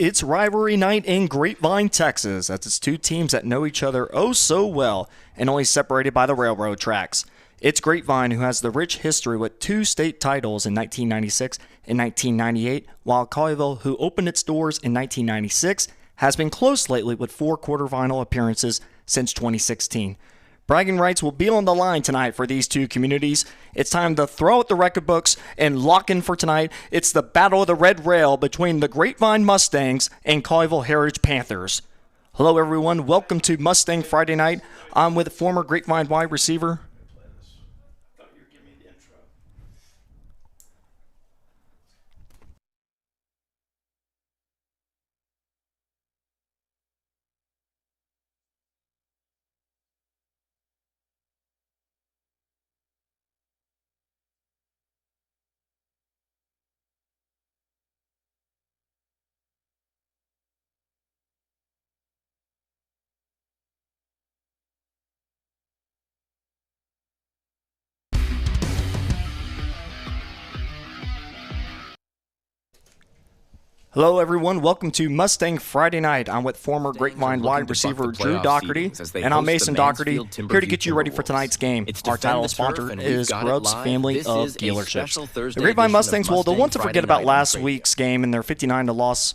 It's rivalry night in Grapevine, Texas, as it's two teams that know each other oh so well and only separated by the railroad tracks. It's Grapevine, who has the rich history with 2 state titles in 1996 and 1998, while Colleyville, who opened its doors in 1996, has been close lately with 4 quarterfinal appearances since 2016. Bragging rights will be on the line tonight for these two communities. It's time to throw out the record books and lock in for tonight. It's the Battle of the Red Rail between the Grapevine Mustangs and Colleyville Heritage Panthers. Hello, everyone. Welcome to Mustang Friday Night. I'm with former Grapevine wide receiver Hello, everyone. Welcome to Mustang Friday Night. I'm with former Grapevine wide receiver Drew Doherty, and I'm Mason Doherty, here to get you ready for tonight's game. Our title sponsor is Grubbs Family of Dealerships. The Grapevine Mustangs, well, they'll want to forget about last week's game and their 59-loss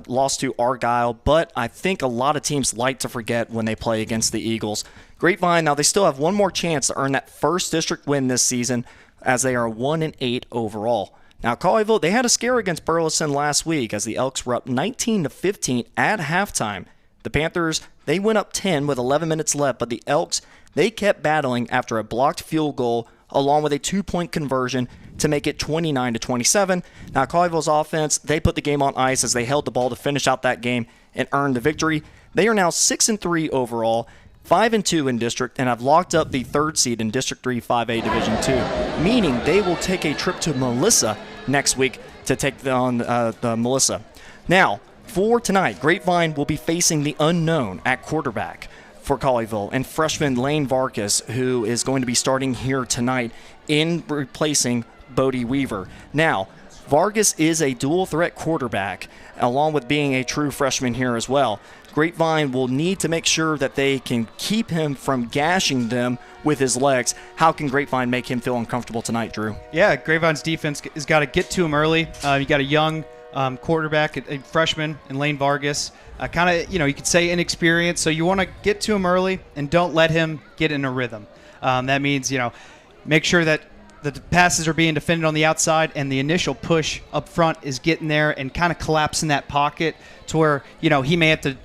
loss to Argyle, but I think a lot of teams like to forget when they play against the Eagles. Grapevine, now they still have one more chance to earn that first district win this season, as they are 1-8 overall. Now, Colleyville, they had a scare against Burleson last week as the Elks were up 19-15 at halftime. The Panthers, they went up 10 with 11 minutes left, but the Elks, they kept battling after a blocked field goal along with a 2-point conversion to make it 29-27. Now, Colleyville's offense, they put the game on ice as they held the ball to finish out that game and earn the victory. They are now 6-3 overall, 5-2 in district, and have locked up the 3rd seed in District 3 5A Division 2, meaning they will take a trip to Melissa next week to take on the Melissa. Now, for tonight, Grapevine will be facing the unknown at quarterback for Colleyville, and freshman Lane Vargas, who is going to be starting here tonight in replacing Bodie Weaver. Now, Vargas is a dual-threat quarterback, along with being a true freshman here as well. Grapevine will need to make sure that they can keep him from gashing them with his legs. How can Grapevine make him feel uncomfortable tonight, Drew? Yeah, Grapevine's defense has got to get to him early. You got a young quarterback, a freshman in Lane Vargas. Kind of, you could say inexperienced, so you want to get to him early and don't let him get in a rhythm. That means, make sure that the passes are being defended on the outside and the initial push up front is getting there and kind of collapsing that pocket to where, he may have to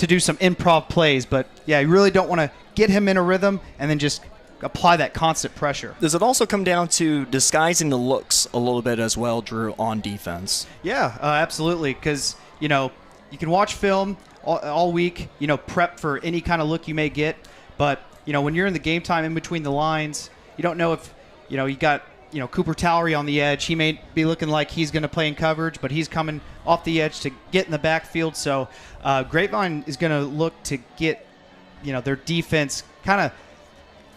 do some improv plays. But, yeah, you really don't want to get him in a rhythm and then just apply that constant pressure. Does it also come down to disguising the looks a little bit as well, Drew, on defense? Yeah, absolutely, because, you can watch film all week, prep for any kind of look you may get. But, when you're in the game time in between the lines, you don't know if, you got, Cooper Towery on the edge. He may be looking like he's going to play in coverage, but he's coming off the edge to get in the backfield. So Grapevine is going to look to get, their defense kind of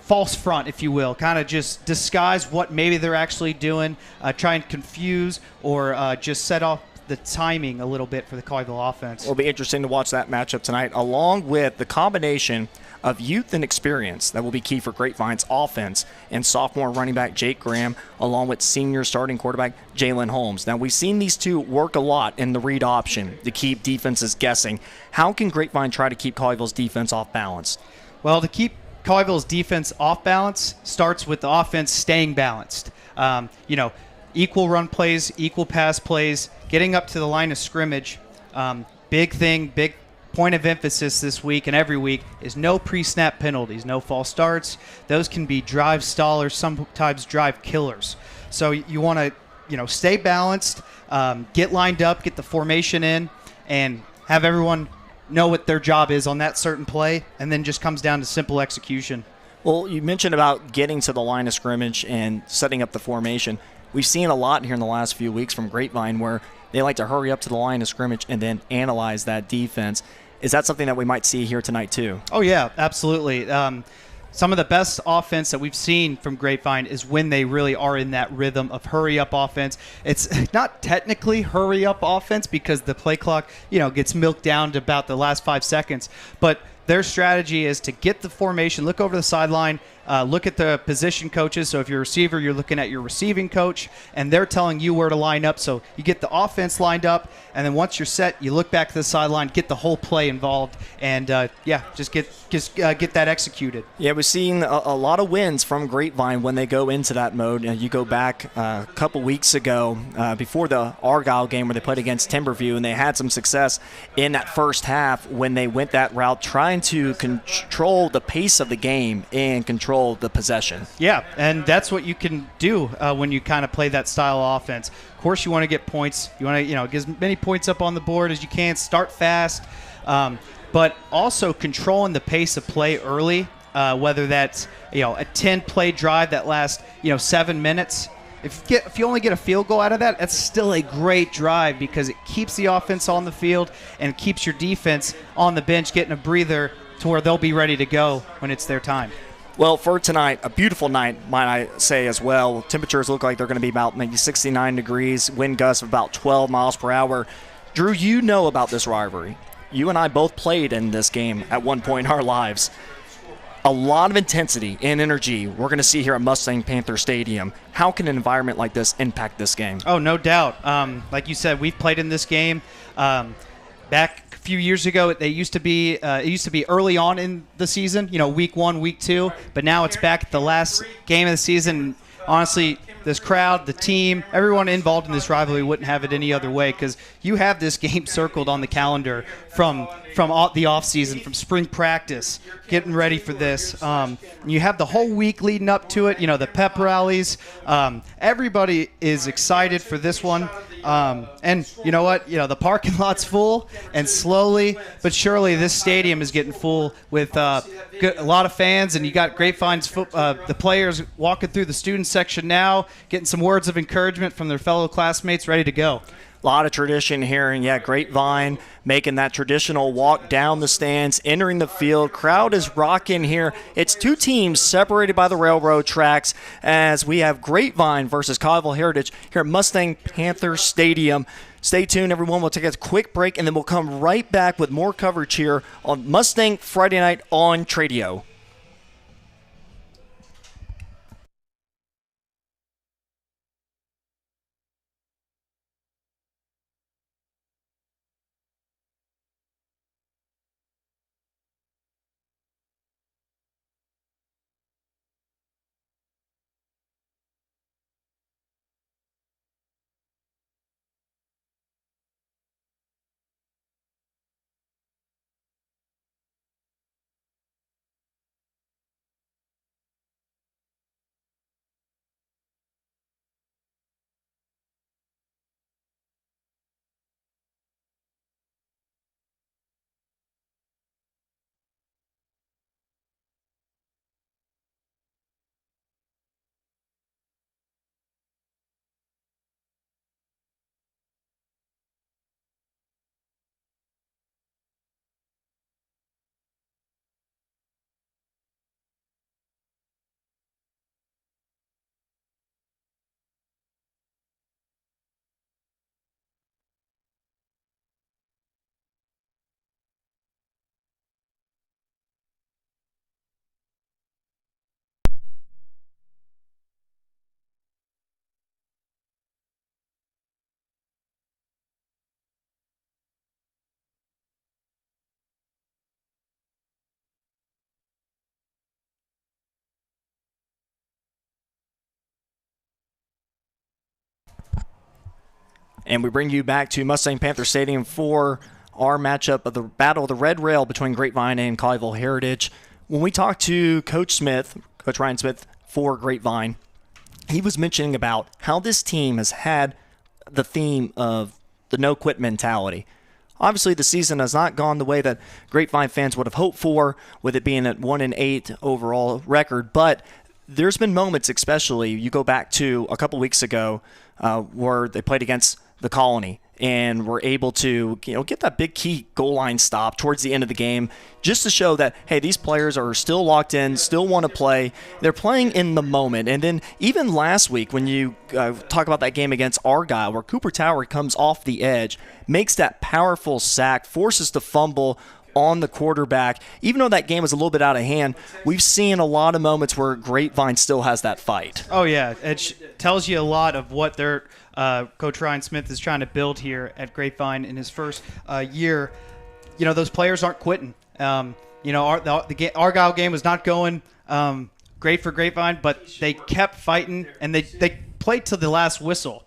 false front, if you will, kind of just disguise what maybe they're actually doing, try and confuse or just set off the timing a little bit for the Colleyville offense. It'll be interesting to watch that matchup tonight, along with the combination of youth and experience that will be key for Grapevine's offense, and sophomore running back Jake Graham, along with senior starting quarterback Jalen Holmes. Now, we've seen these two work a lot in the read option to keep defenses guessing. How can Grapevine try to keep Colleyville's defense off balance? Well, to keep Colleyville's defense off balance starts with the offense staying balanced. Equal run plays, equal pass plays, getting up to the line of scrimmage. Big point of emphasis this week and every week is no pre-snap penalties, no false starts. Those can be drive stallers, sometimes drive killers. So you want to, stay balanced, get lined up, get the formation in, and have everyone know what their job is on that certain play, and then just comes down to simple execution. Well, you mentioned about getting to the line of scrimmage and setting up the formation. We've seen a lot here in the last few weeks from Grapevine where they like to hurry up to the line of scrimmage and then analyze that defense. Is that something that we might see here tonight too? Oh, yeah, absolutely. some of the best offense that we've seen from Grapevine is when they really are in that rhythm of hurry-up offense. It's not technically hurry-up offense because the play clock, gets milked down to about the last 5 seconds. But their strategy is to get the formation, look over the sideline, look at the position coaches. So if you're a receiver, you're looking at your receiving coach, and they're telling you where to line up. So you get the offense lined up, and then once you're set, you look back to the sideline, get the whole play involved, and just get that executed. Yeah, we've seen a lot of wins from Grapevine when they go into that mode. You go back a couple weeks ago before the Argyle game where they played against Timberview, and they had some success in that first half when they went that route, trying to control the pace of the game and control the possession. Yeah, and that's what you can do when you kind of play that style of offense. Of course, you want to get points. You want to, get as many points up on the board as you can. Start fast, but also controlling the pace of play early. Whether that's a 10-play drive that lasts 7 minutes. If you only get a field goal out of that, that's still a great drive because it keeps the offense on the field and keeps your defense on the bench getting a breather to where they'll be ready to go when it's their time. Well, for tonight, a beautiful night, might I say as well. Temperatures look like they're going to be about maybe 69 degrees, wind gusts of about 12 miles per hour. Drew, you know about this rivalry. You and I both played in this game at one point in our lives. A lot of intensity and energy we're going to see here at Mustang Panther Stadium. How can an environment like this impact this game? Oh, no doubt. Like you said, we've played in this game. Back a few years ago, it used to be early on in the season, week 1, week 2, but now it's back at the last game of the season. Honestly, this crowd, the team, everyone involved in this rivalry wouldn't have it any other way because you have this game circled on the calendar from the off season, from spring practice, getting ready for this. You have the whole week leading up to it. The pep rallies. Everybody is excited for this one. And you know what? The parking lot's full, and slowly but surely this stadium is getting full with a lot of fans. And you got Grapevine's the players walking through the student section now, getting some words of encouragement from their fellow classmates, ready to go. A lot of tradition here, and Grapevine making that traditional walk down the stands, entering the field. Crowd is rocking here. It's two teams separated by the railroad tracks as we have Grapevine versus Colleyville Heritage here at Mustang Panther Stadium. Stay tuned, everyone. We'll take a quick break, and then we'll come right back with more coverage here on Mustang Friday Night on Tradio. And we bring you back to Mustang Panther Stadium for our matchup of the Battle of the Red Rail between Grapevine and Colleyville Heritage. When we talked to Coach Ryan Smith for Grapevine, he was mentioning about how this team has had the theme of the no-quit mentality. Obviously, the season has not gone the way that Grapevine fans would have hoped for, with it being at 1-8 overall record, but there's been moments, especially you go back to a couple weeks ago, where they played against the Colony and were able to get that big key goal line stop towards the end of the game, just to show that, hey, these players are still locked in, still want to play. They're playing in the moment. And then even last week, when you talk about that game against Argyle, where Cooper Tower comes off the edge, makes that powerful sack, forces the fumble on the quarterback. Even though that game was a little bit out of hand, we've seen a lot of moments where Grapevine still has that fight. Oh, yeah. It tells you a lot of what their Coach Ryan Smith is trying to build here at Grapevine in his first year. Those players aren't quitting. The Argyle game was not going great for Grapevine, but they kept fighting, and they played to the last whistle.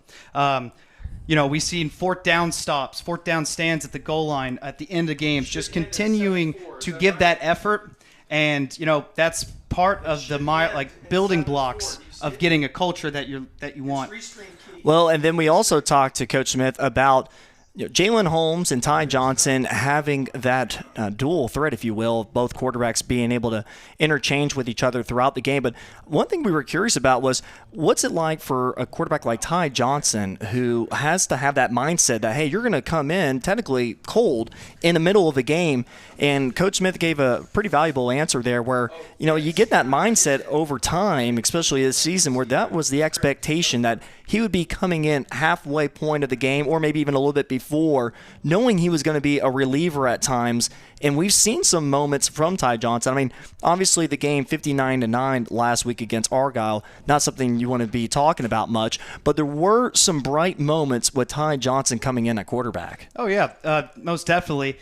We've seen fourth down stops, fourth down stands at the goal line at the end of games, just continuing to give that effort. And, that's part of the building blocks of getting a culture that you want. Well, and then we also talked to Coach Smith about Jalen Holmes and Ty Johnson having that dual threat, if you will, both quarterbacks being able to interchange with each other throughout the game. But one thing we were curious about was, what's it like for a quarterback like Ty Johnson, who has to have that mindset that, hey, you're going to come in technically cold in the middle of a game? And Coach Smith gave a pretty valuable answer there where, you get that mindset over time, especially this season, where that was the expectation that he would be coming in halfway point of the game, or maybe even a little bit before, knowing he was going to be a reliever at times. And we've seen some moments from Ty Johnson. I mean, obviously the game 59-9 last week against Argyle, not something you want to be talking about much, but there were some bright moments with Ty Johnson coming in at quarterback. Oh, yeah, most definitely.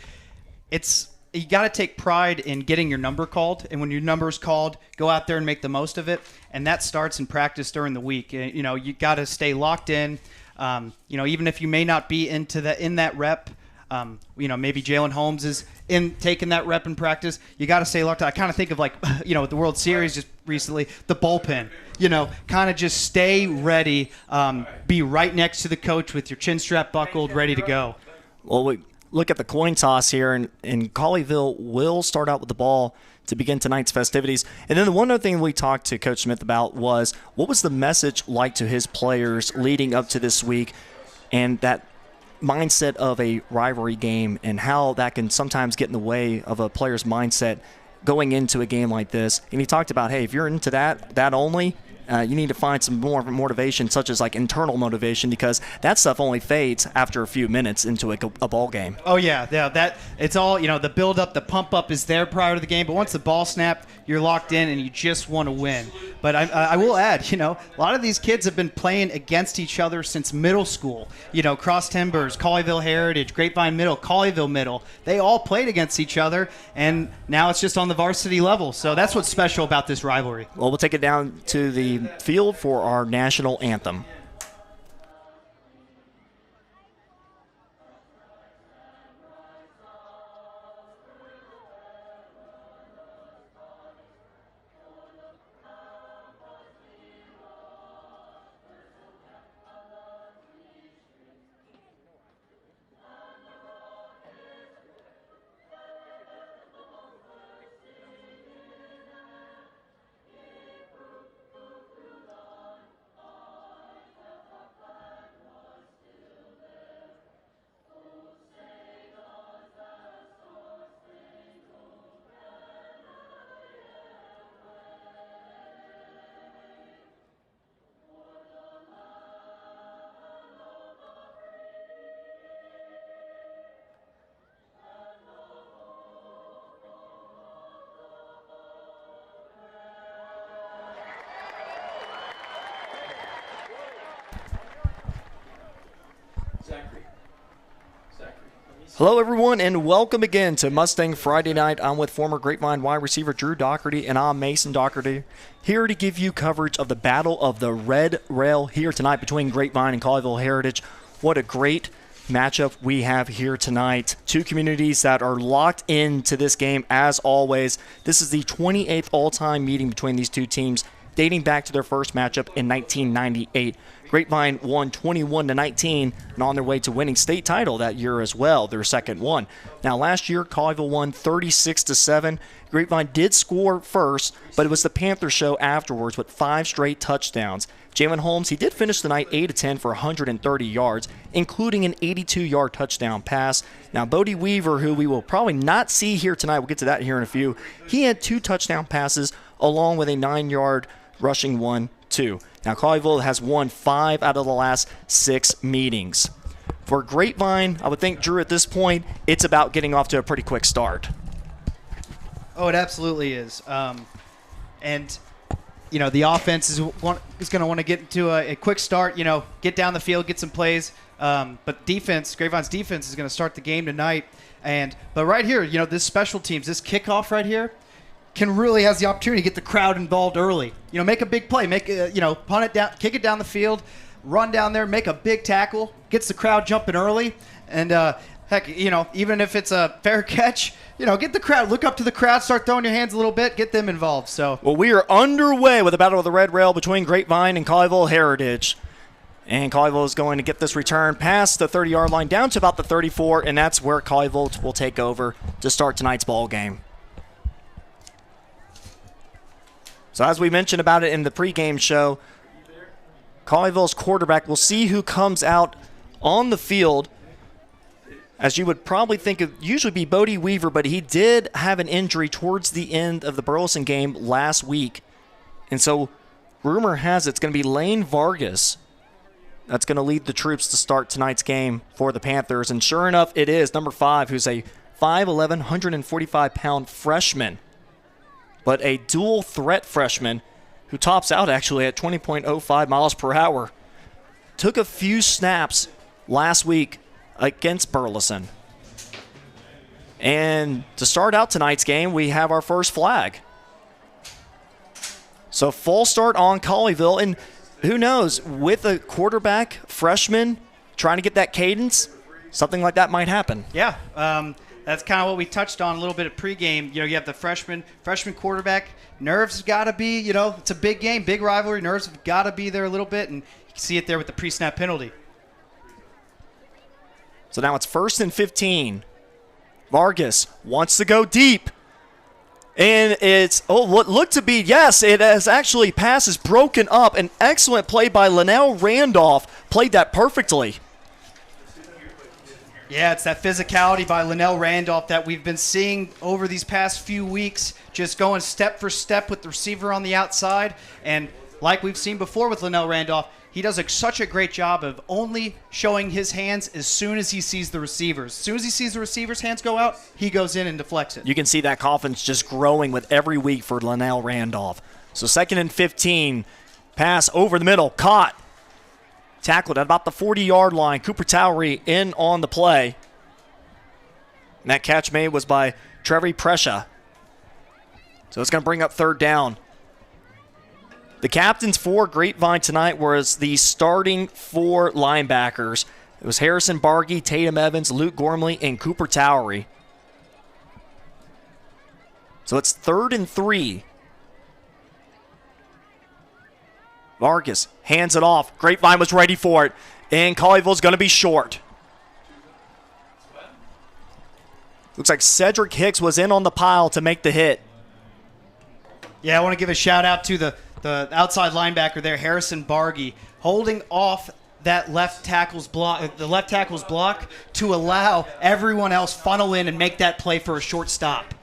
You got to take pride in getting your number called, and when your number is called, go out there and make the most of it, and that starts in practice during the week. You got to stay locked in. Even if you may not be in that rep, maybe Jalen Holmes is taking that rep in practice. You got to stay locked in. I kind of think of the World Series just recently, the bullpen. Kind of just stay ready, be right next to the coach with your chin strap buckled, ready to go. Well, we look at the coin toss here, and Colleyville will start out with the ball to begin tonight's festivities. And then the one other thing we talked to Coach Smith about was, what was the message like to his players leading up to this week, and that mindset of a rivalry game, and how that can sometimes get in the way of a player's mindset going into a game like this. And he talked about, hey, if you're into that only, you need to find some more motivation, such as internal motivation, because that stuff only fades after a few minutes into a ball game. Oh, yeah. That it's all, the build-up, the pump-up is there prior to the game, but once the ball snapped, you're locked in and you just want to win. But I will add, a lot of these kids have been playing against each other since middle school. Cross Timbers, Colleyville Heritage, Grapevine Middle, Colleyville Middle. They all played against each other, and now it's just on the varsity level. So that's what's special about this rivalry. Well, we'll take it down to the field for our national anthem. Hello, everyone, and welcome again to Mustang Friday Night. I'm with former Grapevine wide receiver Drew Doherty, and I'm Mason Doherty, here to give you coverage of the Battle of the Red Rail here tonight between Grapevine and Colleyville Heritage. What a great matchup we have here tonight. Two communities that are locked into this game as always. This is the 28th all-time meeting between these two teams dating back to their first matchup in 1998. Grapevine won 21-19 and on their way to winning state title that year as well, their second one. Now last year, Colleyville won 36-7. Grapevine did score first, but it was the Panthers show afterwards with 5 straight touchdowns. Jalen Holmes, he did finish the night 8-10 for 130 yards, including an 82-yard touchdown pass. Now, Bodie Weaver, who we will probably not see here tonight, we'll get to that here in a few, he had 2 touchdown passes along with a 9-yard rushing one, too. Now, Colleyville has won 5 out of the last 6 meetings. For Grapevine, I would think, Drew, at this point, it's about getting off to a pretty quick start. Oh, it absolutely is. And the offense is going to want to get into a quick start, get down the field, get some plays. But Grapevine's defense is going to start the game tonight. But right here, this special teams, this kickoff right here, has the opportunity to get the crowd involved early. Make a big play, punt it down, kick it down the field, run down there, make a big tackle, gets the crowd jumping early, and even if it's a fair catch, get the crowd, look up to the crowd, start throwing your hands a little bit, get them involved. Well, we are underway with the battle of the red rail between Grapevine and Colleyville Heritage. And Colleyville is going to get this return past the 30-yard line down to about the 34, and that's where Colleyville will take over to start tonight's ball game. So as we mentioned about it in the pregame show, Colleyville's quarterback, will see who comes out on the field. As you would probably think of, usually be Bodie Weaver, but he did have an injury towards the end of the Burleson game last week. And so rumor has it's going to be Lane Vargas that's going to lead the troops to start tonight's game for the Panthers. And sure enough, it is number 5, who's a 5'11", 145-pound freshman, but a dual threat freshman who tops out actually at 20.05 miles per hour. Took a few snaps last week against Burleson. And to start out tonight's game, we have our first flag. So full start on Colleyville, and who knows, with a quarterback, freshman, trying to get that cadence, something like that might happen. Yeah, that's kind of what we touched on a little bit at pregame. You have the freshman quarterback. Nerves have got to be, it's a big game, big rivalry. Nerves have got to be there a little bit, and you can see it there with the pre-snap penalty. So now it's 1st and 15. Vargas wants to go deep. And it's, what looked to be, yes, it has actually, pass is broken up. An excellent play by Linnell Randolph. Played that perfectly. Yeah, it's that physicality by Linnell Randolph that we've been seeing over these past few weeks, just going step for step with the receiver on the outside. And like we've seen before with Linnell Randolph, he does such a great job of only showing his hands as soon as he sees the receivers. As soon as he sees the receivers' hands go out, he goes in and deflects it. You can see that confidence just growing with every week for Linnell Randolph. So 2nd and 15, pass over the middle, caught. Tackled at about the 40-yard line. Cooper Towery in on the play. And that catch made was by Trevi Prescia. So it's going to bring up 3rd down. The captains for Grapevine tonight was the starting 4 linebackers. It was Harrison Bargy, Tatum Evans, Luke Gormley, and Cooper Towery. So it's 3rd and 3. Vargas hands it off. Grapevine was ready for it. And Colleyville's going to be short. Looks like Cedric Hicks was in on the pile to make the hit. Yeah, I want to give a shout out to the outside linebacker there, Harrison Bargy, holding off that left tackle's block, to allow everyone else funnel in and make that play for a short stop.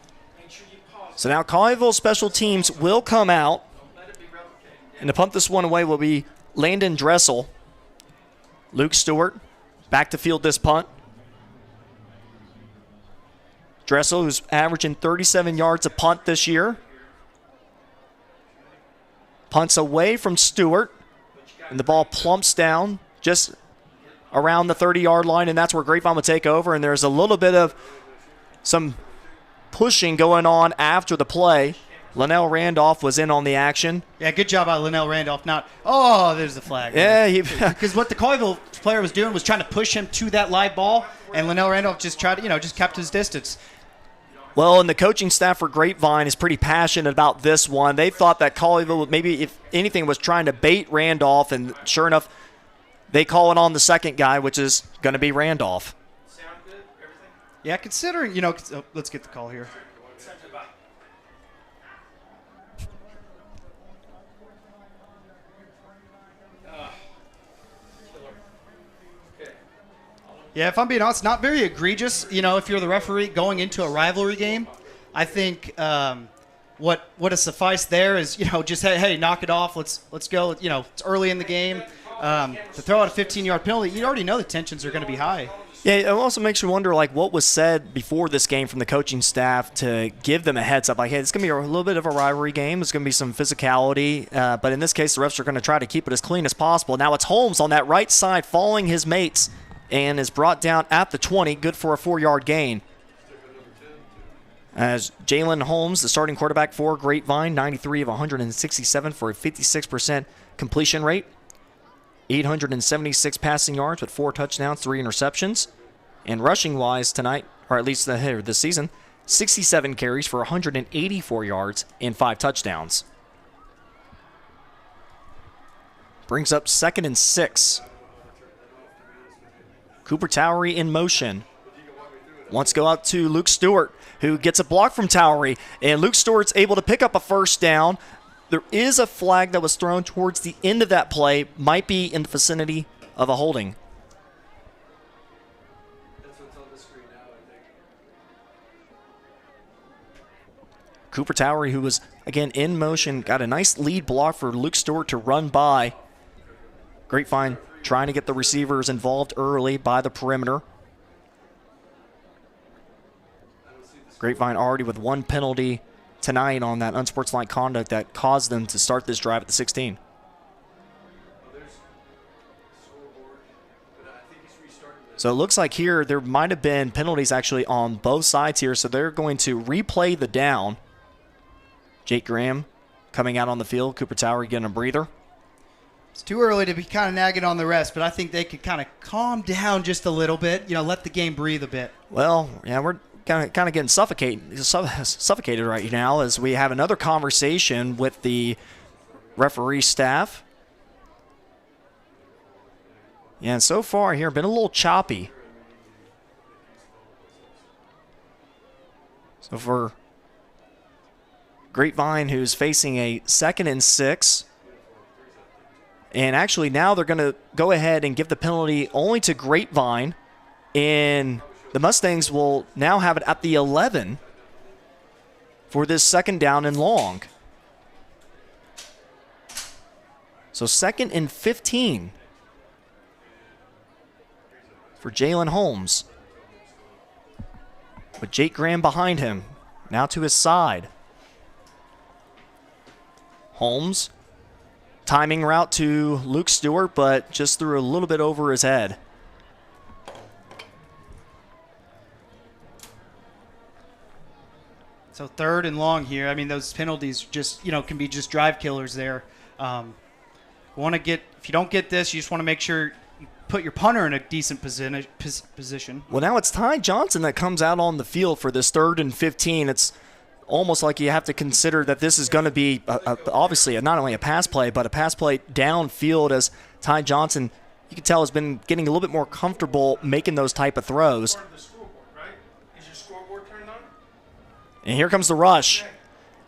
So now Colleyville special teams will come out. And to punt this one away will be Landon Dressel. Luke Stewart back to field this punt. Dressel, who's averaging 37 yards a punt this year. Punts away from Stewart, and the ball plumps down just around the 30-yard line, and that's where Grapevine will take over. And there's a little bit of some pushing going on after the play. Linnell Randolph was in on the action. Yeah, good job by Linnell Randolph. There's the flag. Yeah, because what the Colleyville player was doing was trying to push him to that live ball, and Linnell Randolph just tried to, just kept his distance. Well, and the coaching staff for Grapevine is pretty passionate about this one. They thought that Colleyville, maybe if anything, was trying to bait Randolph, and sure enough, they call it on the second guy, which is going to be Randolph. Sound good? Everything? Yeah, considering, let's get the call here. Yeah, if I'm being honest, not very egregious. If you're the referee going into a rivalry game, I think what has sufficed there is just hey, knock it off. Let's go. It's early in the game. To throw out a 15-yard penalty, you already know the tensions are going to be high. Yeah, it also makes you wonder, what was said before this game from the coaching staff to give them a heads up. Hey, it's going to be a little bit of a rivalry game. It's going to be some physicality. But in this case, the refs are going to try to keep it as clean as possible. Now it's Holmes on that right side following his mates and is brought down at the 20. Good for a 4-yard gain. As Jalen Holmes, the starting quarterback for Grapevine, 93 of 167 for a 56% completion rate. 876 passing yards with 4 touchdowns, 3 interceptions. And rushing-wise tonight, or at least this season, 67 carries for 184 yards and 5 touchdowns. Brings up 2nd and 6. Cooper Towery in motion. Wants to go out to Luke Stewart, who gets a block from Towery. And Luke Stewart's able to pick up a first down. There is a flag that was thrown towards the end of that play. Might be in the vicinity of a holding. That's what's on the screen now, I think. Cooper Towery, who was, again, in motion, got a nice lead block for Luke Stewart to run by. Grapevine trying to get the receivers involved early by the perimeter. Grapevine already with 1 penalty tonight on that unsportsmanlike conduct that caused them to start this drive at the 16. So it looks like here there might have been penalties actually on both sides here, so they're going to replay the down. Jake Graham coming out on the field, Cooper Towery getting a breather. It's too early to be kind of nagging on the rest, but I think they could kind of calm down just a little bit, let the game breathe a bit. Well, yeah, we're kind of getting suffocated right now as we have another conversation with the referee staff. Yeah, and so far here, been a little choppy. So for Grapevine, who's facing a 2nd and 6, and actually now they're going to go ahead and give the penalty only to Grapevine, and the Mustangs will now have it at the 11 for this 2nd down and long. So 2nd and 15 for Jalen Holmes, with Jake Graham behind him, now to his side. Holmes, timing route to Luke Stewart, but just threw a little bit over his head. So 3rd and long here. I mean, those penalties just, can be just drive killers there. If you don't get this, you just want to make sure you put your punter in a decent position. Well, now it's Ty Johnson that comes out on the field for this 3rd and 15. It's almost like you have to consider that this is going to be obviously not only a pass play, but a pass play downfield, as Ty Johnson, you can tell, has been getting a little bit more comfortable making those type of throws. And here comes the rush.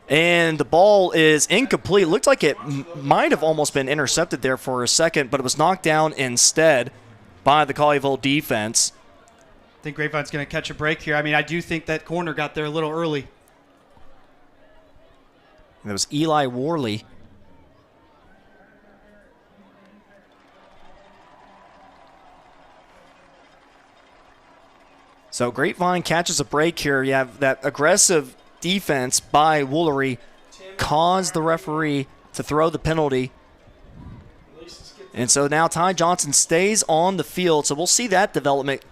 And the ball is incomplete. It looked like it might have almost been intercepted there for a second, but it was knocked down instead by the Colleyville defense. I think Grapevine's going to catch a break here. I mean, I do think that corner got there a little early. That was Eli Worley. So Grapevine catches a break here. You have that aggressive defense by Woolery caused the referee to throw the penalty. And so now Ty Johnson stays on the field. So we'll see that development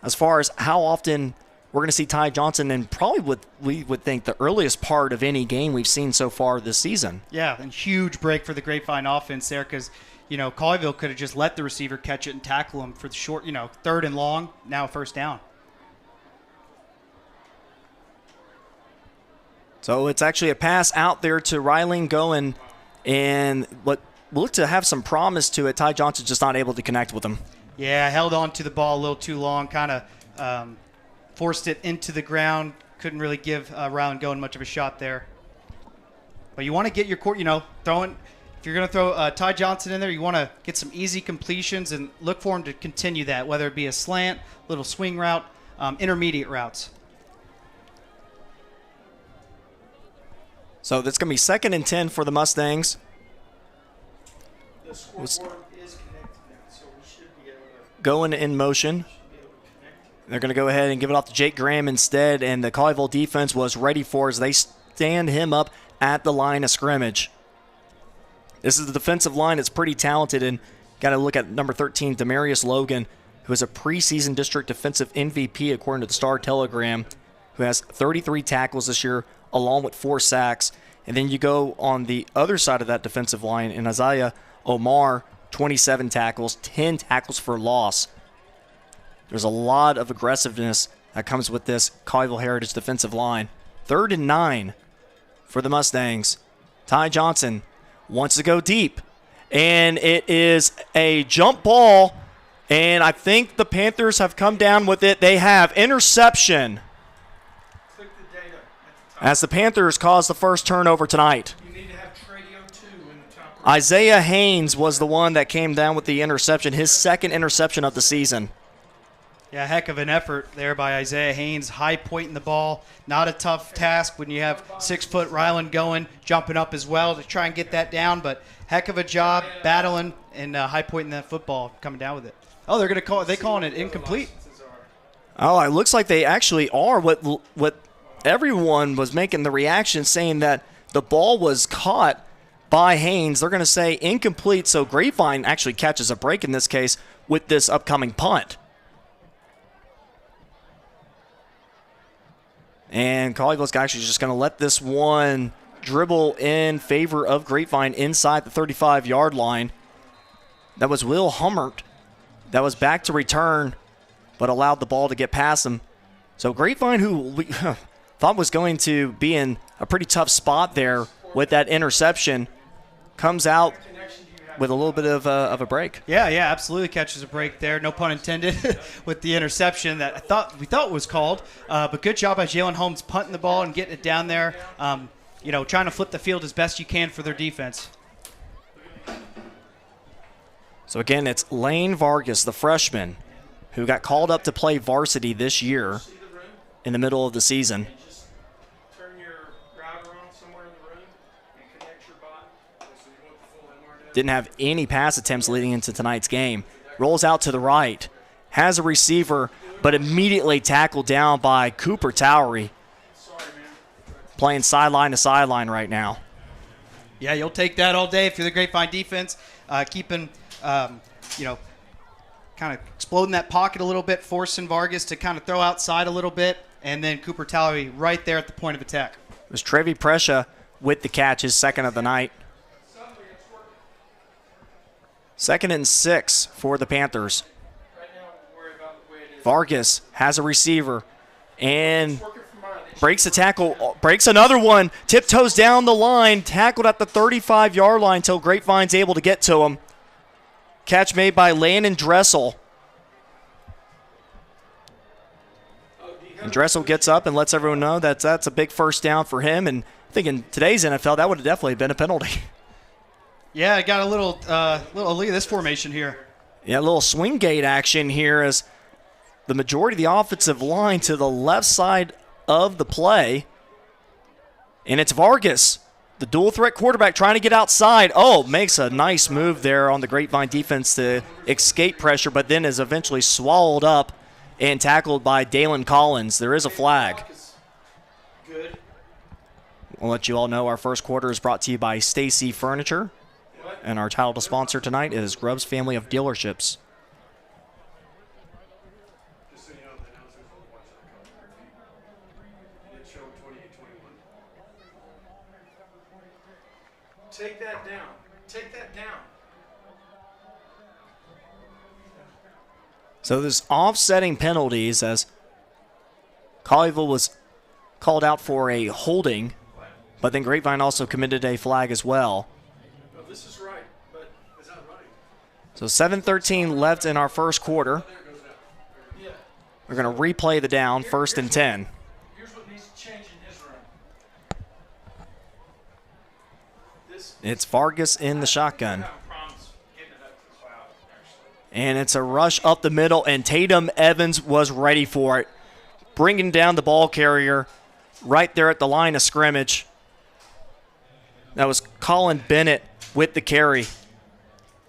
as far as how often we're going to see Ty Johnson, and probably we would think the earliest part of any game we've seen so far this season. Yeah, and huge break for the Grapevine offense there, because Colleyville could have just let the receiver catch it and tackle him for the short, 3rd and long, now 1st down. So it's actually a pass out there to Ryling going, and what looked to have some promise to it. Ty Johnson just not able to connect with him. Yeah, held on to the ball a little too long, kind of forced it into the ground. Couldn't really give Ryland going much of a shot there. But you want to get your court, throwing. If you're going to throw Ty Johnson in there, you want to get some easy completions and look for him to continue that, whether it be a slant, little swing route, intermediate routes. So that's going to be 2nd and 10 for the Mustangs. The scoreboard is connected now, so we should be able to Going in motion. They're going to go ahead and give it off to Jake Graham instead, and the Colleyville defense was ready for as they stand him up at the line of scrimmage. This is the defensive line. It's pretty talented, and got to look at number 13, Demarius Logan, who is a preseason district defensive MVP according to the Star Telegram, who has 33 tackles this year, along with 4 sacks. And then you go on the other side of that defensive line, and Isaiah Omar, 27 tackles, 10 tackles for loss. There's a lot of aggressiveness that comes with this Colleyville Heritage defensive line. 3rd and 9 for the Mustangs. Ty Johnson wants to go deep, and it is a jump ball, and I think the Panthers have come down with it. They have interception. click the data at the top. As the Panthers cause the first turnover tonight. You need to have Tradio 2 in the top right. Isaiah Haynes was the one that came down with the interception, his 2nd interception of the season. Yeah, heck of an effort there by Isaiah Haynes, high pointing the ball. Not a tough task when you have 6-foot Ryland going, jumping up as well to try and get that down, but heck of a job battling and high pointing that football, coming down with it. Oh, they're going to calling it incomplete. Oh, it looks like they actually are. What everyone was making the reaction saying that the ball was caught by Haynes. They're going to say incomplete, so Grapevine actually catches a break in this case with this upcoming punt. And Colleyville's actually just going to let this one dribble in favor of Grapevine inside the 35-yard line. That was Will Hummert. That was back to return, but allowed the ball to get past him. So Grapevine, who we thought was going to be in a pretty tough spot there with that interception, comes out with a little bit of a break. Yeah, absolutely catches a break there. No pun intended with the interception that we thought was called. But good job by Jalen Holmes punting the ball and getting it down there. Trying to flip the field as best you can for their defense. So again, it's Lane Vargas, the freshman, who got called up to play varsity this year in the middle of the season. Just turn your router on somewhere in the room and connect your bot. So you want the full MRW. Didn't have any pass attempts leading into tonight's game. Rolls out to the right. Has a receiver, but immediately tackled down by Cooper Towery. Sorry, man. Playing sideline to sideline right now. Yeah, you'll take that all day if you're the Grapevine defense. Keeping, kind of exploding that pocket a little bit, forcing Vargas to kind of throw outside a little bit, and then Cooper Towery right there at the point of attack. It was Trevi Prescia with the catch, his 2nd of the night. 2nd and 6 for the Panthers. Right now, worry about the way it is. Vargas has a receiver and Working from mine. They breaks a tackle, breaks another one, tiptoes down the line, tackled at the 35-yard line until Grapevine's able to get to him. Catch made by Landon Dressel. And Dressel gets up and lets everyone know that that's a big first down for him. And I think in today's NFL, that would have definitely been a penalty. Yeah, I got a little look at this formation here. Yeah, a little swing gate action here as the majority of the offensive line to the left side of the play. And it's Vargas, the dual threat quarterback, trying to get outside. Oh, makes a nice move there on the Grapevine defense to escape pressure, but then is eventually swallowed up and tackled by Dalen Collins. There is a flag. good. We'll let you all know our first quarter is brought to you by Stacy Furniture. And our title sponsor tonight is Grubbs Family of Dealerships. Just so you know, the announcers will watch that cover. And it showed 28-21. Take that down. Take that down. So there's offsetting penalties as Colleyville was called out for a holding But then Grapevine also committed a flag as well. No, this is right, but is that right? So 7:13 left in our first quarter. Yeah. We're going to replay the down, 1st and 10. Here's what needs to change in his run. It's Vargas in the shotgun. I'm having problems getting it up to the cloud, actually. And it's a rush up the middle, and Tatum Evans was ready for it. Bringing down the ball carrier right there at the line of scrimmage. That was Colin Bennett with the carry.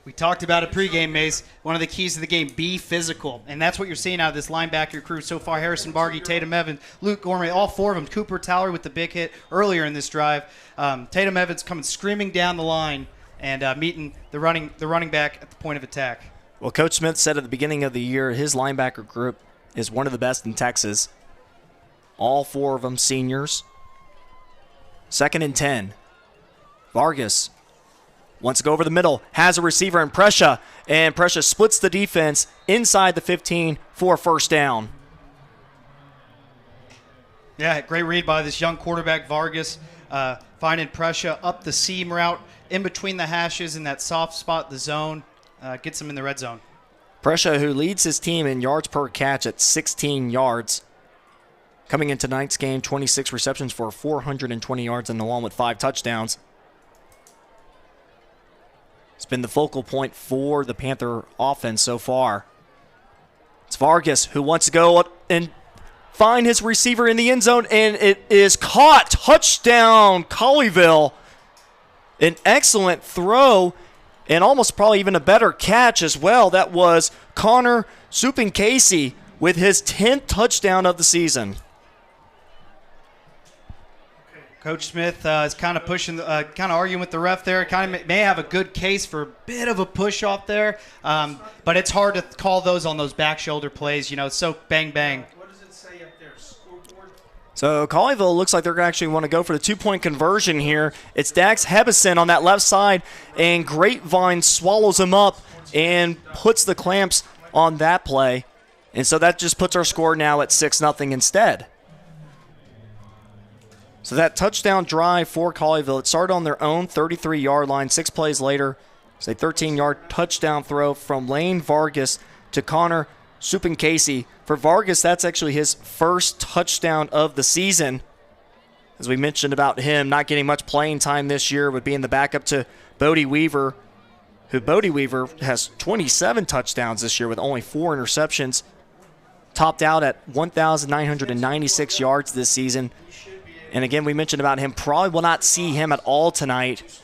We talked about it pregame, Mace. One of the keys to the game, be physical. And that's what you're seeing out of this linebacker crew so far. Harrison Bargy, Tatum Evans, Luke Gormley, all four of them. Cooper Tower with the big hit earlier in this drive. Tatum Evans coming screaming down the line and meeting the running back at the point of attack. Well, Coach Smith said at the beginning of the year his linebacker group is one of the best in Texas. All four of them seniors. 2nd and 10. Vargas wants to go over the middle, has a receiver in Prescia, and Prescia splits the defense inside the 15 for a first down. Yeah, great read by this young quarterback, Vargas, finding Prescia up the seam route in between the hashes in that soft spot, the zone, gets him in the red zone. Prescia, who leads his team in yards per catch at 16 yards. Coming into tonight's game, 26 receptions for 420 yards and along with 5 touchdowns. It's been the focal point for the Panther offense so far. It's Vargas who wants to go up and find his receiver in the end zone, and it is caught. Touchdown, Colleyville. An excellent throw, and almost probably even a better catch as well. That was Connor Supin-Casey with his 10th touchdown of the season. Coach Smith is kind of pushing, kind of arguing with the ref there. Kind of may have a good case for a bit of a push off there, but it's hard to call those on those back shoulder plays. You know, it's so bang, bang. What does it say up there? Scoreboard? So Colleyville looks like they're going to actually want to go for the 2-point conversion here. It's Dax Hebison on that left side, and Grapevine swallows him up and puts the clamps on that play. And so that just puts our score now at 6-0 instead. So that touchdown drive for Colleyville, it started on their own 33-yard line. 6 plays later, it's a 13-yard touchdown throw from Lane Vargas to Connor Supin-Casey. For Vargas, that's actually his first touchdown of the season. As we mentioned about him not getting much playing time this year with being the backup to Bodie Weaver, who Bodie Weaver has 27 touchdowns this year with only 4 interceptions. Topped out at 1,996 yards this season. And again, we mentioned about him, probably will not see him at all tonight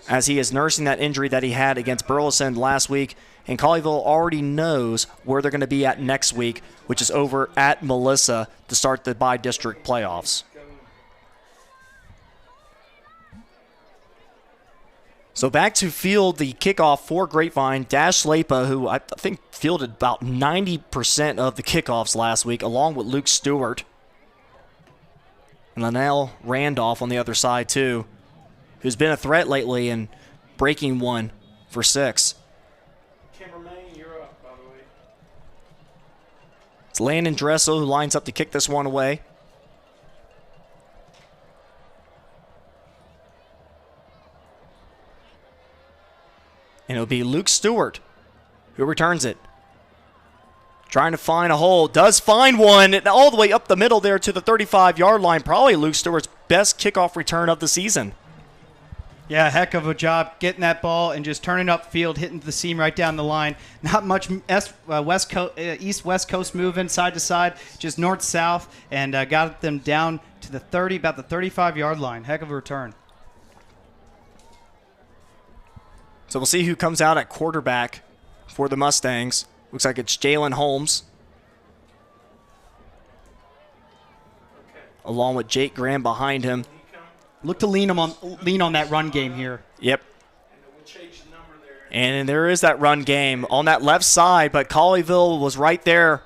as he is nursing that injury that he had against Burleson last week. And Colleyville already knows where they're going to be at next week, which is over at Melissa to start the by-district playoffs. So back to field the kickoff for Grapevine. Dash Lapa, who I think fielded about 90% of the kickoffs last week, along with Luke Stewart. And Linnell Randolph on the other side, too, who's been a threat lately and breaking one for 6. Cameraman, you're up, by the way. It's Landon Dressel who lines up to kick this one away. And it'll be Luke Stewart who returns it. Trying to find a hole. Does find one. And all the way up the middle there to the 35-yard line. Probably Luke Stewart's best kickoff return of the season. Yeah, heck of a job getting that ball and just turning upfield, hitting the seam right down the line. Not much east-west coast moving side to side, just north-south, and got them down to the 30, about the 35-yard line. Heck of a return. So we'll see who comes out at quarterback for the Mustangs. Looks like it's Jalen Holmes. Along with Jake Graham behind him. Look to lean on that run game here. Yep. And there is that run game on that left side, but Colleyville was right there.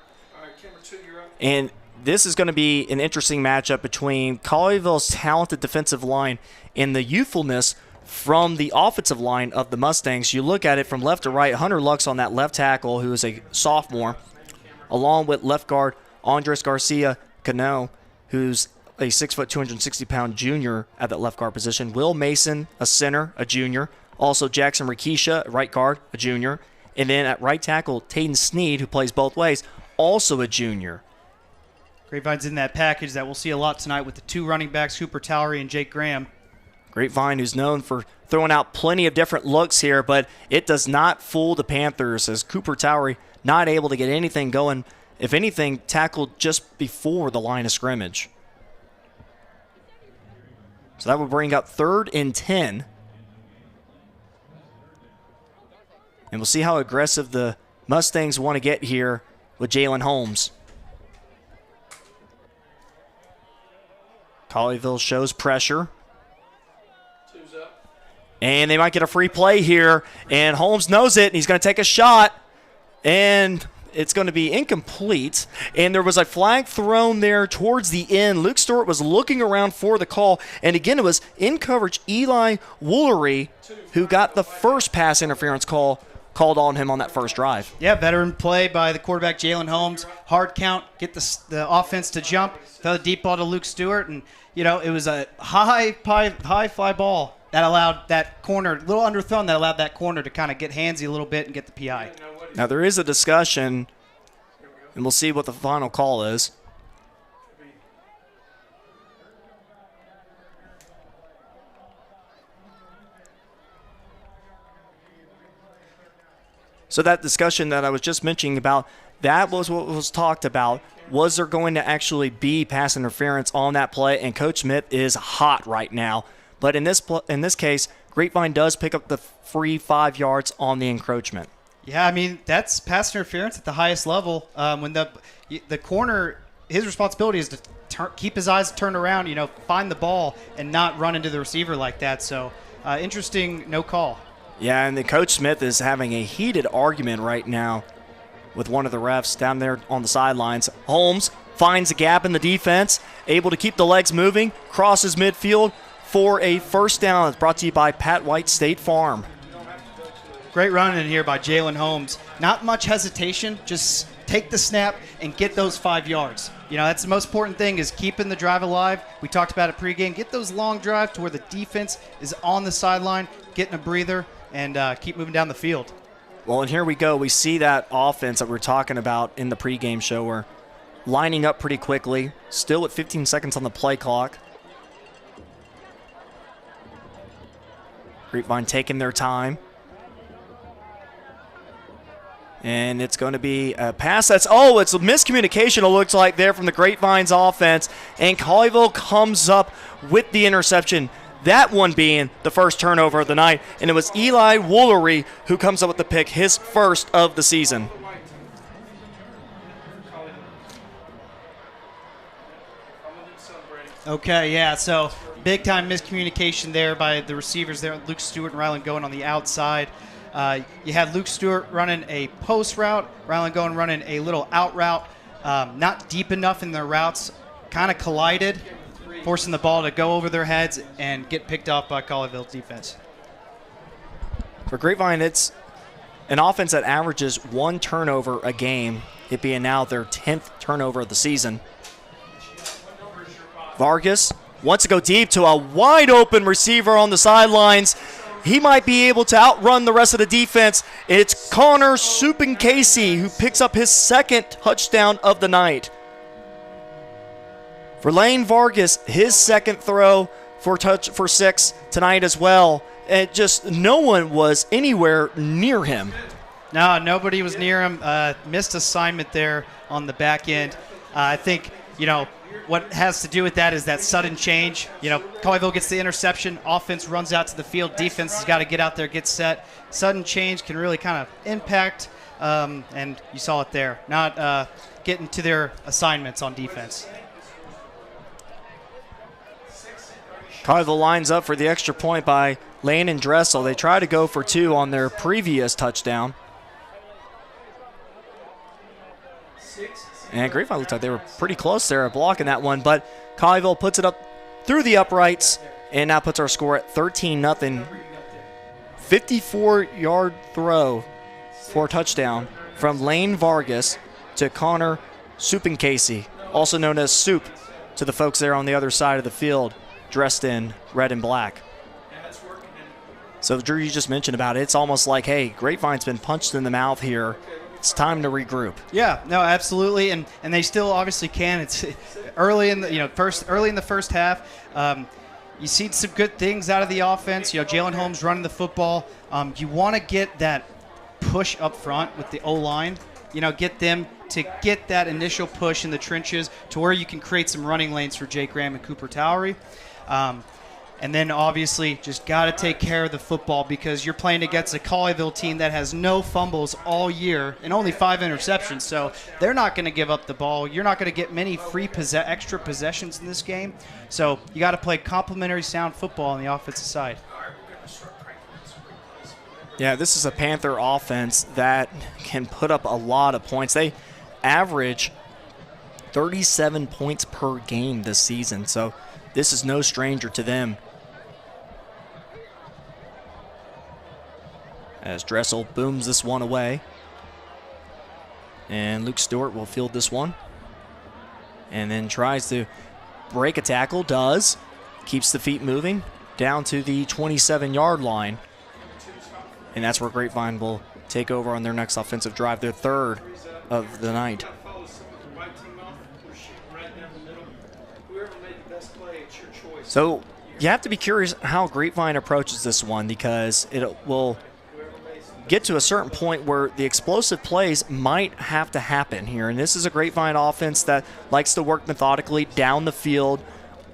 And this is going to be an interesting matchup between Colleyville's talented defensive line and the youthfulness from the offensive line of the Mustangs. You look at it from left to right, Hunter Lux on that left tackle, who is a sophomore, along with left guard Andres Garcia Cano, who's a 6 foot, 260-pound junior at that left guard position. Will Mason, a center, a junior. Also Jackson Rikisha, right guard, a junior. And then at right tackle, Tayden Sneed, who plays both ways, also a junior. Grapevine's in that package that we'll see a lot tonight with the 2 running backs, Cooper Towery and Jake Graham. Grapevine, who's known for throwing out plenty of different looks here, but it does not fool the Panthers as Cooper Towery not able to get anything going. If anything, tackled just before the line of scrimmage. So that would bring up 3rd and 10. And we'll see how aggressive the Mustangs want to get here with Jalen Holmes. Colleyville shows pressure. And they might get a free play here. And Holmes knows it, and he's going to take a shot. And it's going to be incomplete. And there was a flag thrown there towards the end. Luke Stewart was looking around for the call. And again, it was in coverage Eli Woolery who got the first pass interference called on him on that first drive. Yeah, veteran play by the quarterback Jalen Holmes. Hard count, get the offense to jump, throw the deep ball to Luke Stewart, and it was a high fly ball that allowed that corner, a little underthrown, that allowed that corner to kind of get handsy a little bit and get the PI. Now there is a discussion, and we'll see what the final call is. So that discussion that I was just mentioning about, that was what was talked about. Was there going to actually be pass interference on that play? And Coach Smith is hot right now. But in this case, Grapevine does pick up the free 5 yards on the encroachment. Yeah, I mean, that's pass interference at the highest level. When the corner, his responsibility is to keep his eyes turned around, find the ball and not run into the receiver like that. So interesting no call. Yeah, and then Coach Smith is having a heated argument right now with one of the refs down there on the sidelines. Holmes finds a gap in the defense, able to keep the legs moving, crosses midfield for a first down. It's brought to you by Pat White State Farm. Great run in here by Jalen Holmes. Not much hesitation, just take the snap and get those 5 yards. That's the most important thing, is keeping the drive alive. We talked about it pregame. Get those long drives to where the defense is on the sideline, getting a breather, and keep moving down the field. Well, and here we go. We see that offense that we're talking about in the pregame show. We're lining up pretty quickly, still at 15 seconds on the play clock. Grapevine taking their time. And it's going to be a pass it's a miscommunication, it looks like, there from the Grapevine's offense. And Colleyville comes up with the interception. That one being the first turnover of the night. And it was Eli Woolery who comes up with the pick, his first of the season. Okay, yeah, so big-time miscommunication there by the receivers there, Luke Stewart and Ryland going on the outside. You had Luke Stewart running a post route, Ryland going running a little out route, not deep enough in their routes, kind of collided, forcing the ball to go over their heads and get picked up by Colleyville's defense. For Grapevine, it's an offense that averages 1 turnover a game, it being now their 10th turnover of the season. Vargas wants to go deep to a wide-open receiver on the sidelines. He might be able to outrun the rest of the defense. It's Connor Supin-Casey who picks up his 2nd touchdown of the night. For Lane Vargas, his 2nd throw for 6 tonight as well. And just no one was anywhere near him. No, nobody was near him. Missed assignment there on the back end. I think, what has to do with that is that sudden change. Colleyville gets the interception, offense runs out to the field, defense has got to get out there, get set. Sudden change can really kind of impact, and you saw it there. Not getting to their assignments on defense. Colleyville lines up for the extra point by Lane and Dressel. They try to go for 2 on their previous touchdown. And Grapevine looked like they were pretty close there at blocking that one, but Colleyville puts it up through the uprights and now puts our score at 13-0. 54-yard throw for a touchdown from Lane Vargas to Connor Supin-Casey, also known as Soup. to the folks there on the other side of the field dressed in red and black. So, Drew, you just mentioned about it. It's almost like, hey, Grapevine's been punched in the mouth here. It's time to regroup. Yeah, no, absolutely, and they still obviously can. It's early in the first half. You see some good things out of the offense. Jalen Holmes running the football. You want to get that push up front with the O-line. Get them to get that initial push in the trenches to where you can create some running lanes for Jake Graham and Cooper Towery. And then obviously just got to take care of the football because you're playing against a Colleyville team that has no fumbles all year and only 5 interceptions. So they're not going to give up the ball. You're not going to get many free extra possessions in this game. So you got to play complementary sound football on the offensive side. Yeah, this is a Panther offense that can put up a lot of points. They average 37 points per game this season. So this is no stranger to them. As Dressel booms this one away. And Luke Stewart will field this one. And then tries to break a tackle, does. Keeps the feet moving down to the 27-yard line. And that's where Grapevine will take over on their next offensive drive, their third of the night. So you have to be curious how Grapevine approaches this one because it will get to a certain point where the explosive plays might have to happen here. And this is a Grapevine offense that likes to work methodically down the field,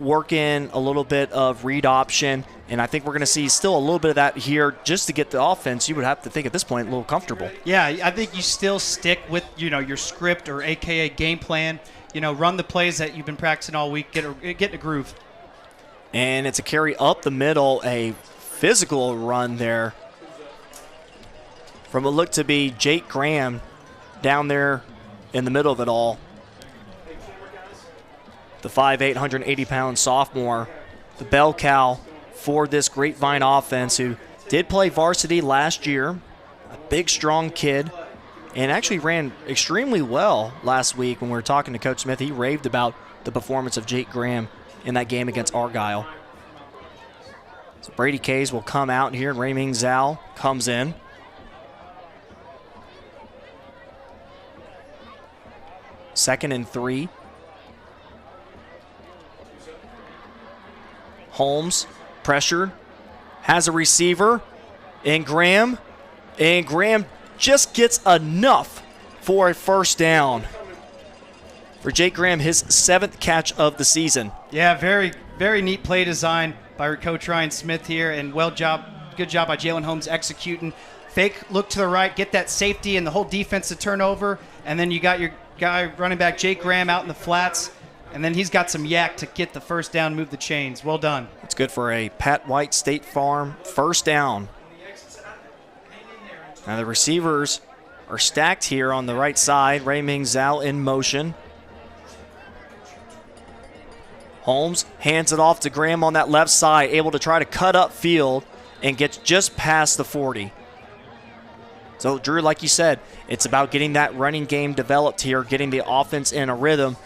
work in a little bit of read option. And I think we're going to see still a little bit of that here just to get the offense. You would have to think at this point a little comfortable. Yeah, I think you still stick with, your script or AKA game plan. Run the plays that you've been practicing all week, get in a groove. And it's a carry up the middle, a physical run there from what looked to be Jake Graham down there in the middle of it all. The 5'8", 180-pound sophomore, the bell cow for this Grapevine offense, who did play varsity last year, a big, strong kid, and actually ran extremely well last week when we were talking to Coach Smith. He raved about the performance of Jake Graham in that game against Argyle. So Brady Kays will come out here, and Rayming Zhao comes in. Second and 3. Holmes pressured, has a receiver, and Graham just gets enough for a first down. For Jake Graham, his 7th catch of the season. Yeah, very, very neat play design by Coach Ryan Smith here, and good job by Jalen Holmes executing. Fake, look to the right, get that safety and the whole defense to turn over, and then you got your guy running back Jake Graham out in the flats, and then he's got some yak to get the first down, move the chains. Well done. It's good for a Pat White State Farm first down. Now the receivers are stacked here on the right side. Rayming Zhao in motion. Holmes hands it off to Graham on that left side, able to try to cut up field and gets just past the 40. So, Drew, like you said, it's about getting that running game developed here, getting the offense in a rhythm.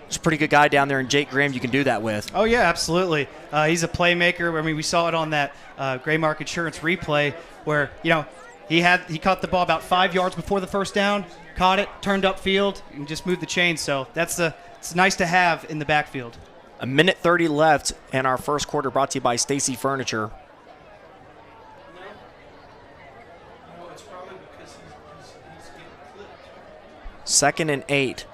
There's a pretty good guy down there in Jake Graham you can do that with. Oh, yeah, absolutely. He's a playmaker. I mean, we saw it on that Graymark Insurance replay where, he caught the ball about 5 yards before the first down, caught it, turned upfield, and just moved the chains. So it's nice to have in the backfield. A minute 30 left in our first quarter, brought to you by Stacy Furniture. Second and 8.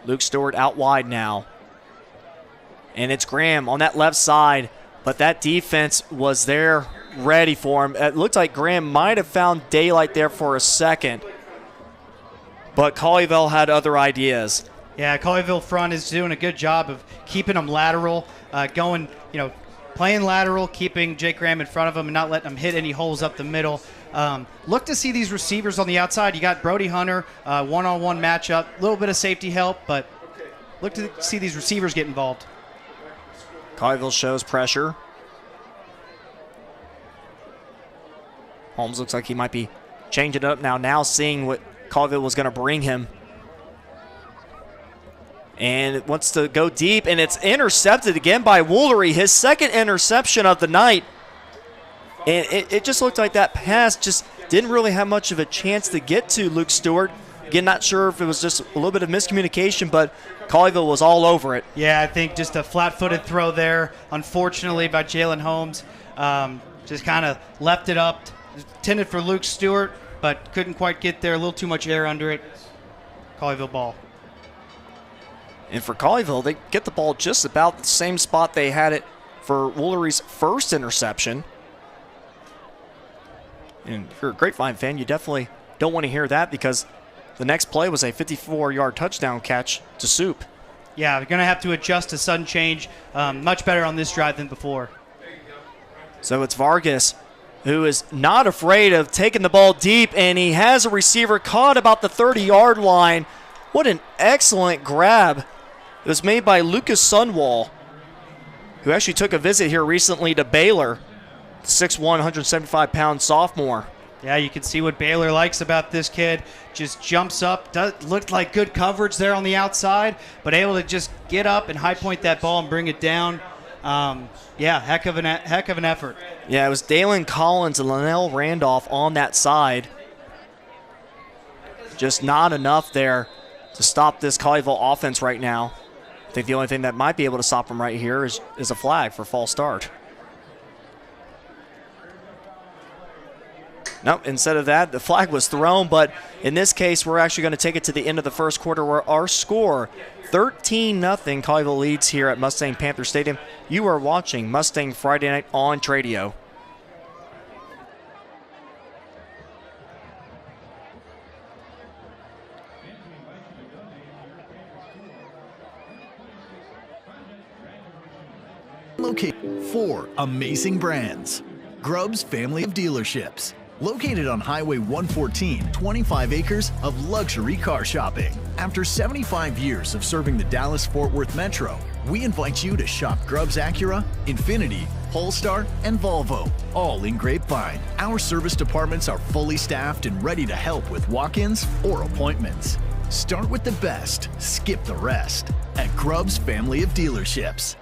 Luke Stewart out wide now. And it's Graham on that left side, but that defense was there ready for him. It looked like Graham might have found daylight there for a second, but Colleyville had other ideas. Yeah, Colleyville front is doing a good job of keeping them lateral, playing lateral, keeping Jake Graham in front of him and not letting him hit any holes up the middle. Look to see these receivers on the outside. You got Brody Hunter, one-on-one matchup, a little bit of safety help, but look to see these receivers get involved. Colleyville shows pressure. Holmes looks like he might be changing it up now seeing what Colleyville was going to bring him. And it wants to go deep, and it's intercepted again by Woolery, his second interception of the night. And it just looked like that pass just didn't really have much of a chance to get to Luke Stewart. Again, not sure if it was just a little bit of miscommunication, but Colleyville was all over it. Yeah, I think just a flat-footed throw there, unfortunately, by Jalen Holmes. Just kind of left it up, intended for Luke Stewart, but couldn't quite get there. A little too much air under it. Colleyville ball. And for Colleyville, they get the ball just about the same spot they had it for Woolery's first interception. And if you're a Grapevine fan, you definitely don't want to hear that because the next play was a 54-yard touchdown catch to Soup. Yeah, they're going to have to adjust to sudden change. Much better on this drive than before. So it's Vargas who is not afraid of taking the ball deep, and he has a receiver caught about the 30-yard line. What an excellent grab. It was made by Lucas Sunwall, who actually took a visit here recently to Baylor, 6'1", 175-pound sophomore. Yeah, you can see what Baylor likes about this kid. Just jumps up, looked like good coverage there on the outside, but able to just get up and high point that ball and bring it down. Yeah, heck of an effort. Yeah, it was Dalen Collins and Linnell Randolph on that side. Just not enough there to stop this Colleyville offense right now. I think the only thing that might be able to stop them right here is a flag for false start. Nope, instead of that, the flag was thrown, but in this case, we're actually going to take it to the end of the first quarter where our score, 13-0, Colleyville leads here at Mustang Panther Stadium. You are watching Mustang Friday Night on Tradio. Locate 4 amazing brands. Grubb's family of dealerships. Located on Highway 114, 25 acres of luxury car shopping. After 75 years of serving the Dallas-Fort Worth Metro, we invite you to shop Grubb's Acura, Infiniti, Polestar, and Volvo, all in Grapevine. Our service departments are fully staffed and ready to help with walk-ins or appointments. Start with the best, skip the rest at Grubb's family of dealerships.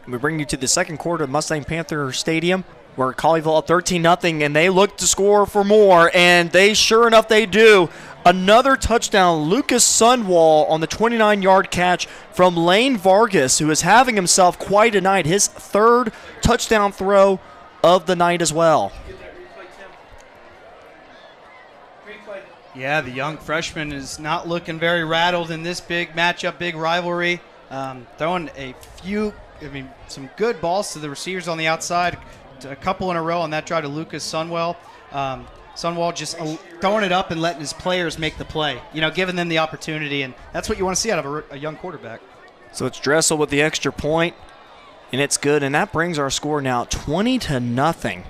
We bring you to the second quarter of Mustang Panther Stadium, where Colleyville up 13-0, and they look to score for more, and they sure enough they do. Another touchdown, Lucas Sunwall on the 29-yard catch from Lane Vargas, who is having himself quite a night. His third touchdown throw of the night as well. Yeah, the young freshman is not looking very rattled in this big matchup, big rivalry. Throwing some good balls to the receivers on the outside, a couple in a row on that drive to Lucas Sunwell. Sunwall just throwing it up and letting his players make the play, giving them the opportunity, and that's what you want to see out of a young quarterback. So it's Dressel with the extra point, and it's good, and that brings our score now 20-0.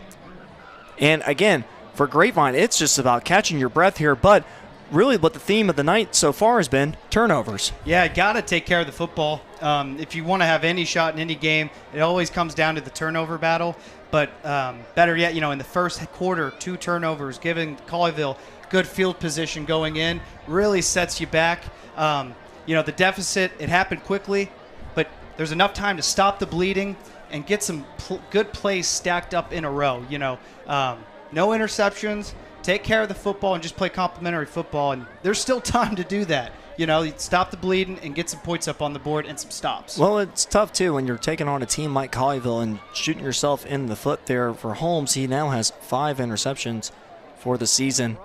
And again, for Grapevine, it's just about catching your breath here, but really what the theme of the night so far has been turnovers. Yeah, got to take care of the football. If you want to have any shot in any game, it always comes down to the turnover battle. But better yet, in the first quarter, 2 turnovers, giving Colleyville good field position going in, really sets you back. The deficit, it happened quickly, but there's enough time to stop the bleeding and get some good plays stacked up in a row. No interceptions. Take care of the football and just play complimentary football, and there's still time to do that. Stop the bleeding and get some points up on the board and some stops. Well, it's tough, too, when you're taking on a team like Colleyville and shooting yourself in the foot there. For Holmes, he now has 5 interceptions for the season.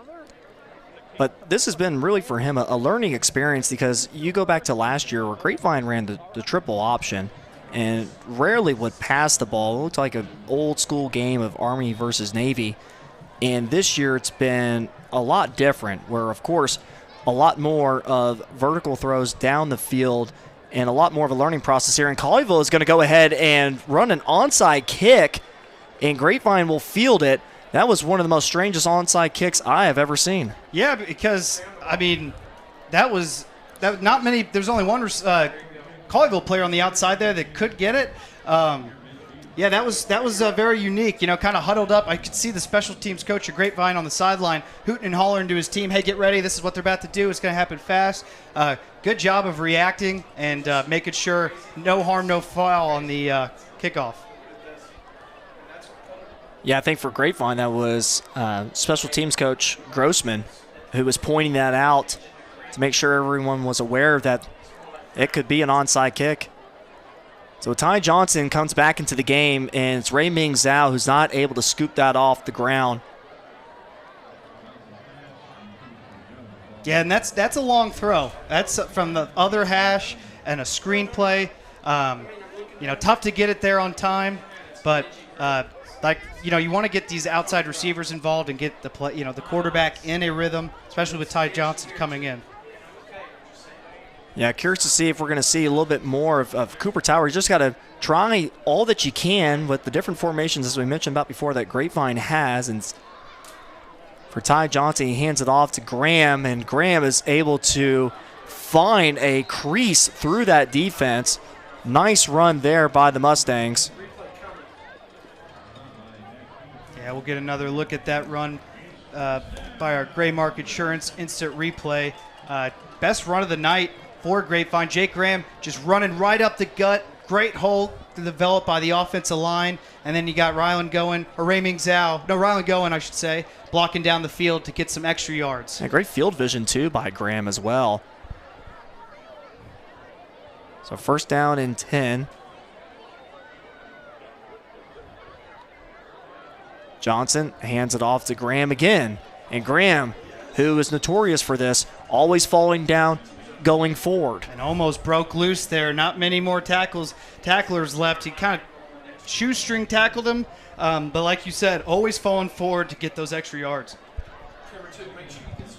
But this has been really for him a learning experience, because you go back to last year where Grapevine ran the triple option and rarely would pass the ball. It looked like an old-school game of Army versus Navy. And this year it's been a lot different, where, of course, a lot more of vertical throws down the field and a lot more of a learning process here. And Colleyville is going to go ahead and run an onside kick, and Grapevine will field it. That was one of the most strangest onside kicks I have ever seen. Yeah, because, that was not many. There's only one Colleyville player on the outside there that could get it. Yeah, that was very unique. Kind of huddled up. I could see the special teams coach, Grapevine, on the sideline, hooting and hollering to his team, "Hey, get ready! This is what they're about to do. It's going to happen fast." Good job of reacting and making sure no harm, no foul on the kickoff. Yeah, I think for Grapevine, that was special teams coach Grossman who was pointing that out to make sure everyone was aware that it could be an onside kick. So Ty Johnson comes back into the game, and it's Ray Ming Zhao who's not able to scoop that off the ground. Yeah, and that's a long throw. That's from the other hash and a screen play. Tough to get it there on time, but you want to get these outside receivers involved and get the quarterback in a rhythm, especially with Ty Johnson coming in. Yeah, curious to see if we're going to see a little bit more of Cooper Tower. You just got to try all that you can with the different formations, as we mentioned about before, that Grapevine has. And for Ty Johnson, he hands it off to Graham, and Graham is able to find a crease through that defense. Nice run there by the Mustangs. Yeah, we'll get another look at that run by our Gray Mark Insurance instant replay. Best run of the night for Grapevine. Jake Graham just running right up the gut. Great hole to develop by the offensive line. And then you got Ryland Goen, I should say, blocking down the field to get some extra yards. Yeah, great field vision, too, by Graham as well. So first down and 10. Johnson hands it off to Graham again. And Graham, who is notorious for this, always falling down, going forward. And almost broke loose there. Not many more tacklers left. He kind of shoestring tackled him. But like you said, always falling forward to get those extra yards.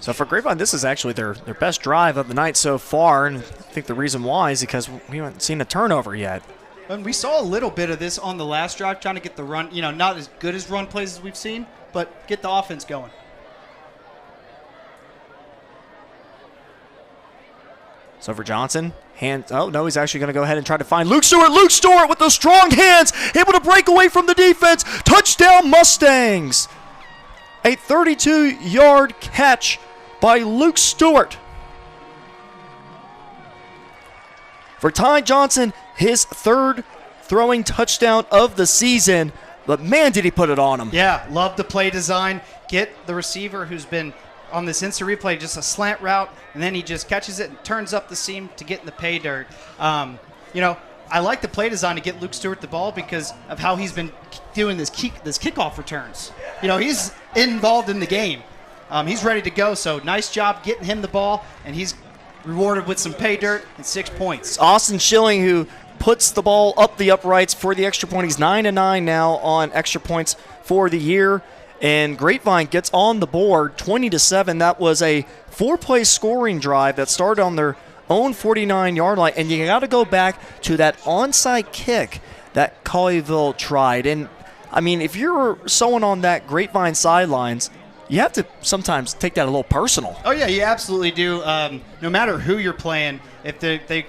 So for Grapevine, this is actually their best drive of the night so far. And I think the reason why is because we haven't seen a turnover yet. And we saw a little bit of this on the last drive, trying to get the run, not as good as run plays as we've seen, but get the offense going. So for Johnson, he's actually going to go ahead and try to find Luke Stewart. Luke Stewart with those strong hands, able to break away from the defense. Touchdown Mustangs. A 32-yard catch by Luke Stewart. For Ty Johnson, his third throwing touchdown of the season, but man, did he put it on him. Yeah, love the play design. Get the receiver who's been on this instant replay, just a slant route, and then he just catches it and turns up the seam to get in the pay dirt. I like the play design to get Luke Stewart the ball because of how he's been doing this kickoff returns. He's involved in the game. He's ready to go, so nice job getting him the ball, and he's rewarded with some pay dirt and 6 points. It's Austin Schilling who puts the ball up the uprights for the extra point. He's 9-9 now on extra points for the year. And Grapevine gets on the board 20-7. That was a 4-play scoring drive that started on their own 49-yard line. And you got to go back to that onside kick that Colleyville tried. And, if you're someone on that Grapevine sidelines, you have to sometimes take that a little personal. Oh, yeah, you absolutely do. No matter who you're playing, if the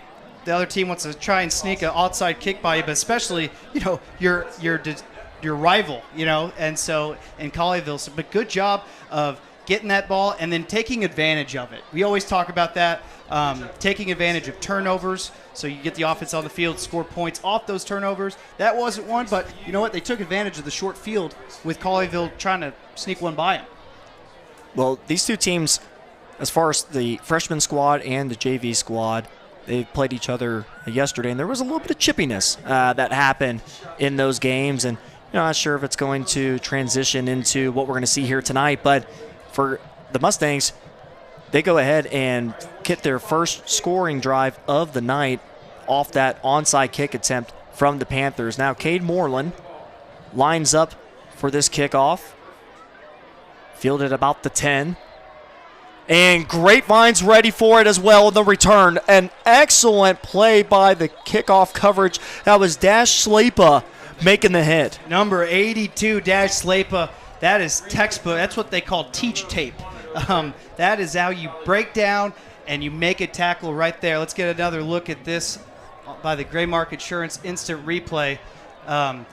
other team wants to try and sneak an outside kick by you, but especially, your rival, and so in Colleyville. So, but good job of getting that ball and then taking advantage of it. We always talk about that, taking advantage of turnovers. So you get the offense on the field, score points off those turnovers. That wasn't one, but you know what? They took advantage of the short field with Colleyville trying to sneak one by them. Well, these two teams, as far as the freshman squad and the JV squad, they played each other yesterday, and there was a little bit of chippiness that happened in those games. And not sure if it's going to transition into what we're going to see here tonight. But for the Mustangs, they go ahead and get their first scoring drive of the night off that onside kick attempt from the Panthers. Now, Cade Moreland lines up for this kickoff. Fielded about the 10. And Grapevine's ready for it as well in the return. An excellent play by the kickoff coverage. That was Dash Slapa making the hit. Number 82, Dash Slapa. That is textbook. That's what they call teach tape. That is how you break down and you make a tackle right there. Let's get another look at this by the Gray Mark Insurance instant replay.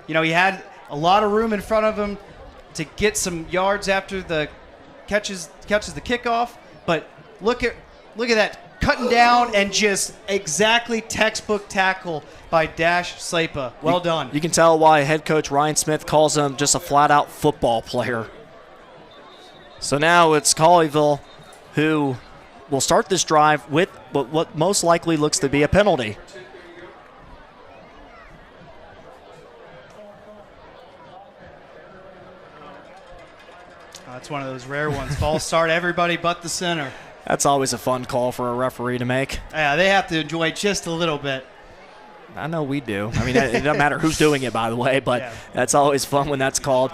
He had a lot of room in front of him to get some yards after the catches the kickoff, but look at that, cutting down and just exactly textbook tackle by Dash Slapa. Well done. You can tell why head coach Ryan Smith calls him just a flat-out football player. So now it's Colleyville who will start this drive with what most likely looks to be a penalty. That's one of those rare ones. False start, everybody but the center. That's always a fun call for a referee to make. Yeah, they have to enjoy just a little bit. I know we do. I mean, it doesn't matter who's doing it, by the way, but That's always fun when that's called.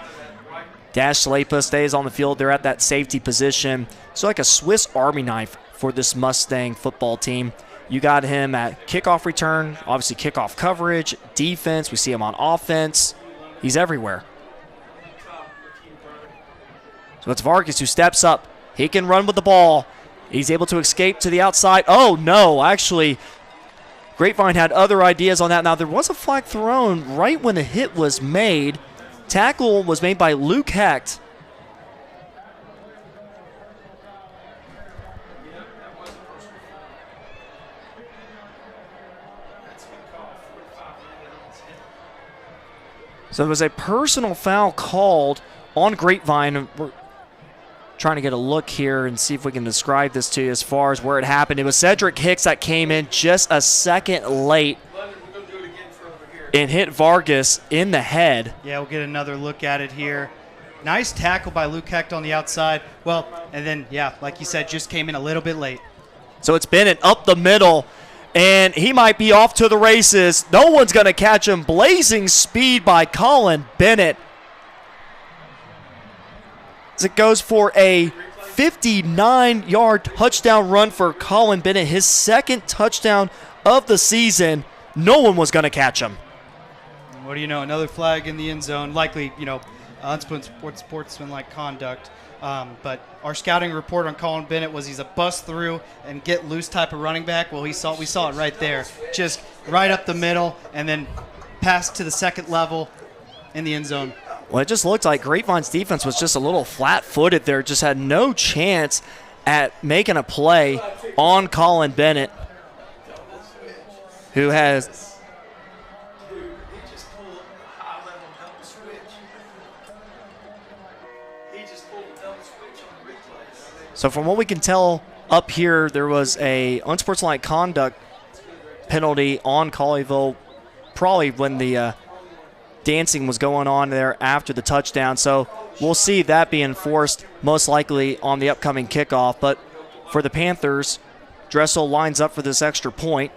Dash Slapa stays on the field. They're at that safety position. So like a Swiss Army knife for this Mustang football team. You got him at kickoff return, obviously kickoff coverage, defense. We see him on offense. He's everywhere. So it's Vargas who steps up. He can run with the ball. He's able to escape to the outside. Oh, no, actually, Grapevine had other ideas on that. Now, there was a flag thrown right when the hit was made. Tackle was made by Luke Hecht. So there was a personal foul called on Grapevine. We're trying to get a look here and see if we can describe this to you as far as where it happened. It was Cedric Hicks that came in just a second late and hit Vargas in the head. Yeah, we'll get another look at it here. Nice tackle by Luke Hecht on the outside. Well, and then, like you said, just came in a little bit late. So it's Bennett up the middle, and he might be off to the races. No one's going to catch him. Blazing speed by Colin Bennett. As it goes for a 59-yard touchdown run for Colin Bennett, his second touchdown of the season. No one was going to catch him. What do you know? Another flag in the end zone. Likely, unsportsmanlike conduct. But our scouting report on Colin Bennett was he's a bust through and get loose type of running back. Well, we saw it right there. Just right up the middle and then pass to the second level in the end zone. Well, it just looked like Grapevine's defense was just a little flat-footed there. Just had no chance at making a play on Colin Bennett, who has So from what we can tell up here, there was a unsportsmanlike conduct penalty on Colleyville probably when the dancing was going on there after the touchdown. So we'll see that be enforced most likely on the upcoming kickoff. But for the Panthers, Dressel lines up for this extra point.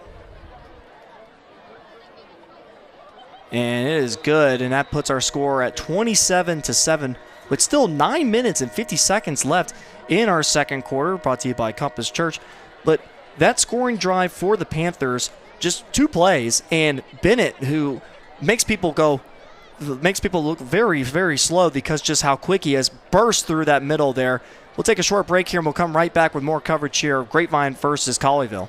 And it is good, and that puts our score at 27-7 with still 9 minutes and 50 seconds left in our second quarter, brought to you by Compass Church. But that scoring drive for the Panthers, just 2 plays, and Bennett, who makes people look very, very slow because just how quick he is, burst through that middle there. We'll take a short break here, and we'll come right back with more coverage here of Grapevine versus Colleyville.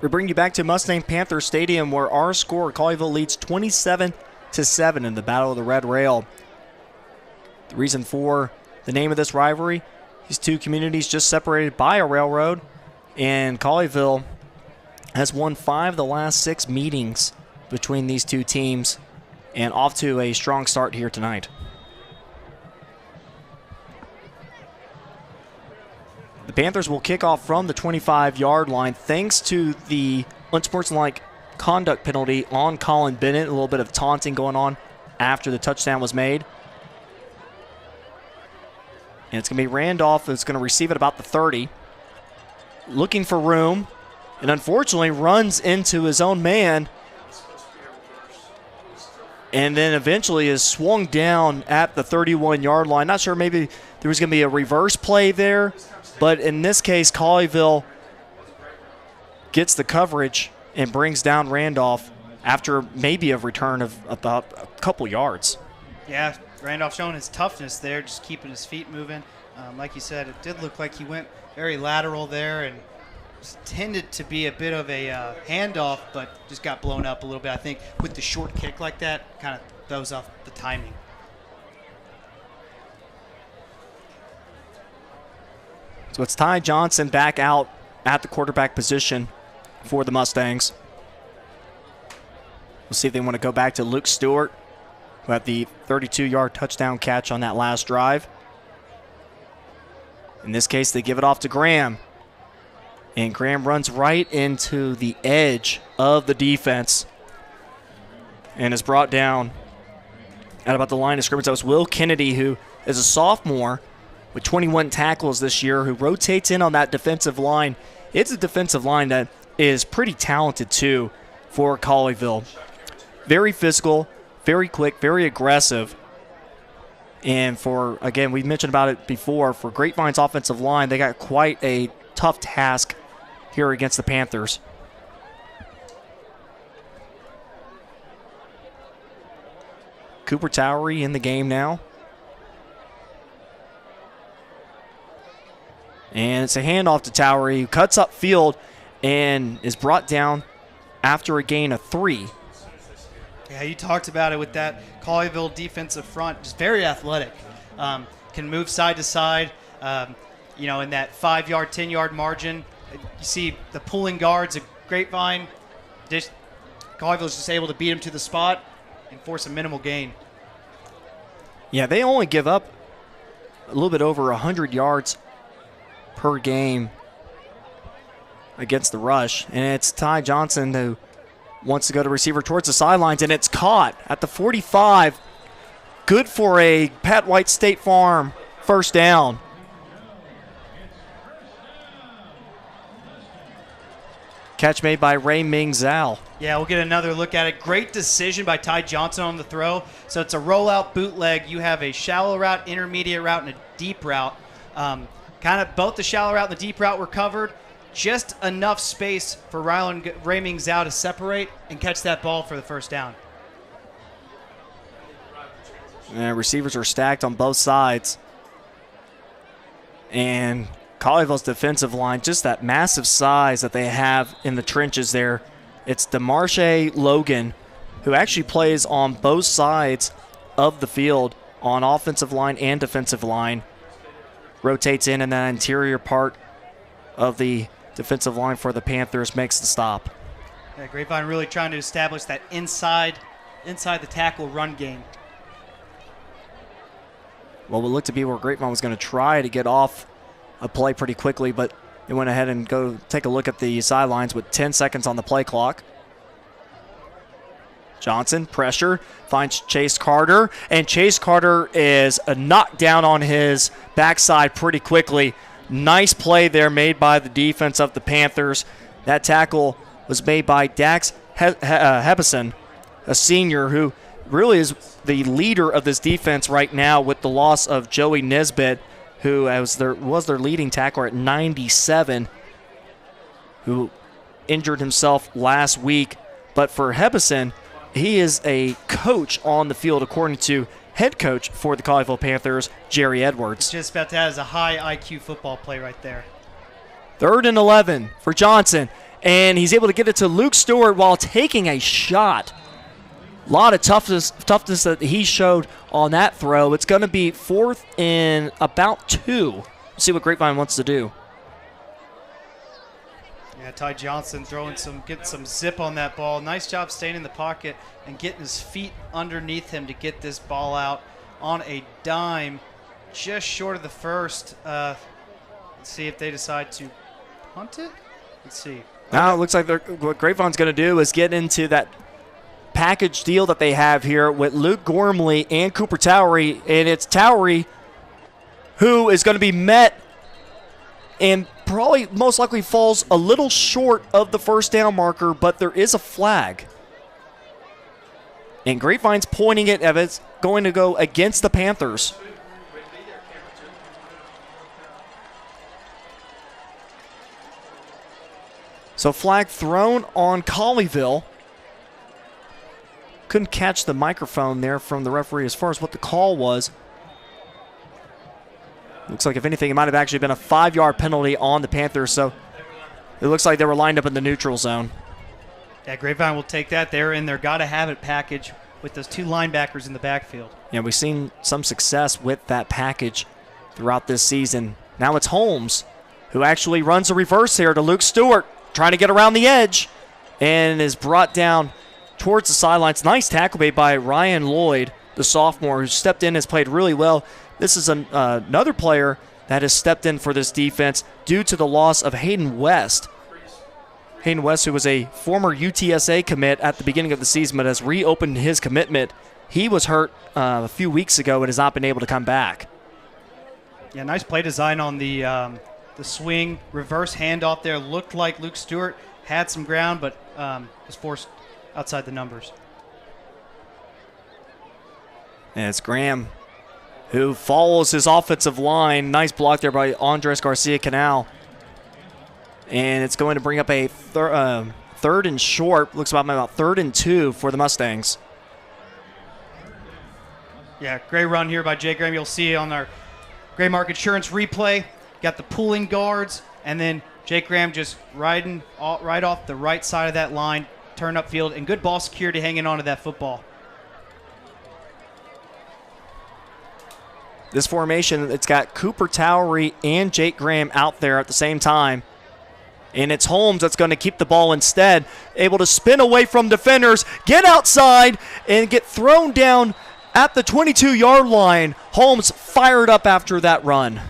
We bring you back to Mustang Panther Stadium, where our score, Colleyville leads 27-7 in the Battle of the Red Rail. The reason for the name of this rivalry, these two communities just separated by a railroad, and Colleyville has won 5 of the last 6 meetings between these two teams, and off to a strong start here tonight. The Panthers will kick off from the 25-yard line thanks to the unsportsmanlike conduct penalty on Colin Bennett. A little bit of taunting going on after the touchdown was made. And it's going to be Randolph that's going to receive it about the 30. Looking for room, and unfortunately runs into his own man, and then eventually is swung down at the 31-yard line. Not sure, maybe there was going to be a reverse play there, but in this case, Colleyville gets the coverage and brings down Randolph after maybe a return of about a couple yards. Yeah, Randolph showing his toughness there, just keeping his feet moving. Like you said, it did look like he went very lateral there and tended to be a bit of a handoff, but just got blown up a little bit. I think with the short kick like that, kind of throws off the timing. So it's Ty Johnson back out at the quarterback position for the Mustangs. We'll see if they want to go back to Luke Stewart, who had the 32-yard touchdown catch on that last drive. In this case, they give it off to Graham. And Graham runs right into the edge of the defense and is brought down at about the line of scrimmage. That was Will Kennedy, who is a sophomore with 21 tackles this year, who rotates in on that defensive line. It's a defensive line that is pretty talented, too, for Colleyville. Very physical, very quick, very aggressive. And for, again, we mentioned about it before, for Grapevine's offensive line, they got quite a tough task here against the Panthers. Cooper Towery in the game now. And it's a handoff to Towery, who cuts up field and is brought down after a gain of 3. Yeah, you talked about it with that Colleyville defensive front, just very athletic. Can move side to side, in that 5-yard, 10-yard margin. You see the pulling guards of Grapevine. Colleyville's just able to beat him to the spot and force a minimal gain. Yeah, they only give up a little bit over 100 yards per game against the rush. And it's Ty Johnson who wants to go to receiver towards the sidelines, and it's caught at the 45. Good for a Pat White State Farm first down. Catch made by Ray Ming Zhao. Yeah, we'll get another look at it. Great decision by Ty Johnson on the throw. So it's a rollout bootleg. You have a shallow route, intermediate route, and a deep route. Kind of both the shallow route and the deep route were covered. Just enough space for Ray Ming Zhao to separate and catch that ball for the first down. Receivers are stacked on both sides. And Colleyville's defensive line, just that massive size that they have in the trenches there. It's DeMarche Logan, who actually plays on both sides of the field on offensive line and defensive line. Rotates in that interior part of the defensive line for the Panthers, makes the stop. Yeah, Grapevine really trying to establish that inside the tackle run game. Well, it looked to be where Grapevine was going to try to get off a play pretty quickly, but they went ahead and go take a look at the sidelines with 10 seconds on the play clock. Johnson, pressure, finds Chase Carter, and Chase Carter is knocked down on his backside pretty quickly. Nice play there made by the defense of the Panthers. That tackle was made by Dax Hebison, a senior who really is the leader of this defense right now with the loss of Joey Nesbitt, who was their leading tackler at 97, who injured himself last week. But for Hebison, he is a coach on the field, according to head coach for the Colleyville Panthers, Jerry Edwards. Just about that is a high IQ football play right there. 3rd and 11 for Johnson, and he's able to get it to Luke Stewart while taking a shot. A lot of toughness that he showed on that throw. It's going to be 4th and about 2. We'll see what Grapevine wants to do. Yeah, Ty Johnson getting some zip on that ball. Nice job staying in the pocket and getting his feet underneath him to get this ball out on a dime, just short of the first. Let's see if they decide to punt it. Let's see. Now it looks like what Grapevine's going to do is get into that package deal that they have here with Luke Gormley and Cooper Towery, and it's Towery who is going to be met and probably most likely falls a little short of the first down marker, but there is a flag. And Grapevine's pointing it as it's going to go against the Panthers. So flag thrown on Colleyville. Couldn't catch the microphone there from the referee as far as what the call was. Looks like, if anything, it might have actually been a 5-yard penalty on the Panthers. So it looks like they were lined up in the neutral zone. Yeah, Grapevine will take that. They're in their gotta-have-it package with those 2 linebackers in the backfield. Yeah, we've seen some success with that package throughout this season. Now it's Holmes who actually runs a reverse here to Luke Stewart, trying to get around the edge, and is brought down towards the sidelines. Nice tackle made by Ryan Lloyd, the sophomore, who stepped in, has played really well. This is another player that has stepped in for this defense due to the loss of Hayden West. Hayden West, who was a former UTSA commit at the beginning of the season, but has reopened his commitment. He was hurt a few weeks ago and has not been able to come back. Yeah, nice play design on the swing, reverse handoff there. Looked like Luke Stewart had some ground, but was forced outside the numbers. And it's Graham who follows his offensive line. Nice block there by Andres Garcia-Canal. And it's going to bring up a third and short. Looks about 3rd and 2 for the Mustangs. Yeah, great run here by Jay Graham. You'll see on our Gray Mark Insurance replay. Got the pulling guards, and then Jake Graham just riding right off the right side of that line, turn upfield, and good ball security hanging on to that football. This formation, it's got Cooper Towery and Jake Graham out there at the same time. And it's Holmes that's going to keep the ball instead, able to spin away from defenders, get outside, and get thrown down at the 22-yard line. Holmes fired up after that run.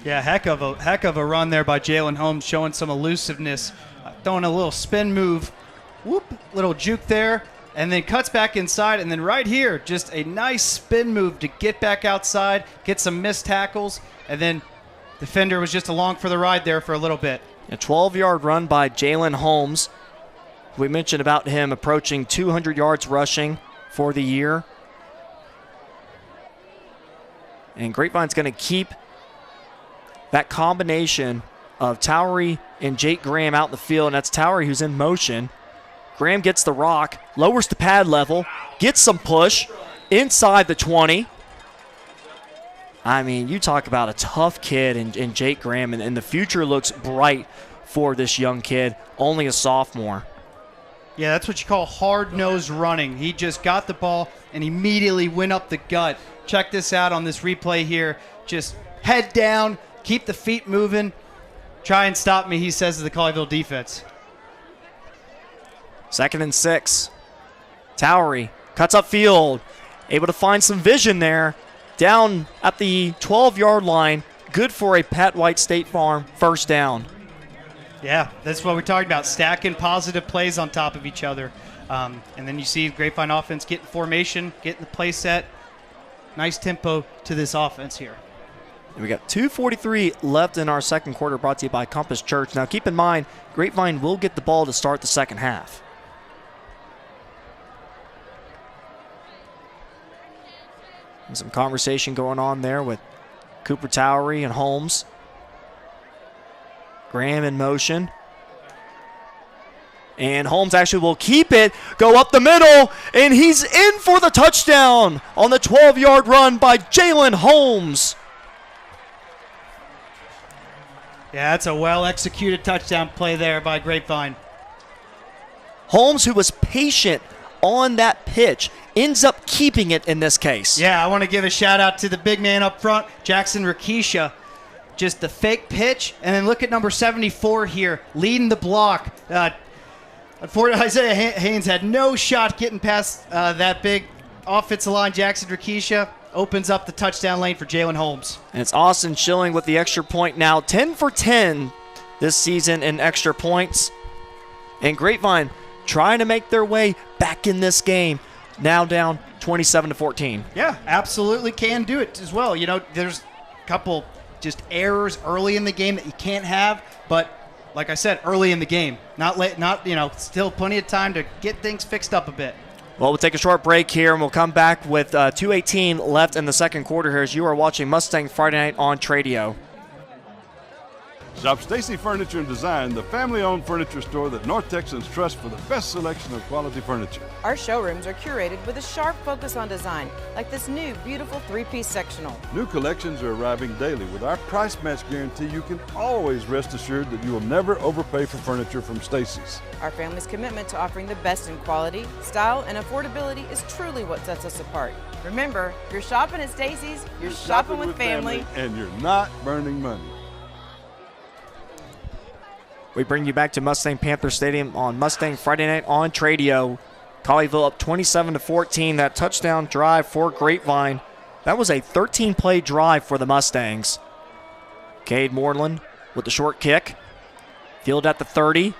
Yeah, heck of a run there by Jalen Holmes, showing some elusiveness, throwing a little spin move, whoop, little juke there, and then cuts back inside, and then right here, just a nice spin move to get back outside, get some missed tackles, and then defender was just along for the ride there for a little bit. A 12-yard run by Jalen Holmes. We mentioned about him approaching 200 yards rushing for the year. And Grapevine's going to keep that combination of Towery and Jake Graham out in the field, and that's Towery who's in motion. Graham gets the rock, lowers the pad level, gets some push inside the 20. I mean, you talk about a tough kid in Jake Graham, and the future looks bright for this young kid, only a sophomore. Yeah, that's what you call hard-nosed running. He just got the ball and immediately went up the gut. Check this out on this replay here. Just head down, keep the feet moving, try and stop me, he says to the Colleyville defense. 2nd and 6. Towery cuts upfield, able to find some vision there. Down at the 12-yard line, good for a Pat White State Farm first down. Yeah, that's what we're talking about, stacking positive plays on top of each other. And then you see Grapevine offense getting formation, getting the play set. Nice tempo to this offense here. And we got 2:43 left in our second quarter, brought to you by Compass Church. Now keep in mind, Grapevine will get the ball to start the second half. And some conversation going on there with Cooper Towery and Holmes. Graham in motion. And Holmes actually will keep it, go up the middle, and he's in for the touchdown on the 12-yard run by Jalen Holmes. Yeah, that's a well-executed touchdown play there by Grapevine. Holmes, who was patient on that pitch, ends up keeping it in this case. Yeah, I want to give a shout-out to the big man up front, Jackson Rakisha. Just the fake pitch, and then look at number 74 here, leading the block. Unfortunately, Isaiah Haynes had no shot getting past that big offensive line. Jackson Rakisha opens up the touchdown lane for Jalen Holmes. And it's Austin Schilling with the extra point now. 10 for 10 this season in extra points. And Grapevine trying to make their way back in this game, now down 27-14. Yeah, absolutely can do it as well. You know, there's a couple just errors early in the game that you can't have, but like I said, early in the game, not late, still plenty of time to get things fixed up a bit. Well, we'll take a short break here, and we'll come back with 2:18 left in the second quarter here as you are watching Mustang Friday Night on Tradio. Shop Stacy Furniture and Design, the family-owned furniture store that North Texans trust for the best selection of quality furniture. Our showrooms are curated with a sharp focus on design, like this new, beautiful 3-piece sectional. New collections are arriving daily. With our price match guarantee, you can always rest assured that you will never overpay for furniture from Stacy's. Our family's commitment to offering the best in quality, style, and affordability is truly what sets us apart. Remember, if you're shopping at Stacy's, you're shopping with family. And you're not burning money. We bring you back to Mustang Panther Stadium on Mustang Friday Night on Tradio. Colleyville up 27-14. That touchdown drive for Grapevine. That was a 13-play drive for the Mustangs. Cade Moreland with the short kick. Field at the 30.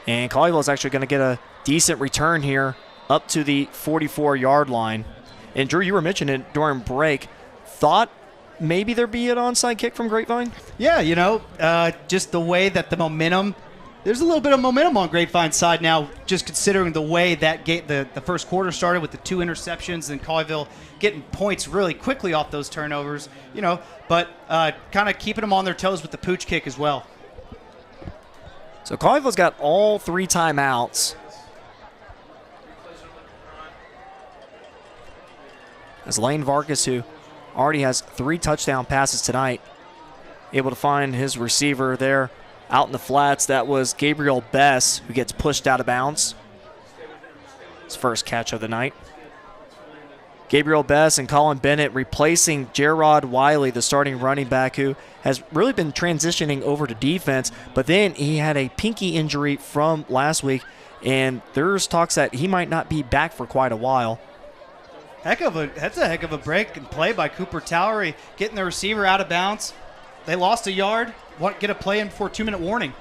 And Colleyville is actually going to get a decent return here up to the 44-yard line. And Drew, you were mentioning it during break. Thought maybe there'd be an onside kick from Grapevine? Yeah, just the way that the momentum, there's a little bit of momentum on Grapevine's side now, just considering the way that the first quarter started with the 2 interceptions and Colleyville getting points really quickly off those turnovers, but kind of keeping them on their toes with the pooch kick as well. So Colleyville's got all 3 timeouts. As Lane Vargas, who already has 3 touchdown passes tonight, able to find his receiver there out in the flats. That was Gabriel Bess, who gets pushed out of bounds. His first catch of the night. Gabriel Bess and Colin Bennett replacing Gerard Wiley, the starting running back, who has really been transitioning over to defense, but then he had a pinky injury from last week, and there's talks that he might not be back for quite a while. That's a heck of a break and play by Cooper Towery, getting the receiver out of bounds. They lost a yard, get a play in before 2-minute warning.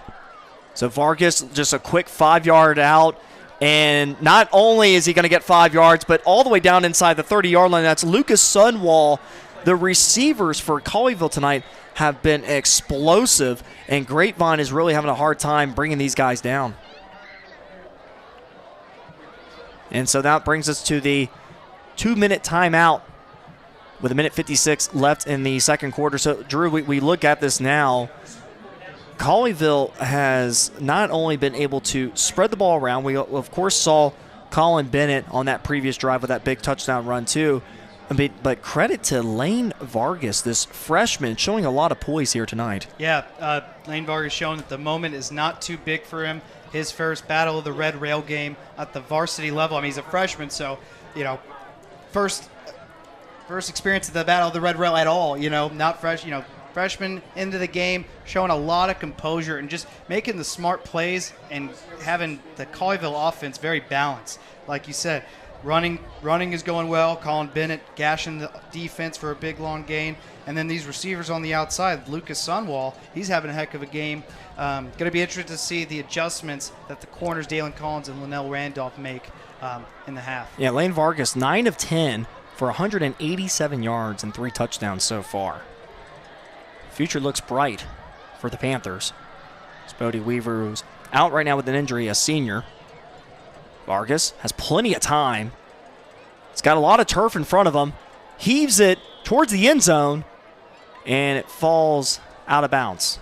So Vargas, just a quick 5-yard out, and not only is he going to get 5 yards, but all the way down inside the 30-yard line. That's Lucas Sunwall. The receivers for Colleyville tonight have been explosive, and Grapevine is really having a hard time bringing these guys down. And so that brings us to the 2-minute timeout with 1:56 left in the second quarter. So, Drew, we look at this now. Colleyville has not only been able to spread the ball around. We, of course, saw Colin Bennett on that previous drive with that big touchdown run, too. But credit to Lane Vargas, this freshman, showing a lot of poise here tonight. Yeah, Lane Vargas showing that the moment is not too big for him. His first battle of the Red Rail game at the varsity level. I mean, he's a freshman, so, first experience at the Battle of the Red Rail at all, not fresh, freshman into the game, showing a lot of composure and just making the smart plays and having the Colleyville offense very balanced. Like you said, running is going well. Colin Bennett gashing the defense for a big, long gain. And then these receivers on the outside, Lucas Sunwall, he's having a heck of a game. Going to be interested to see the adjustments that the corners, Dalen Collins and Linnell Randolph, make in the half. Yeah, Lane Vargas, 9 of 10 for 187 yards and 3 touchdowns so far. Future looks bright for the Panthers. It's Bodie Weaver, who's out right now with an injury, a senior. Vargas has plenty of time. He's got a lot of turf in front of him. Heaves it towards the end zone, and it falls out of bounds.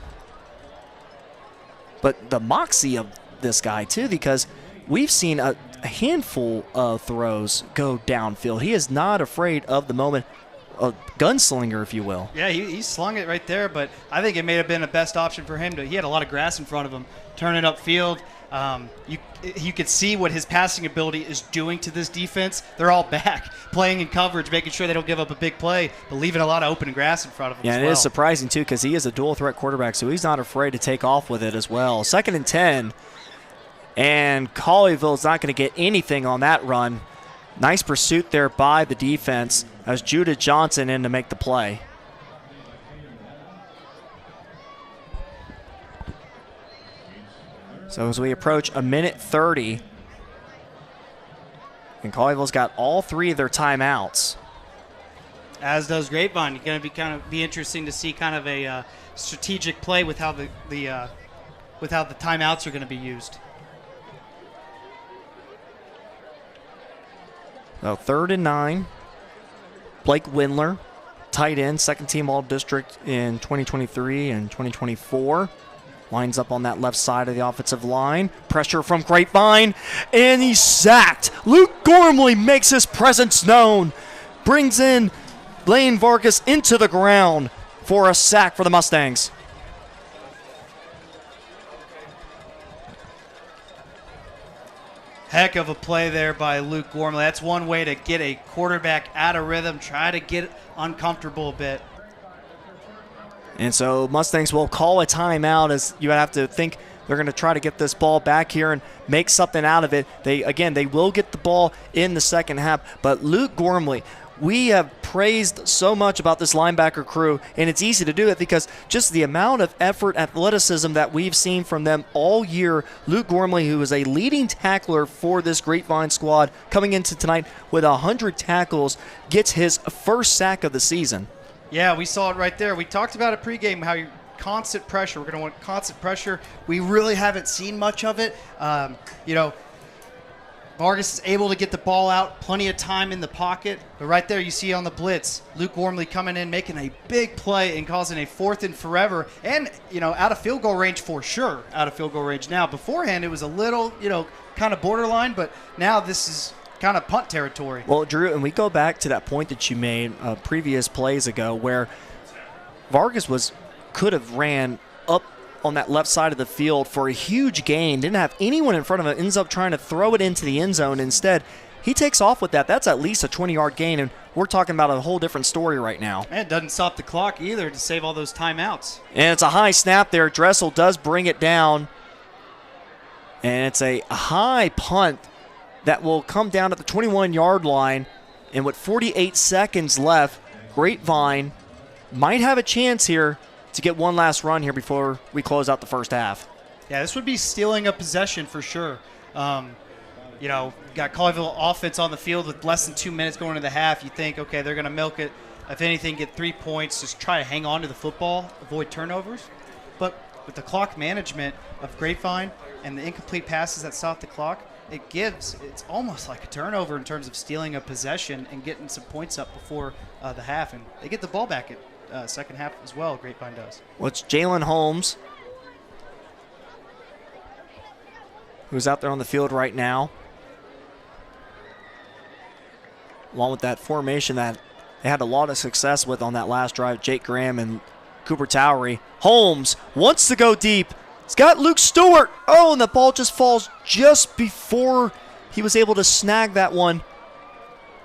But the moxie of this guy, too, because we've seen a handful of throws go downfield. He is not afraid of the moment. A gunslinger, if you will. Yeah, he slung it right there, but I think it may have been the best option for him. He had a lot of grass in front of him. Turn it upfield. You could see what his passing ability is doing to this defense. They're all back, playing in coverage, making sure they don't give up a big play, but leaving a lot of open grass in front of him. Yeah, as and well. It is surprising, too, because he is a dual-threat quarterback, so he's not afraid to take off with it as well. 2nd and 10, and Colleyville is not going to get anything on that run. Nice pursuit there by the defense as Judah Johnson in to make the play. So as we approach a minute 30, and Colleyville's got all 3 of their timeouts. As does Grapevine. It's going to be interesting to see kind of a strategic play with how the timeouts are going to be used. So 3rd and 9. Blake Windler, tight end, second team All-District in 2023 and 2024. Lines up on that left side of the offensive line. Pressure from Grapevine, and he's sacked. Luke Gormley makes his presence known. Brings in Lane Vargas into the ground for a sack for the Mustangs. Heck of a play there by Luke Gormley. That's one way to get a quarterback out of rhythm, try to get uncomfortable a bit. And so Mustangs will call a timeout, as you have to think they're going to try to get this ball back here and make something out of it. They will get the ball in the second half. But Luke Gormley, we have praised so much about this linebacker crew, and it's easy to do it because just the amount of effort, athleticism that we've seen from them all year. Luke Gormley, who is a leading tackler for this Grapevine squad, coming into tonight with 100 tackles, gets his first sack of the season. Yeah, we saw it right there. We talked about it pregame, how you constant pressure. We're going to want constant pressure. We really haven't seen much of it. Vargas is able to get the ball out, plenty of time in the pocket. But right there you see on the blitz, Luke Gormley coming in, making a big play and causing a 4th and forever. And, out of field goal range for sure, out of field goal range now. Beforehand it was a little, kind of borderline, but now this is kind of punt territory. Well, Drew, and we go back to that point that you made previous plays ago where Vargas could have ran up on that left side of the field for a huge gain, didn't have anyone in front of him, ends up trying to throw it into the end zone. Instead, he takes off with that. That's at least a 20-yard gain, and we're talking about a whole different story right now. And it doesn't stop the clock either to save all those timeouts. And it's a high snap there. Dressel does bring it down, and it's a high punt that will come down at the 21-yard line. And with 48 seconds left, Grapevine might have a chance here to get one last run here before we close out the first half. Yeah, this would be stealing a possession for sure. Got Colleyville offense on the field with less than 2 minutes going into the half. You think, okay, they're going to milk it. If anything, get 3 points, just try to hang on to the football, avoid turnovers. But with the clock management of Grapevine and the incomplete passes that stop the clock, it's almost like a turnover in terms of stealing a possession and getting some points up before the half. And they get the ball back at second half as well, Grapevine does. Well, it's Jalen Holmes who's out there on the field right now, along with that formation that they had a lot of success with on that last drive, Jake Graham and Cooper Towery. Holmes wants to go deep. He's got Luke Stewart. Oh, and the ball just falls just before he was able to snag that one.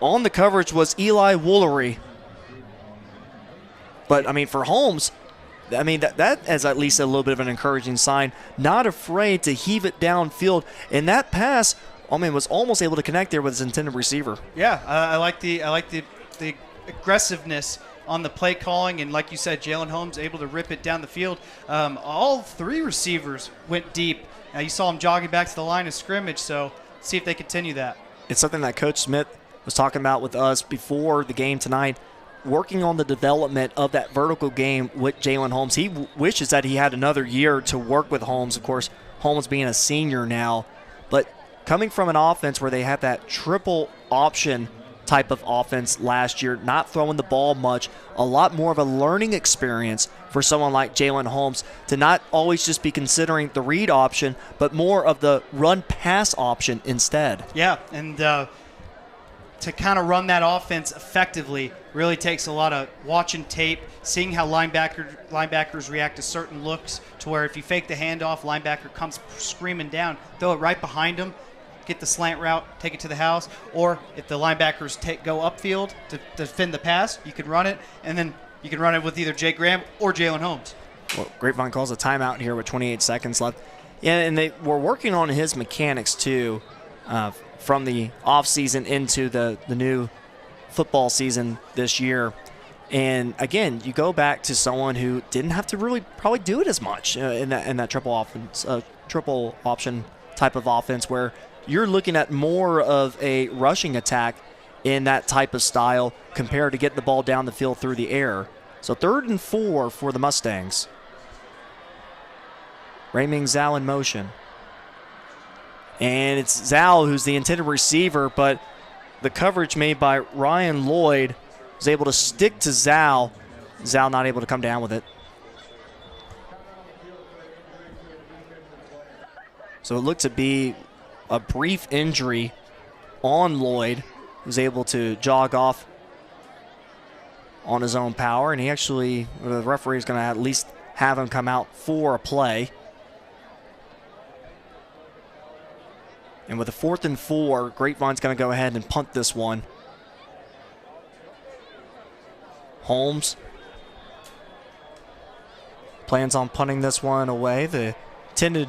On the coverage was Eli Woolery. But, for Holmes, that is at least a little bit of an encouraging sign. Not afraid to heave it downfield. And that pass, was almost able to connect there with his intended receiver. Yeah, I like the aggressiveness on the play calling, and like you said, Jalen Holmes able to rip it down the field. All 3 receivers went deep. Now you saw him jogging back to the line of scrimmage, so see if they continue that. It's something that Coach Smith was talking about with us before the game tonight, working on the development of that vertical game with Jalen Holmes. He wishes that he had another year to work with Holmes. Of course, Holmes being a senior now, but coming from an offense where they had that triple option type of offense last year, not throwing the ball much, a lot more of a learning experience for someone like Jalen Holmes to not always just be considering the read option, but more of the run-pass option instead. Yeah, and to kind of run that offense effectively really takes a lot of watching tape, seeing how linebackers react to certain looks, to where if you fake the handoff, linebacker comes screaming down, throw it right behind him, get the slant route, take it to the house, or if the linebackers go upfield to defend the pass, you can run it, and then you can run it with either Jake Graham or Jalen Holmes. Well, Grapevine calls a timeout here with 28 seconds left. Yeah, and they were working on his mechanics too, from the offseason into the new football season this year. And again, you go back to someone who didn't have to really probably do it as much in that triple offense, triple option type of offense where you're looking at more of a rushing attack in that type of style compared to getting the ball down the field through the air. So 3rd and 4 for the Mustangs. Rayming Zhao in motion. And it's Zhao who's the intended receiver, but the coverage made by Ryan Lloyd was able to stick to Zhao. Zhao not able to come down with it. So it looked to be a brief injury on Lloyd, who was able to jog off on his own power, and he actually, the referee is going to at least have him come out for a play. And with a 4th and 4, Grapevine's going to go ahead and punt this one. Holmes plans on punting this one away. The intended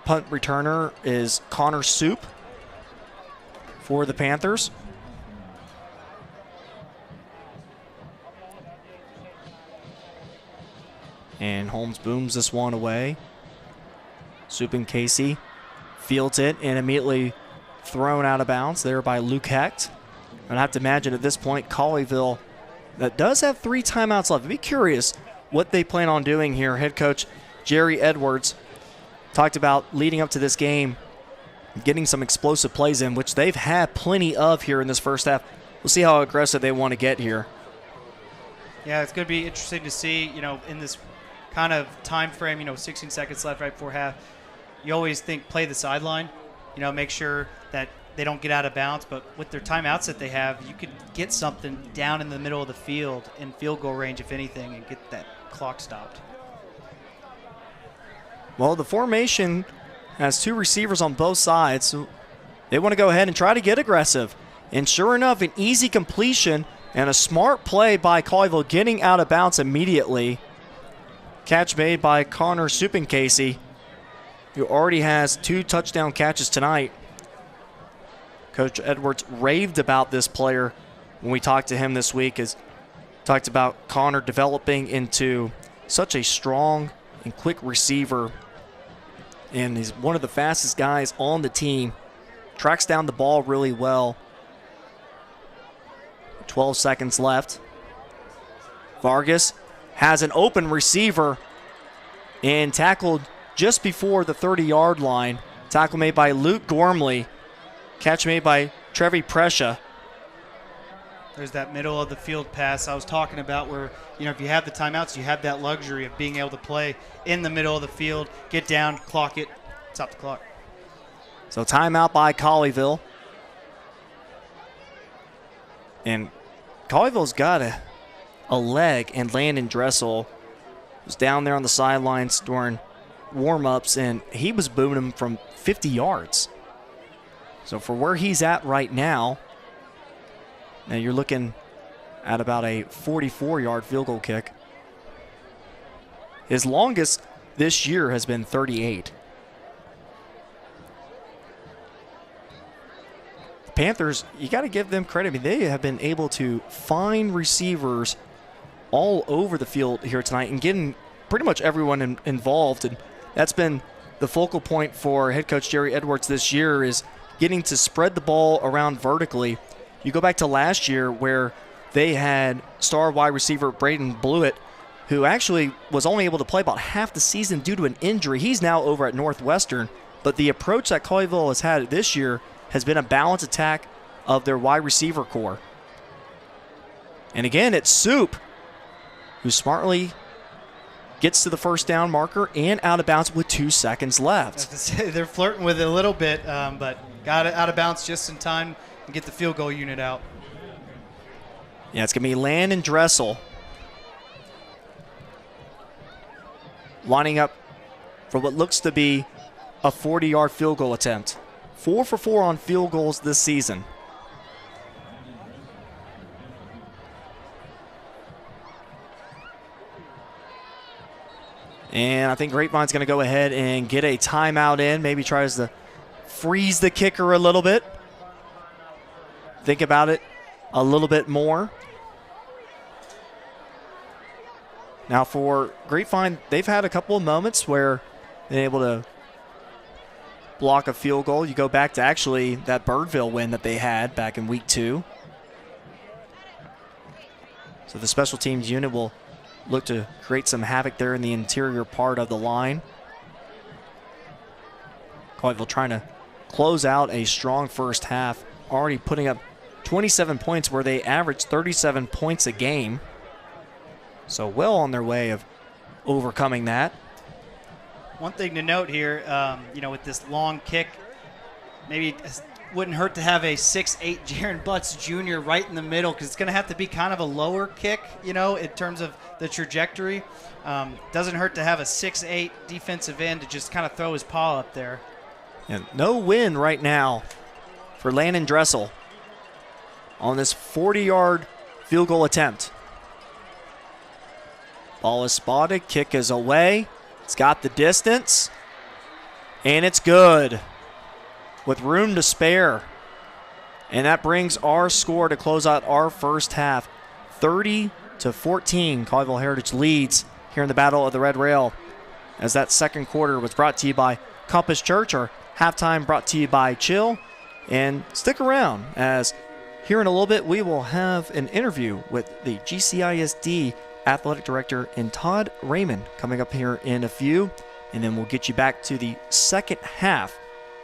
punt returner is Connor Soup for the Panthers. And Holmes booms this one away. Soup and Casey fields it and immediately thrown out of bounds there by Luke Hecht. I'd have to imagine at this point, Colleyville, that does have 3 timeouts left. I'd be curious what they plan on doing here. Head coach Jerry Edwards talked about leading up to this game, getting some explosive plays in, which they've had plenty of here in this first half. We'll see how aggressive they want to get here. Yeah, it's going to be interesting to see, in this kind of time frame, 16 seconds left right before half. You always think play the sideline, make sure that they don't get out of bounds. But with their timeouts that they have, you could get something down in the middle of the field in field goal range, if anything, and get that clock stopped. Well, the formation has 2 receivers on both sides, so they want to go ahead and try to get aggressive. And sure enough, an easy completion and a smart play by Colleyville getting out of bounds immediately. Catch made by Connor Suppincasey, who already has 2 touchdown catches tonight. Coach Edwards raved about this player when we talked to him this week. Talked about Connor developing into such a strong and quick receiver. And he's one of the fastest guys on the team. Tracks down the ball really well. 12 seconds left. Vargas has an open receiver and tackled just before the 30-yard line. Tackle made by Luke Gormley. Catch made by Trevi Prescia. There's that middle of the field pass I was talking about where, if you have the timeouts, you have that luxury of being able to play in the middle of the field, get down, clock it, stop the clock. So timeout by Colleyville. And Colleyville's got a leg, and Landon Dressel was down there on the sidelines during warm-ups, and he was booming him from 50 yards. So for where he's at right now you're looking at about a 44-yard field goal kick. His longest this year has been 38. The Panthers, you got to give them credit. I mean, they have been able to find receivers all over the field here tonight and getting pretty much everyone involved. And that's been the focal point for head coach Jerry Edwards this year, is getting to spread the ball around vertically. You go back to last year where they had star wide receiver Braden Blewett, who actually was only able to play about half the season due to an injury. He's now over at Northwestern. But the approach that Colleyville has had this year has been a balanced attack of their wide receiver core. And again, it's Soup, who smartly gets to the first down marker and out of bounds with 2 seconds left. They're flirting with it a little bit, but got it out of bounds just in time and get the field goal unit out. Yeah, it's going to be Landon Dressel lining up for what looks to be a 40-yard field goal attempt. 4 for 4 on field goals this season. And I think Grapevine's going to go ahead and get a timeout in. Maybe tries to freeze the kicker a little bit. Think about it a little bit more. Now for Grapevine, they've had a couple of moments where been able to block a field goal. You go back to actually that Birdville win that they had back in week 2. So the special teams unit will look to create some havoc there in the interior part of the line. Colleyville trying to close out a strong first half, already putting up 27 points where they average 37 points a game. So well on their way of overcoming that. One thing to note here, with this long kick, maybe it wouldn't hurt to have a 6'8" Jaron Butts Jr. right in the middle, because it's going to have to be kind of a lower kick, in terms of the trajectory. Doesn't hurt to have a 6'8" defensive end to just kind of throw his paw up there. And no win right now for Landon Dressel on this 40-yard field goal attempt. Ball is spotted, kick is away. It's got the distance, and it's good with room to spare. And that brings our score to close out our first half. 30-14, Colleyville Heritage leads here in the Battle of the Red Rail, as that second quarter was brought to you by Compass Church. Our halftime brought to you by Chill. And stick around, as here in a little bit we will have an interview with the GCISD Athletic Director and Todd Raymond coming up here in a few. And then we'll get you back to the second half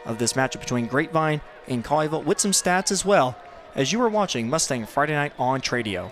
of this matchup between Grapevine and Colleyville with some stats as well, as you are watching Mustang Friday Night on Tradio.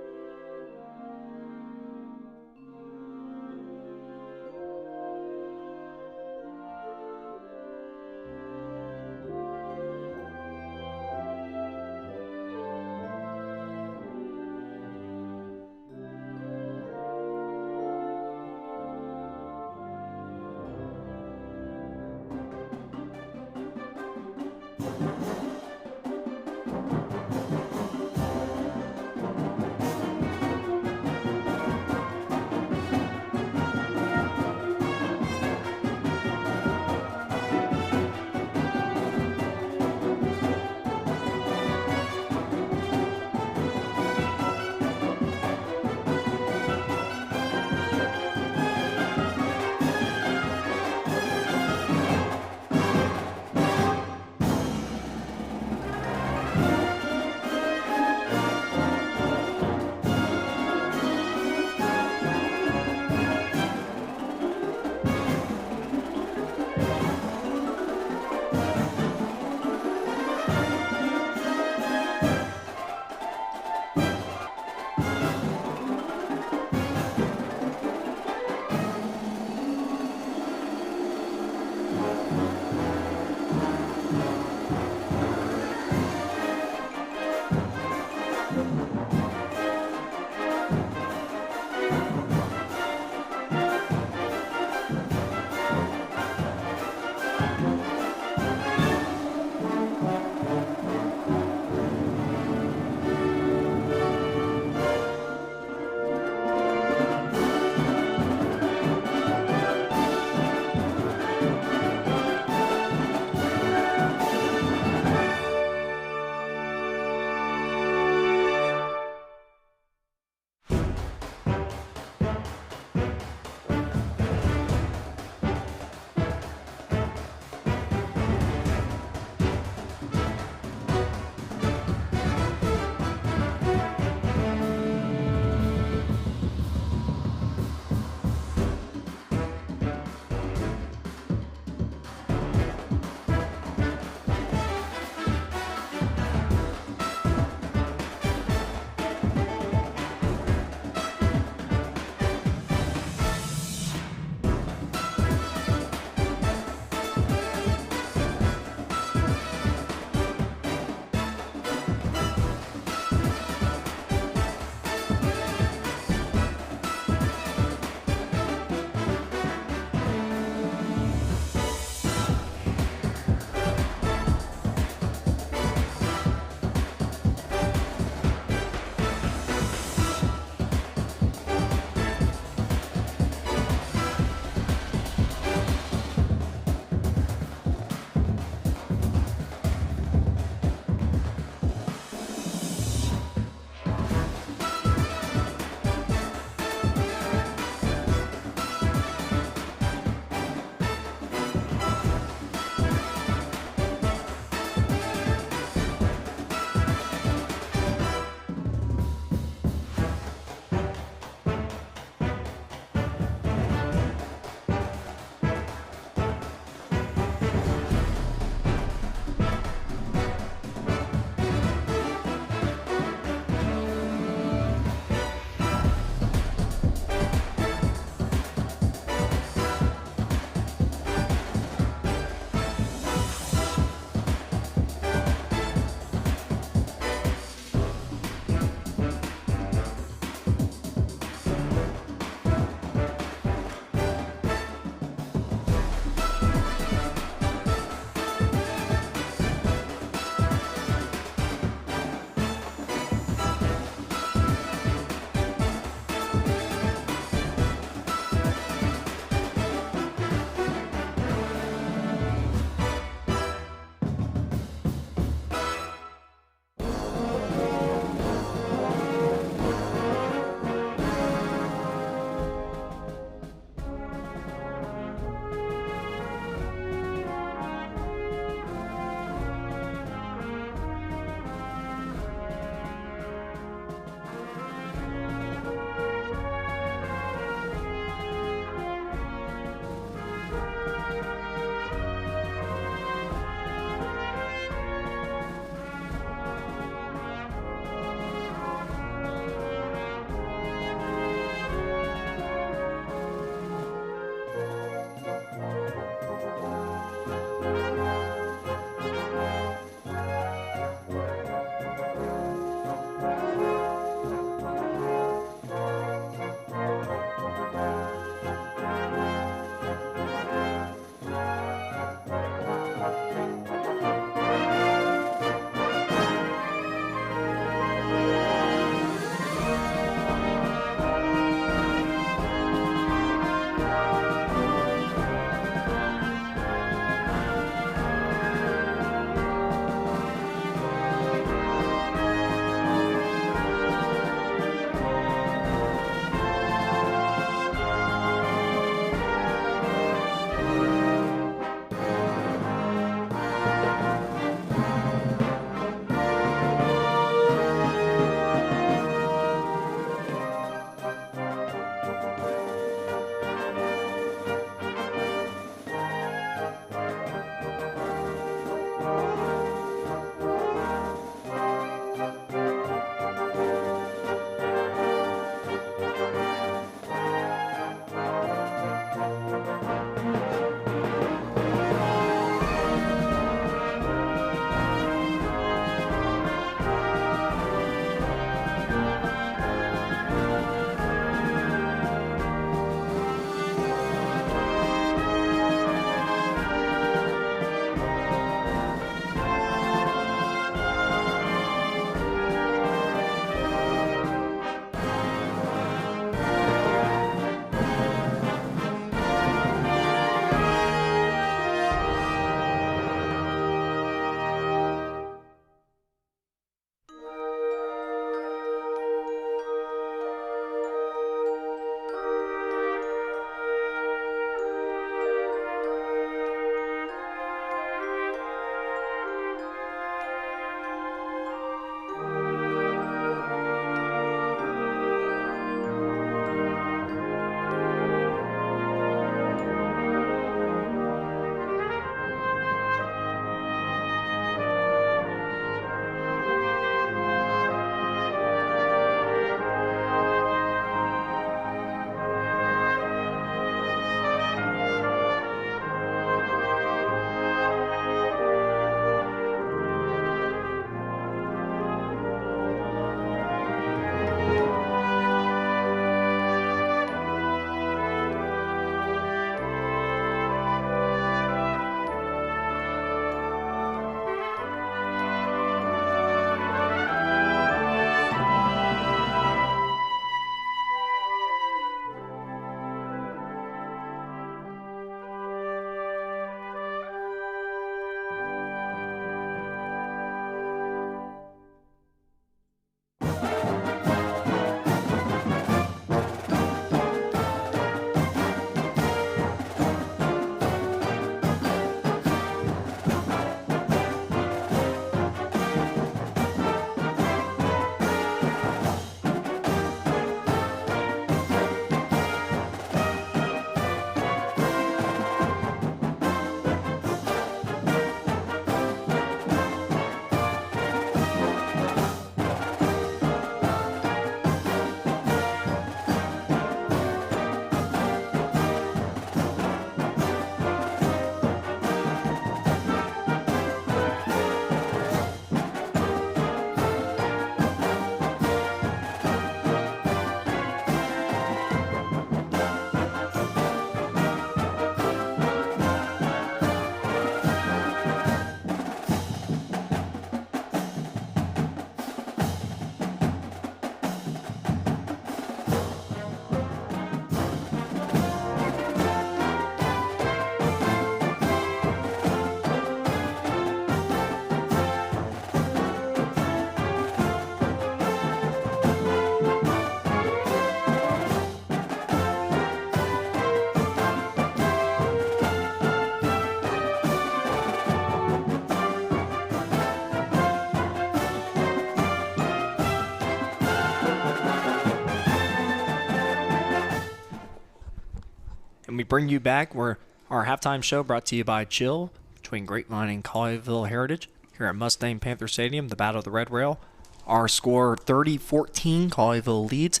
And we bring you back where our halftime show brought to you by Chill between Grapevine and Colleyville Heritage here at Mustang Panther Stadium, the Battle of the Red Rail. Our score 30-14, Colleyville leads.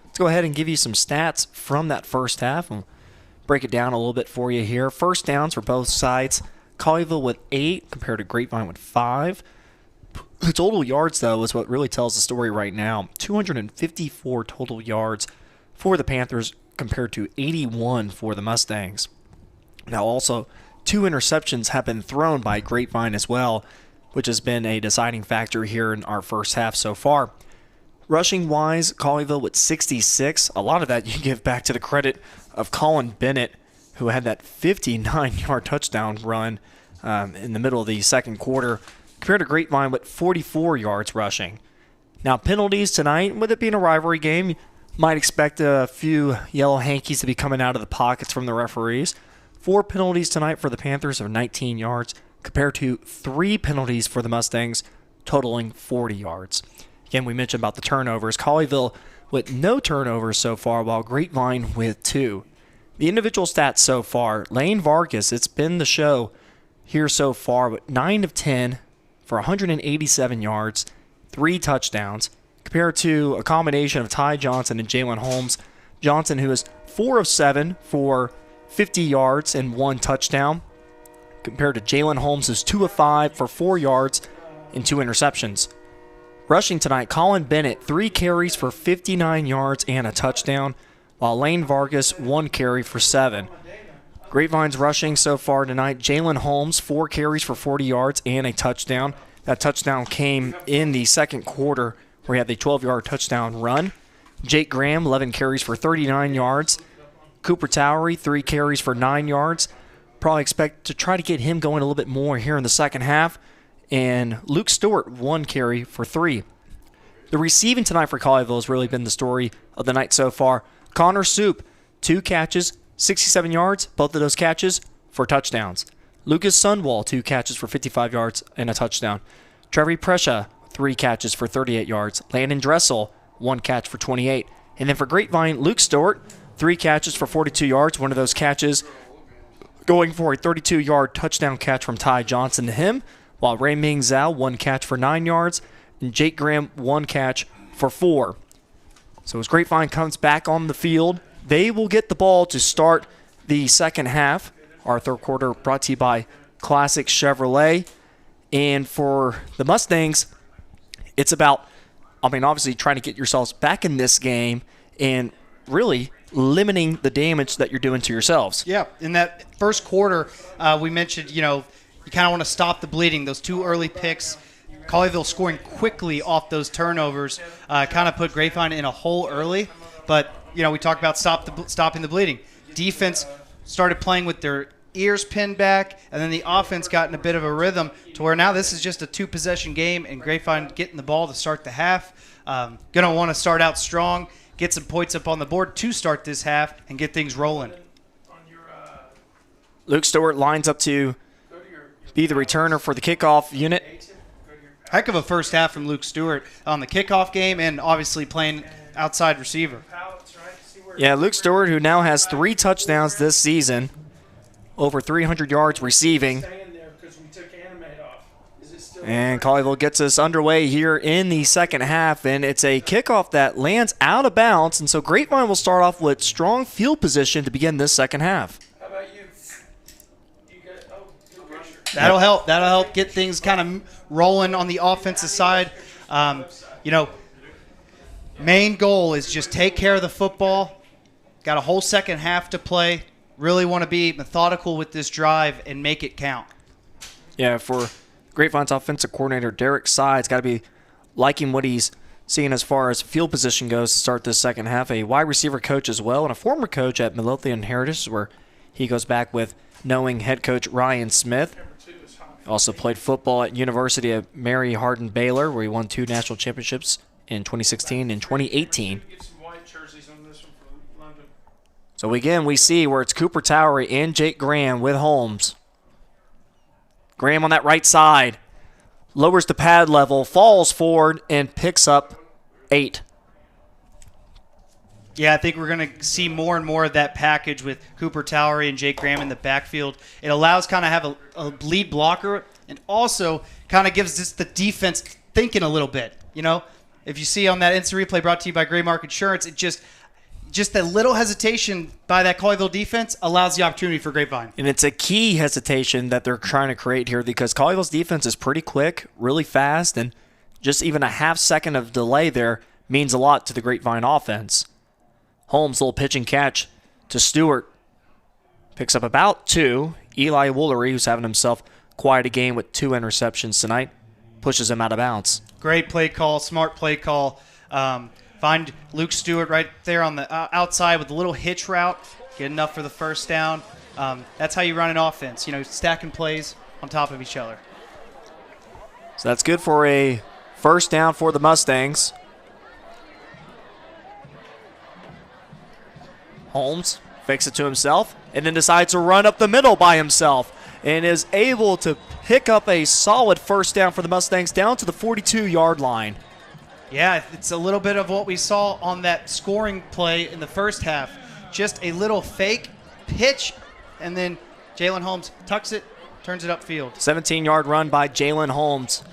Let's go ahead and give you some stats from that first half and break it down a little bit for you here. First downs for both sides. Colleyville with 8 compared to Grapevine with 5. The total yards, though, is what really tells the story right now. 254 total yards for the Panthers compared to 81 for the Mustangs. Now, also, 2 interceptions have been thrown by Grapevine as well, which has been a deciding factor here in our first half so far. Rushing-wise, Colleyville with 66. A lot of that you give back to the credit of Colin Bennett, who had that 59-yard touchdown run in the middle of the second quarter, compared to Grapevine with 44 yards rushing. Now, penalties tonight, with it being a rivalry game, you might expect a few yellow hankies to be coming out of the pockets from the referees. 4 penalties tonight for the Panthers of 19 yards, compared to 3 penalties for the Mustangs, totaling 40 yards. Again, we mentioned about the turnovers. Colleyville with no turnovers so far, while Grapevine with 2. The individual stats so far, Lane Vargas, it's been the show here so far, with 9 of 10 for 187 yards, 3 touchdowns, compared to a combination of Ty Johnson and Jalen Holmes. Johnson, who is 4 of 7 for 50 yards and 1 touchdown, compared to Jalen Holmes, who's 2 of 5 for 4 yards and 2 interceptions. Rushing tonight, Colin Bennett, 3 carries for 59 yards and a touchdown, while Lane Vargas, 1 carry for 7. Grapevine's rushing so far tonight, Jalen Holmes, 4 carries for 40 yards and a touchdown. That touchdown came in the second quarter where he had the 12-yard touchdown run. Jake Graham, 11 carries for 39 yards. Cooper Towery, 3 carries for 9 yards. Probably expect to try to get him going a little bit more here in the second half. And Luke Stewart, 1 carry for 3. The receiving tonight for Colleyville has really been the story of the night so far. Connor Soup, 2 catches, 67 yards, both of those catches for touchdowns. Lucas Sunwall, 2 catches for 55 yards and a touchdown. Trevi Prescia, 3 catches for 38 yards. Landon Dressel, 1 catch for 28. And then for Grapevine, Luke Stewart, 3 catches for 42 yards. One of those catches going for a 32-yard touchdown catch from Ty Johnson to him, while Ray Ming Zhao, 1 catch for 9 yards, and Jake Graham, 1 catch for 4. So as Grapevine comes back on the field, they will get the ball to start the second half. Our third quarter brought to you by Classic Chevrolet. And for the Mustangs, it's about, obviously trying to get yourselves back in this game and really limiting the damage that you're doing to yourselves. Yeah, in that first quarter, we mentioned, you kind of want to stop the bleeding. Those 2 early picks, Colleyville scoring quickly off those turnovers, kind of put Grapevine in a hole early. But, we talked about stopping the bleeding. Defense started playing with their ears pinned back, and then the offense got in a bit of a rhythm to where now this is just a 2-possession game, and Grapevine getting the ball to start the half. Going to want to start out strong, get some points up on the board to start this half and get things rolling. Luke Stewart lines up to be the returner for the kickoff unit. Heck of a first half from Luke Stewart on the kickoff game and obviously playing outside receiver. Yeah, Luke Stewart, who now has 3 touchdowns this season, over 300 yards receiving. And Colleyville gets us underway here in the second half, and it's a kickoff that lands out of bounds, and so Grapevine will start off with strong field position to begin this second half. How about you? That'll help. That'll help get things kind of rolling on the offensive side. Main goal is just take care of the football. Got a whole second half to play. Really want to be methodical with this drive and make it count. Yeah, for Grapevine's offensive coordinator, Derek Sides, got to be liking what he's seeing as far as field position goes to start this second half. A wide receiver coach as well, and a former coach at Midlothian Heritage, where he goes back with knowing head coach Ryan Smith. Also played football at University of Mary Hardin Baylor, where he won 2 national championships in 2016 and 2018. So again, we see where it's Cooper Towery and Jake Graham with Holmes. Graham on that right side, lowers the pad level, falls forward, and picks up 8. Yeah, I think we're going to see more and more of that package with Cooper Towery and Jake Graham in the backfield. It allows kind of have a lead blocker and also kind of gives just the defense thinking a little bit. You know, if you see on that instant replay brought to you by Gray Mark Insurance, it just that little hesitation by that Colleyville defense allows the opportunity for Grapevine. And it's a key hesitation that they're trying to create here because Colleyville's defense is pretty quick, really fast, and just even a half second of delay there means a lot to the Grapevine offense. Holmes, little pitch and catch to Stewart. Picks up about 2. Eli Woolery, who's having himself quite a game with 2 interceptions tonight, pushes him out of bounds. Great play call, smart play call. Find Luke Stewart right there on the outside with a little hitch route. Get enough for the first down. That's how you run an offense, stacking plays on top of each other. So that's good for a first down for the Mustangs. Holmes fakes it to himself and then decides to run up the middle by himself and is able to pick up a solid first down for the Mustangs down to the 42-yard line. Yeah, it's a little bit of what we saw on that scoring play in the first half. Just a little fake pitch, and then Jalen Holmes tucks it, turns it upfield. 17-yard run by Jalen Holmes.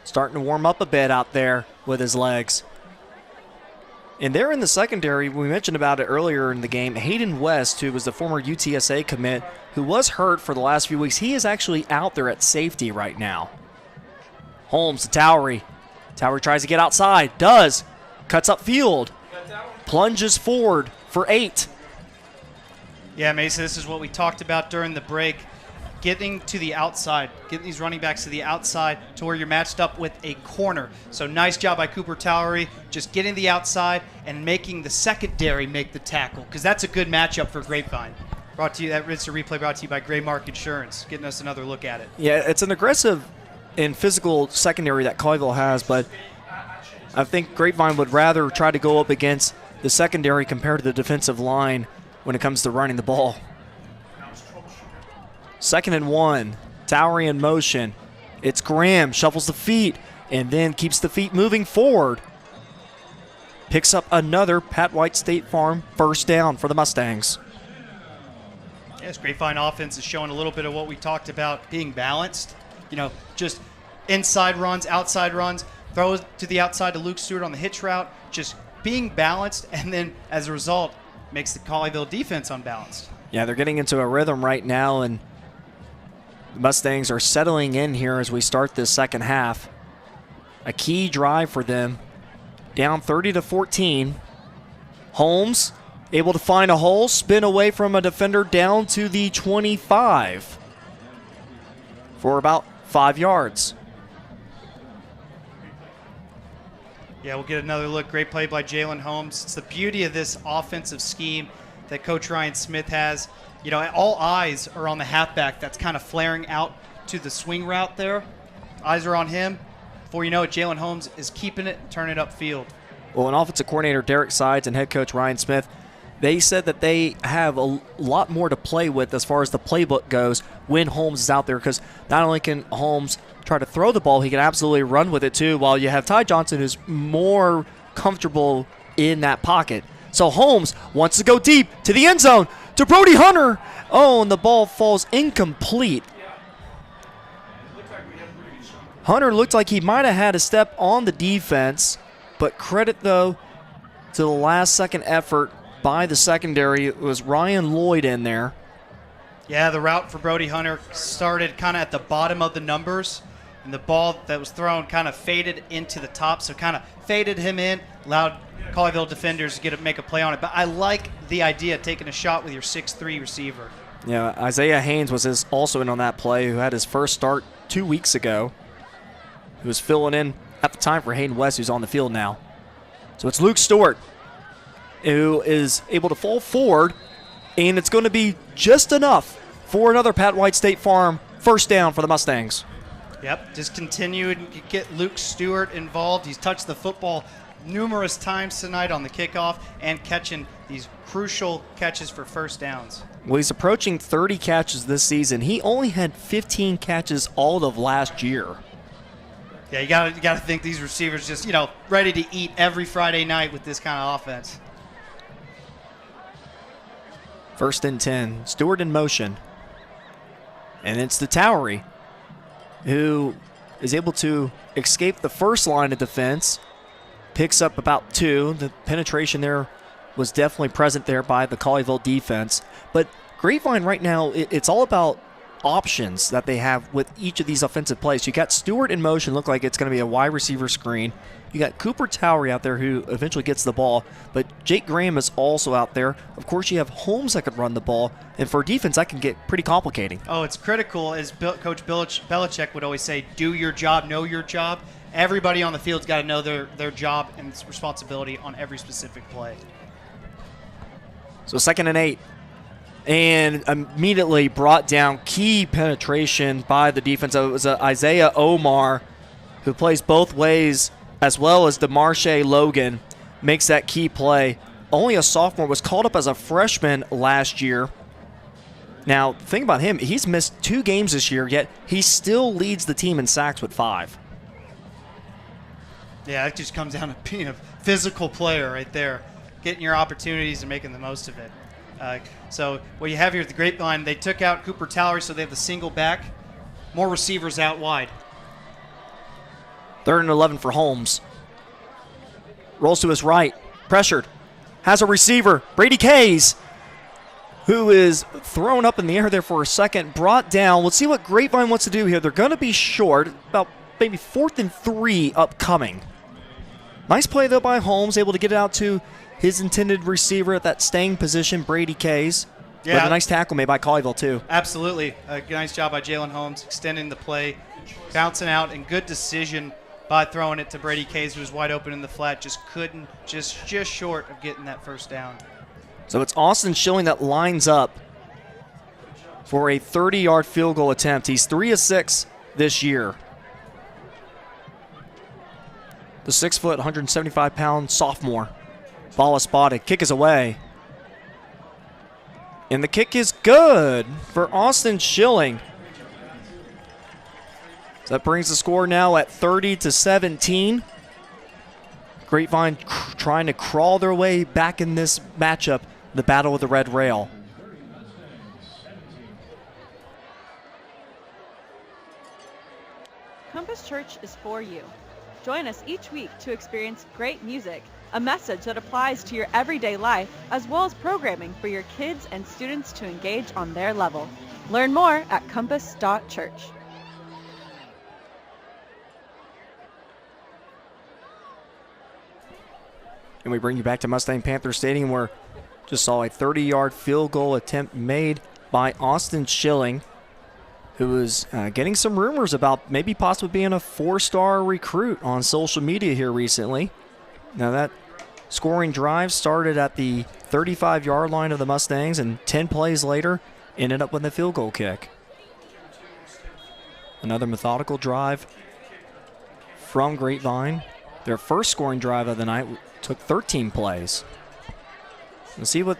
Starting to warm up a bit out there with his legs. And there in the secondary, we mentioned about it earlier in the game, Hayden West, who was the former UTSA commit, who was hurt for the last few weeks, he is actually out there at safety right now. Holmes to Towery. Towery tries to get outside, does, cuts upfield, plunges forward for 8. Yeah, Mason, this is what we talked about during the break. Getting to the outside, getting these running backs to the outside to where you're matched up with a corner. So nice job by Cooper Towery, just getting the outside and making the secondary make the tackle, because that's a good matchup for Grapevine. Brought to you, that Rinse Replay brought to you by Gray Mark Insurance, getting us another look at it. Yeah, it's an aggressive and physical secondary that Colleyville has, but I think Grapevine would rather try to go up against the secondary compared to the defensive line when it comes to running the ball. 2nd and 1. Towery in motion. It's Graham. Shuffles the feet and then keeps the feet moving forward. Picks up another Pat White State Farm first down for the Mustangs. Yes, Grapevine offense is showing a little bit of what we talked about, being balanced. Just inside runs, outside runs, throws to the outside to Luke Stewart on the hitch route. Just being balanced, and then as a result, makes the Colleyville defense unbalanced. Yeah, they're getting into a rhythm right now, and the Mustangs are settling in here as we start this second half. A key drive for them. Down 30-14. Holmes able to find a hole, spin away from a defender down to the 25 for about 5 yards. Yeah, we'll get another look. Great play by Jalen Holmes. It's the beauty of this offensive scheme that Coach Ryan Smith has. All eyes are on the halfback that's kind of flaring out to the swing route there. Eyes are on him. Before you know it, Jalen Holmes is keeping it, turning it upfield. Well, an offensive coordinator, Derek Sides, and head coach Ryan Smith, they said that they have a lot more to play with as far as the playbook goes when Holmes is out there, because not only can Holmes try to throw the ball, he can absolutely run with it too, while you have Ty Johnson, who's more comfortable in that pocket. So Holmes wants to go deep to the end zone to Brody Hunter. Oh, and the ball falls incomplete. Hunter looked like he might have had a step on the defense, but credit, though, to the last-second effort by the secondary. It was Ryan Lloyd in there. Yeah, the route for Brody Hunter started kind of at the bottom of the numbers, and the ball that was thrown kind of faded into the top, so kind of faded him in, allowed Colleyville defenders to make a play on it. But I like the idea of taking a shot with your 6'3" receiver. Yeah, Isaiah Haynes was also in on that play, who had his first start 2 weeks ago. He was filling in at the time for Hayden West, who's on the field now. So it's Luke Stewart who is able to fall forward, and it's going to be just enough for another Pat White State Farm first down for the Mustangs. Yep, just continue to get Luke Stewart involved. He's touched the football numerous times tonight on the kickoff and catching these crucial catches for first downs. Well, he's approaching 30 catches this season. He only had 15 catches all of last year. Yeah, you got to think these receivers just, ready to eat every Friday night with this kind of offense. First and 10. Stewart in motion. And it's the Towery who is able to escape the first line of defense. Picks up about 2. The penetration there was definitely present there by the Colleyville defense. But Grapevine right now, it's all about options that they have with each of these offensive plays. You got Stewart in motion, look like it's going to be a wide receiver screen. You got Cooper Towery out there who eventually gets the ball, but Jake Graham is also out there. Of course, you have Holmes that could run the ball, and for defense, that can get pretty complicating. Oh, it's critical, as Coach Belichick would always say, do your job, know your job. Everybody on the field's got to know their job and responsibility on every specific play. So 2nd and 8. And immediately brought down, key penetration by the defense. It was Isaiah Omar, who plays both ways, as well as DeMarche Logan, makes that key play. Only a sophomore, was called up as a freshman last year. Now, the thing about him, he's missed 2 games this year, yet he still leads the team in sacks with 5. Yeah, it just comes down to being a physical player right there, getting your opportunities and making the most of it. So what you have here at the Grapevine, they took out Cooper Towery, so they have the single back. More receivers out wide. 3rd and 11 for Holmes. Rolls to his right. Pressured. Has a receiver. Brady Kays, who is thrown up in the air there for a second. Brought down. Let's see what Grapevine wants to do here. They're going to be short. About maybe 4th and 3 upcoming. Nice play, though, by Holmes. Able to get it out to his intended receiver at that staying position, Brady Kays. Yeah. But a nice tackle made by Colleyville, too. Absolutely. A nice job by Jalen Holmes, extending the play, bouncing out, and good decision by throwing it to Brady Kays, who was wide open in the flat. Just couldn't, just short of getting that first down. So it's Austin Schilling that lines up for a 30-yard field goal attempt. He's 3 of 6 this year. The 6-foot, 175-pound sophomore. Ball is spotted. Kick is away. And the kick is good for Austin Schilling. So that brings the score now at 30-17. Grapevine trying to crawl their way back in this matchup, the battle with the red rail. Compass Church is for you. Join us each week to experience great music, a message that applies to your everyday life, as well as programming for your kids and students to engage on their level. Learn more at compass.church. And we bring you back to Mustang Panther Stadium, where just saw a 30-yard field goal attempt made by Austin Schilling, who was getting some rumors about maybe possibly being a 4-star recruit on social media here recently. Now that scoring drive started at the 35-yard line of the Mustangs, and 10 plays later ended up with a field goal kick. Another methodical drive from Grapevine. Their first scoring drive of the night took 13 plays. Let's see what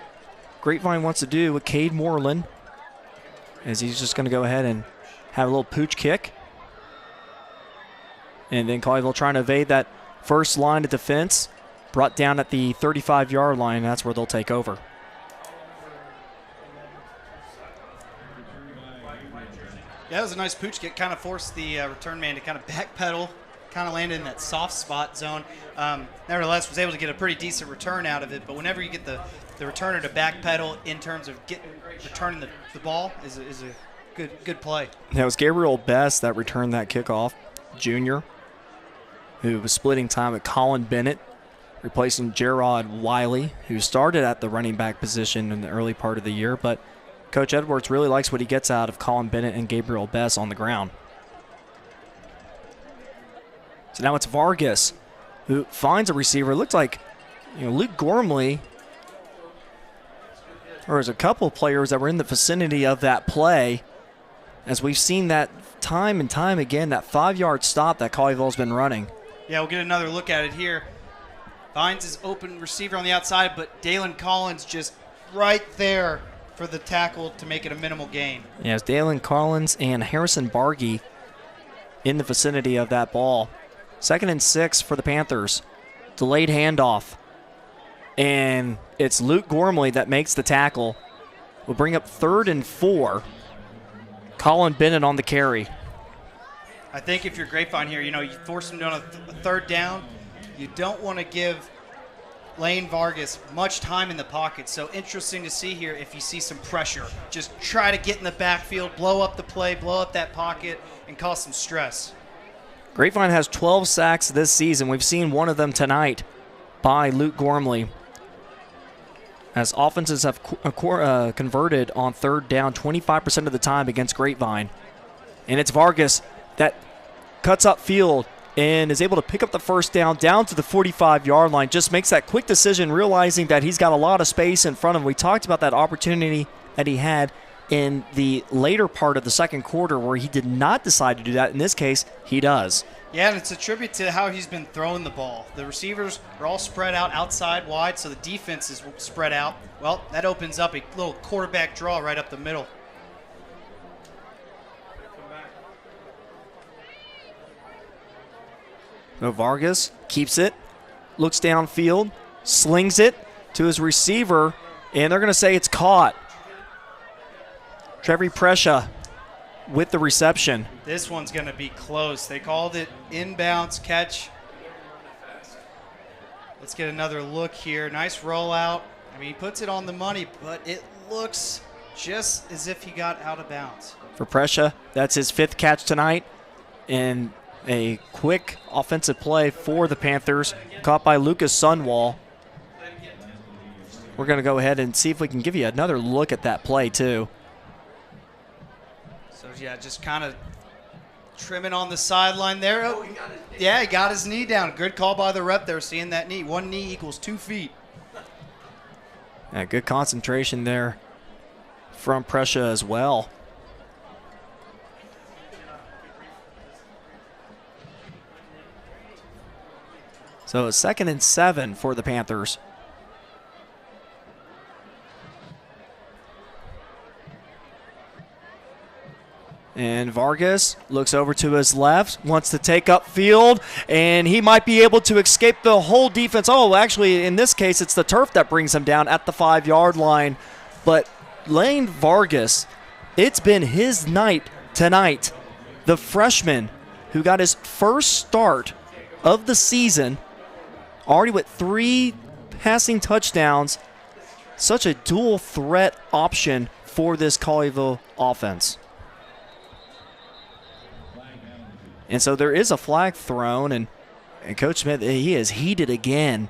Grapevine wants to do with Cade Moreland, as he's just going to go ahead and have a little pooch kick. And then Colleyville trying to evade that first line of defense. Brought down at the 35-yard line. That's where they'll take over. Yeah, that was a nice pooch kick. Kind of forced the return man to kind of backpedal, kind of landed in that soft spot zone. Nevertheless, was able to get a pretty decent return out of it. But whenever you get the returner to backpedal in terms of returning the ball is a good play. Yeah, it was Gabriel Best that returned that kickoff, junior, who was splitting time with Colin Bennett, replacing Gerard Wiley, who started at the running back position in the early part of the year. But Coach Edwards really likes what he gets out of Colin Bennett and Gabriel Best on the ground. So now it's Vargas who finds a receiver. It looked like Luke Gormley, or there's a couple of players that were in the vicinity of that play, as we've seen that time and time again, that 5-yard stop that Colleyville's been running. Yeah, we'll get another look at it here. Finds his open receiver on the outside, but Dalen Collins just right there for the tackle to make it a minimal gain. Yeah, it's Dalen Collins and Harrison Bargy in the vicinity of that ball. 2nd and 6 for the Panthers. Delayed handoff. And it's Luke Gormley that makes the tackle. will bring up 3rd and 4. Colin Bennett on the carry. I think if you're Grapevine here, you force him on a 3rd down. You don't want to give Lane Vargas much time in the pocket. So interesting to see here if you see some pressure. Just try to get in the backfield, blow up the play, blow up that pocket, and cause some stress. Grapevine has 12 sacks this season. We've seen one of them tonight by Luke Gormley. As offenses have converted on 3rd down 25% of the time against Grapevine. And it's Vargas that cuts up field and is able to pick up the 1st down to the 45-yard line. Just makes that quick decision, realizing that he's got a lot of space in front of him. We talked about that opportunity that he had in the later part of the 2nd quarter where he did not decide to do that. In this case, he does. Yeah, and it's a tribute to how he's been throwing the ball. The receivers are all spread out outside wide, so the defense is spread out. Well, that opens up a little quarterback draw right up the middle. So Vargas keeps it, looks downfield, slings it to his receiver, and they're going to say it's caught. Trevi Prescia with the reception. This one's going to be close. They called it inbounds catch. Let's get another look here. Nice rollout. I mean, he puts it on the money, but it looks just as if he got out of bounds. For Prescia, that's his 5th catch tonight. And a quick offensive play for the Panthers, caught by Lucas Sunwall. We're going to go ahead and see if we can give you another look at that play, too. So, yeah, just kind of trimming on the sideline there. Oh, yeah, he got his knee down. Good call by the rep there, seeing that knee. 1 knee equals 2 feet. Yeah, good concentration there from Prescia as well. So it's 2nd and 7 for the Panthers. And Vargas looks over to his left, wants to take up field, and he might be able to escape the whole defense. Oh, actually, in this case, it's the turf that brings him down at the 5-yard line. But Lane Vargas, it's been his night tonight. The freshman who got his first start of the season, already with 3 passing touchdowns. Such a dual threat option for this Colleyville offense. And so there is a flag thrown, and Coach Smith, he is heated again,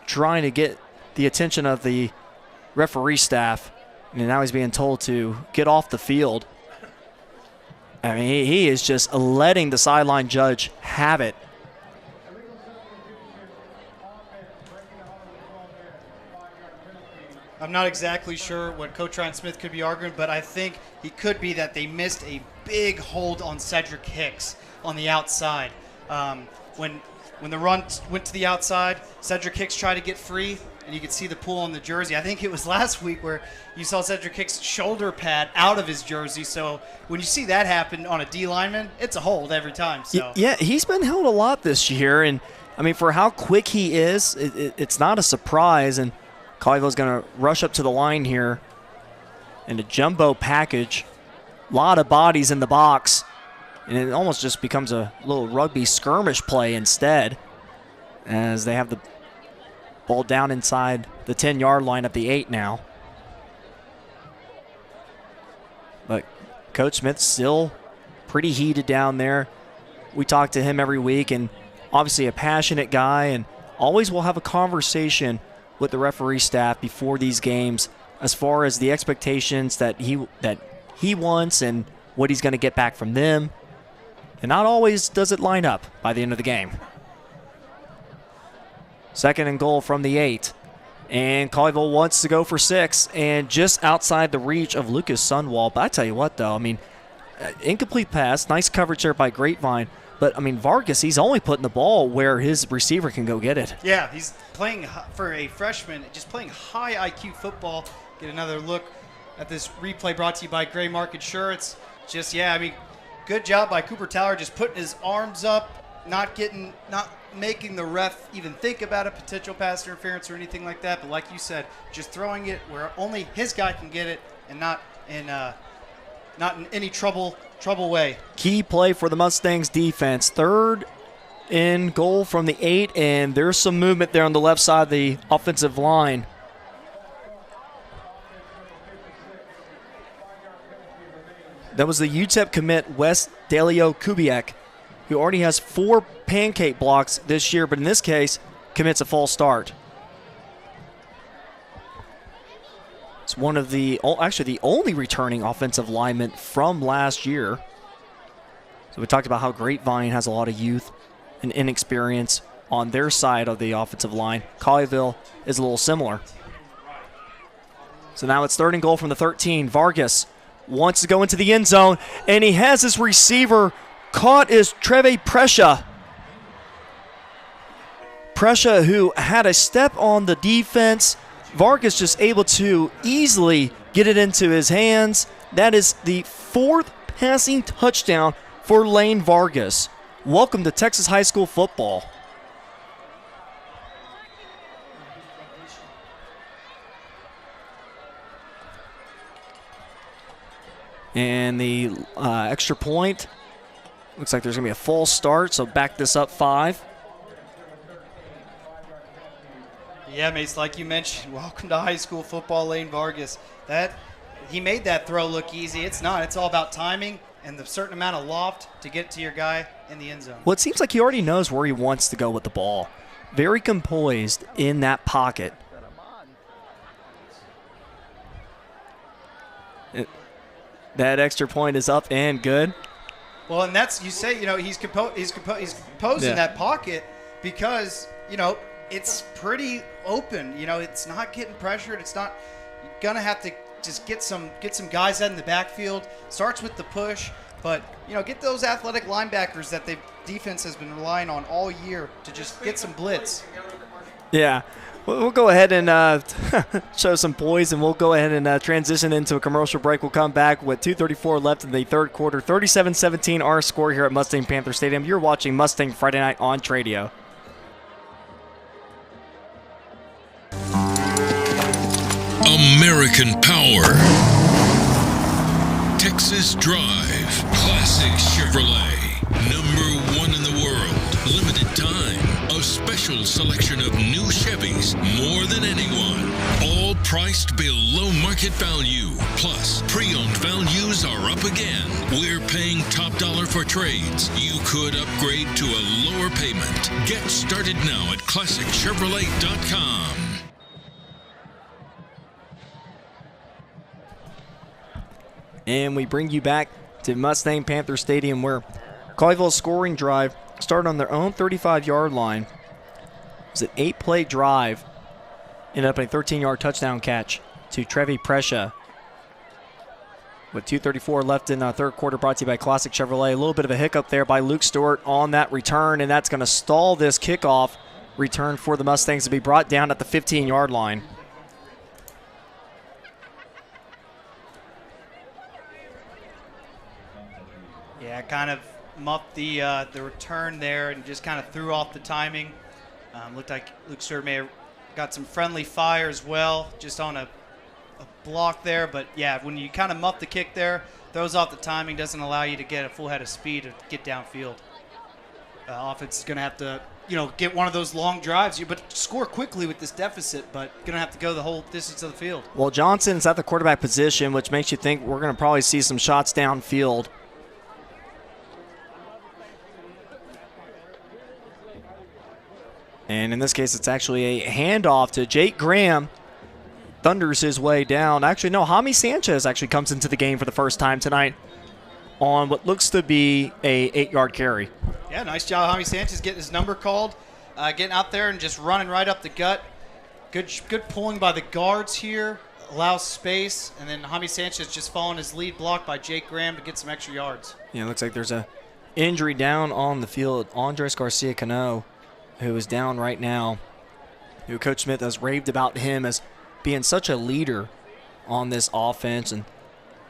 trying to get the attention of the referee staff. And now he's being told to get off the field. I mean, he is just letting the sideline judge have it. I'm not exactly sure what Coach Ryan Smith could be arguing, but I think he could be that they missed a big hold on Cedric Hicks on the outside. When the run went to the outside, Cedric Hicks tried to get free, and you could see the pull on the jersey. I think it was last week where you saw Cedric Hicks' shoulder pad out of his jersey. So when you see that happen on a D lineman, it's a hold every time. So yeah, he's been held a lot this year, and I mean, for how quick he is, it's not a surprise. And Colleyville's going to rush up to the line here in a jumbo package. A lot of bodies in the box, and it almost just becomes a little rugby skirmish play instead, as they have the ball down inside the 10-yard line at the 8 now. But Coach Smith's still pretty heated down there. We talk to him every week, and obviously a passionate guy, and always will have a conversation with the referee staff before these games as far as the expectations that he wants and what he's going to get back from them. And not always does it line up by the end of the game. 2nd and goal from the 8. And Colleyville wants to go for 6, and just outside the reach of Lucas Sunwall. But I tell you what, though, I mean, incomplete pass, nice coverage there by Grapevine. But, I mean, Vargas, he's only putting the ball where his receiver can go get it. Yeah, he's playing, for a freshman, just playing high IQ football. Get another look at this replay brought to you by Gray Market Insurance. Just, yeah, I mean, good job by Cooper Tower just putting his arms up, not making the ref even think about a potential pass interference or anything like that. But like you said, just throwing it where only his guy can get it and not in any trouble way. Key play for the Mustangs defense. 3rd and goal from the 8, and there's some movement there on the left side of the offensive line. That was the UTEP commit Wes Dalio Kubiak, who already has 4 pancake blocks this year, but in this case, commits a false start. It's one of the only returning offensive lineman from last year. So we talked about how Grapevine has a lot of youth and inexperience on their side of the offensive line. Colleyville is a little similar. So now it's 3rd and goal from the 13. Vargas wants to go into the end zone, and he has his receiver caught is Treve Prescia. Prescia, who had a step on the defense. Vargas just able to easily get it into his hands. That is the 4th passing touchdown for Lane Vargas. Welcome to Texas high school football. And the extra point, looks like there's going to be a false start, so back this up 5. Yeah, Mace, like you mentioned, welcome to high school football, Lane Vargas. He made that throw look easy. It's not. It's all about timing and the certain amount of loft to get to your guy in the end zone. Well, it seems like he already knows where he wants to go with the ball. Very composed in that pocket. That extra point is up and good. Well, and that's, you say, he's composed in that pocket because, it's pretty open. It's not getting pressured. It's not, you're going to have to just get some guys out in the backfield. Starts with the push, but, get those athletic linebackers that the defense has been relying on all year to just get some blitz. Yeah. We'll go ahead and show some poise, and we'll go ahead and transition into a commercial break. We'll come back with 2:34 left in the 3rd quarter. 37-17 our score here at Mustang Panther Stadium. You're watching Mustang Friday Night on Tradio. American Power. Texas Drive. Classic Chevrolet. #1 in the world. Limited time. A special selection of new Chevys, more than anyone. All priced below market value. Plus, pre-owned values are up again. We're paying top dollar for trades. You could upgrade to a lower payment. Get started now at ClassicChevrolet.com. And we bring you back to Mustang Panther Stadium, where Colleyville's scoring drive started on their own 35-yard line. It was an 8-play drive. Ended up in a 13-yard touchdown catch to Treve Prescia. With 2:34 left in the 3rd quarter, brought to you by Classic Chevrolet. A little bit of a hiccup there by Luke Stewart on that return, and that's going to stall this kickoff return for the Mustangs to be brought down at the 15-yard line. Yeah, kind of muffed the return there and just kind of threw off the timing. Looked like Luke Stewart may have got some friendly fire as well, just on a block there. But, yeah, when you kind of muff the kick there, throws off the timing, doesn't allow you to get a full head of speed to get downfield. Offense is going to have to, get one of those long drives, but score quickly with this deficit, but going to have to go the whole distance of the field. Well, Johnson's at the quarterback position, which makes you think we're going to probably see some shots downfield. And in this case, it's actually a handoff to Jake Graham. Thunders his way down. Actually, no, Jaime Sanchez actually comes into the game for the first time tonight on what looks to be a 8-yard carry. Yeah, nice job, Jaime Sanchez, getting his number called, getting out there and just running right up the gut. Good pulling by the guards here, allows space, and then Jaime Sanchez just following his lead block by Jake Graham to get some extra yards. Yeah, it looks like there's a injury down on the field. Andres Garcia-Cano, who is down right now, who Coach Smith has raved about him as being such a leader on this offense and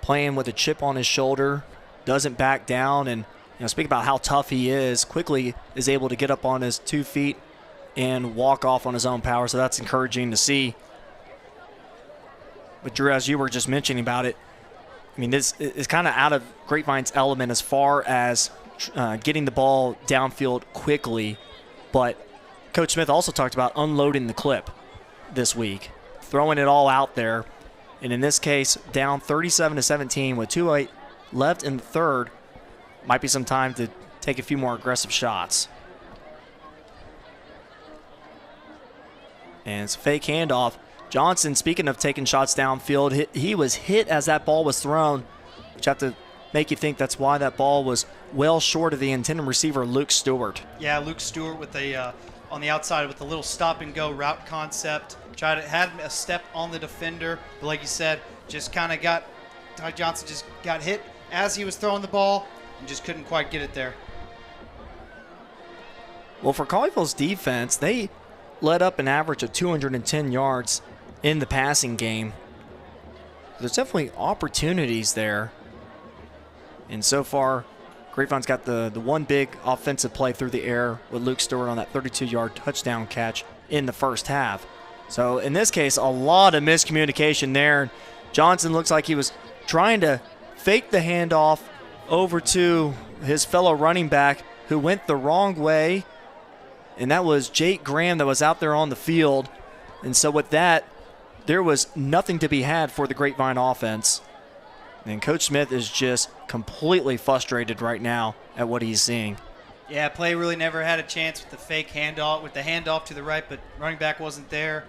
playing with a chip on his shoulder, doesn't back down, and speak about how tough he is, quickly is able to get up on his 2 feet and walk off on his own power, so that's encouraging to see. But Drew, as you were just mentioning about it, I mean, this is kind of out of Grapevine's element as far as getting the ball downfield quickly, but Coach Smith also talked about unloading the clip this week, throwing it all out there, and in this case, down 37-17 with 2:08 left in the third, might be some time to take a few more aggressive shots. And it's a fake handoff. Johnson, speaking of taking shots downfield, he was hit as that ball was thrown, which have to make you think that's why that ball was well short of the intended receiver, Luke Stewart. Yeah, Luke Stewart with on the outside with a little stop-and-go route concept. Had a step on the defender, but like you said, just kind of Ty Johnson just got hit as he was throwing the ball and just couldn't quite get it there. Well, for Colleyville's defense, they led up an average of 210 yards in the passing game. There's definitely opportunities there. And so far, Grapevine's got the one big offensive play through the air with Luke Stewart on that 32-yard touchdown catch in the first half. So in this case, a lot of miscommunication there. Johnson looks like he was trying to fake the handoff over to his fellow running back who went the wrong way, and that was Jake Graham that was out there on the field. And so with that, there was nothing to be had for the Grapevine offense. And Coach Smith is just completely frustrated right now at what he's seeing. Yeah, play really never had a chance with the fake handoff, with the handoff to the right, but running back wasn't there.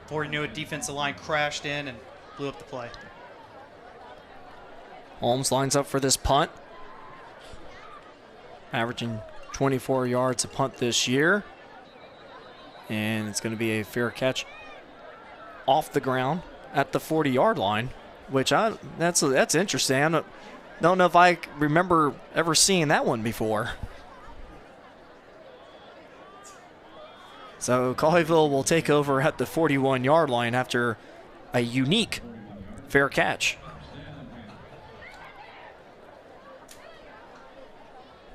Before you knew it, defensive line crashed in and blew up the play. Holmes lines up for this punt, averaging 24 yards a punt this year. And it's going to be a fair catch off the ground at the 40-yard line, which that's interesting. I don't know if I remember ever seeing that one before. So Colleyville will take over at the 41-yard line after a unique fair catch.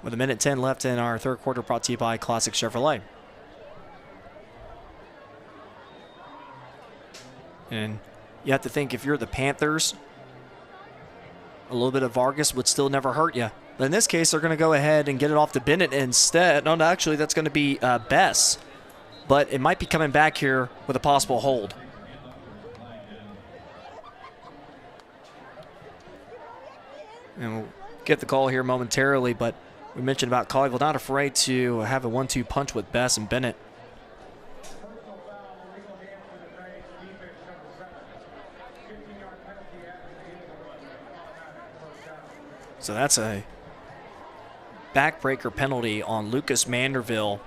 With 1:10 left in our third quarter, brought to you by Classic Chevrolet. And you have to think, if you're the Panthers, a little bit of Vargas would still never hurt you. But in this case, they're going to go ahead and get it off to Bennett instead. No, actually, that's going to be Bess. But it might be coming back here with a possible hold. And we'll get the call here momentarily, but we mentioned about Colleyville not afraid to have a 1-2 punch with Bess and Bennett. So that's a backbreaker penalty on Lucas Manderville.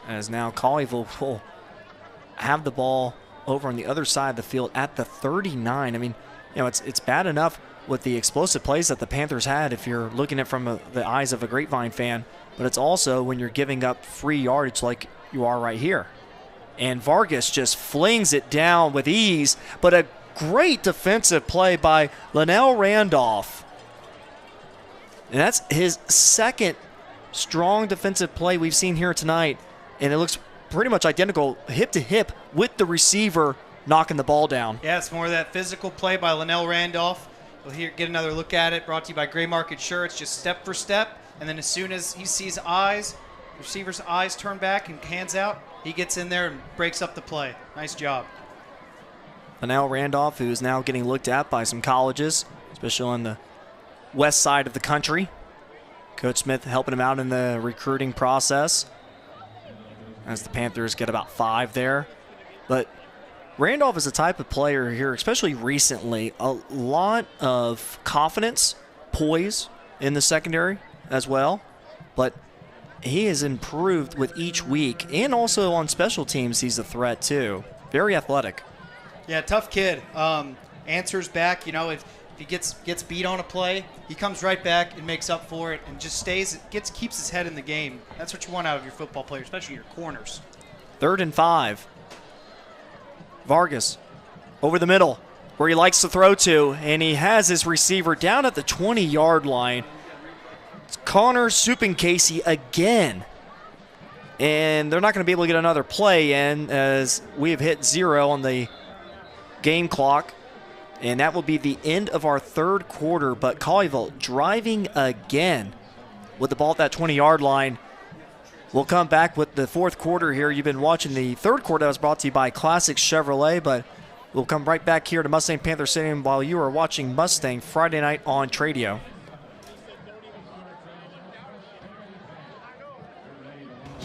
As now Colleyville will have the ball over on the other side of the field at the 39. I mean, it's bad enough with the explosive plays that the Panthers had if you're looking at it from the eyes of a Grapevine fan, but it's also when you're giving up free yardage like you are right here. And Vargas just flings it down with ease, but a great defensive play by Linnell Randolph. And that's his second strong defensive play we've seen here tonight. And it looks pretty much identical hip to hip with the receiver knocking the ball down. Yeah, it's more of that physical play by Linnell Randolph. We'll get another look at it, brought to you by Gray Market Shirts. Just step for step, and then as soon as he sees receiver's eyes turn back and hands out, he gets in there and breaks up the play. Nice job. Linnell Randolph, who is now getting looked at by some colleges, especially on the west side of the country. Coach Smith helping him out in the recruiting process, as the Panthers get about 5 there. But Randolph is the type of player here, especially recently, a lot of confidence, poise in the secondary as well. But he has improved with each week, and also on special teams he's a threat too. Very athletic. Yeah, tough kid. Answers back. If he gets beat on a play, he comes right back and makes up for it, and just keeps his head in the game. That's what you want out of your football player, especially your corners. 3rd and 5. Vargas over the middle, where he likes to throw to, and he has his receiver down at the 20-yard line. It's Connor Casey again. And they're not going to be able to get another play in as we have hit 0 on the game clock. And that will be the end of our third quarter. But Colleyville driving again with the ball at that 20-yard line. We'll come back with the fourth quarter here. You've been watching the third quarter that was brought to you by Classic Chevrolet, but we'll come right back here to Mustang Panther Stadium while you are watching Mustang Friday Night on Tradio.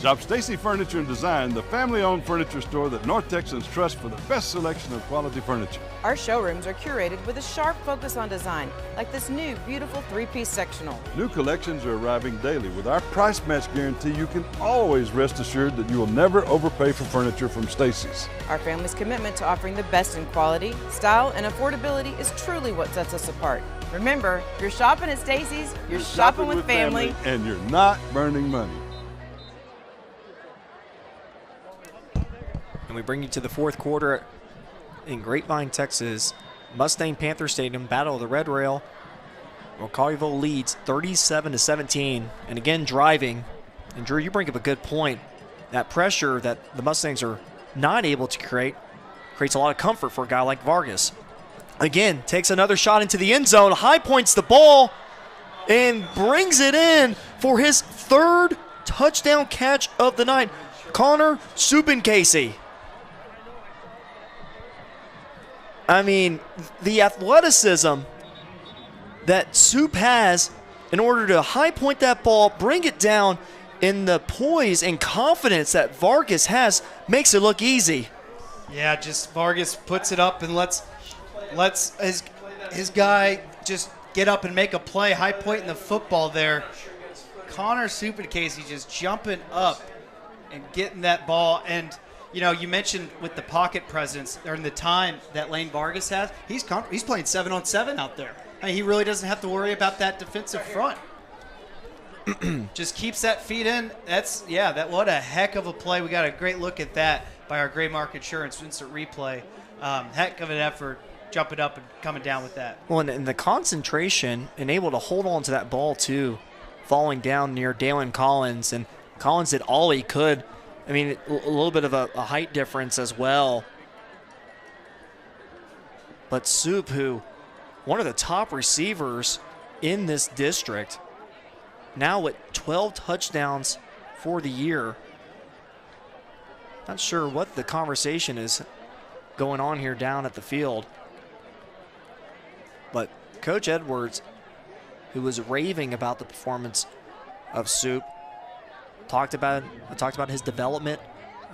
Shop Stacy Furniture and Design, the family-owned furniture store that North Texans trust for the best selection of quality furniture. Our showrooms are curated with a sharp focus on design, like this new, beautiful 3-piece sectional. New collections are arriving daily. With our price match guarantee, you can always rest assured that you will never overpay for furniture from Stacy's. Our family's commitment to offering the best in quality, style, and affordability is truly what sets us apart. Remember, if you're shopping at Stacy's, you're shopping with family. And you're not burning money. And we bring you to the fourth quarter in Grapevine, Texas. Mustang Panther Stadium, Battle of the Red Rail. Well, Colleyville leads 37-17. And again, driving. And Drew, you bring up a good point. That pressure that the Mustangs are not able to create creates a lot of comfort for a guy like Vargas. Again, takes another shot into the end zone, high points the ball, and brings it in for his third touchdown catch of the night. Connor Casey. I mean, the athleticism that Soup has in order to high point that ball, bring it down, in the poise and confidence that Vargas has makes it look easy. Yeah, just Vargas puts it up and lets his guy just get up and make a play, high point in the football there. Connor Casey just jumping up and getting that ball. And you know, you mentioned with the pocket presence during the time that Lane Vargas has, he's playing 7-on-7 out there. I mean, he really doesn't have to worry about that defensive front. Just keeps that feet in. What a heck of a play. We got a great look at that by our Gray Mark Insurance instant replay. Heck of an effort, jumping up and coming down with that. Well, and the concentration and able to hold on to that ball too, falling down near Dalen Collins, and Collins did all he could. I mean, a little bit of a height difference as well. But Soup, who one of the top receivers in this district, now with 12 touchdowns for the year. Not sure what the conversation is going on here down at the field. But Coach Edwards, who was raving about the performance of Soup, talked about his development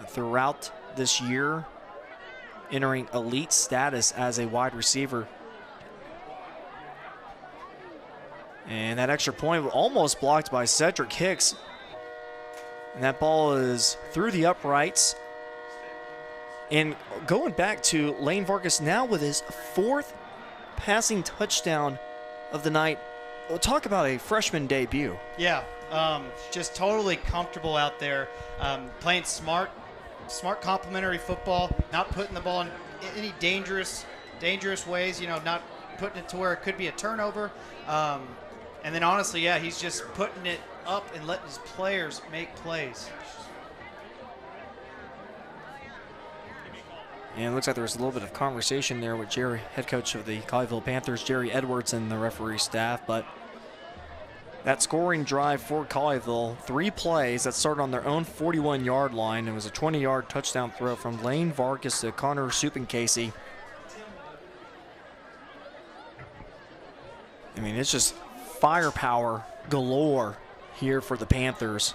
throughout this year, entering elite status as a wide receiver. And that extra point almost blocked by Cedric Hicks. And that ball is through the uprights. And going back to Lane Vargas now with his fourth passing touchdown of the night. We'll talk about a freshman debut. Yeah, just totally comfortable out there, playing smart complementary football, not putting the ball in any dangerous ways, you know, not putting it to where it could be a turnover. And then honestly, yeah, he's just putting it up and letting his players make plays. And it looks like there was a little bit of conversation there with Jerry, head coach of the Colleyville Panthers, Jerry Edwards, and the referee staff. But that scoring drive for Colleyville, 3 plays that started on their own 41-yard line. It was a 20-yard touchdown throw from Lane Vargas to Connor Casey. I mean, it's just firepower galore here for the Panthers.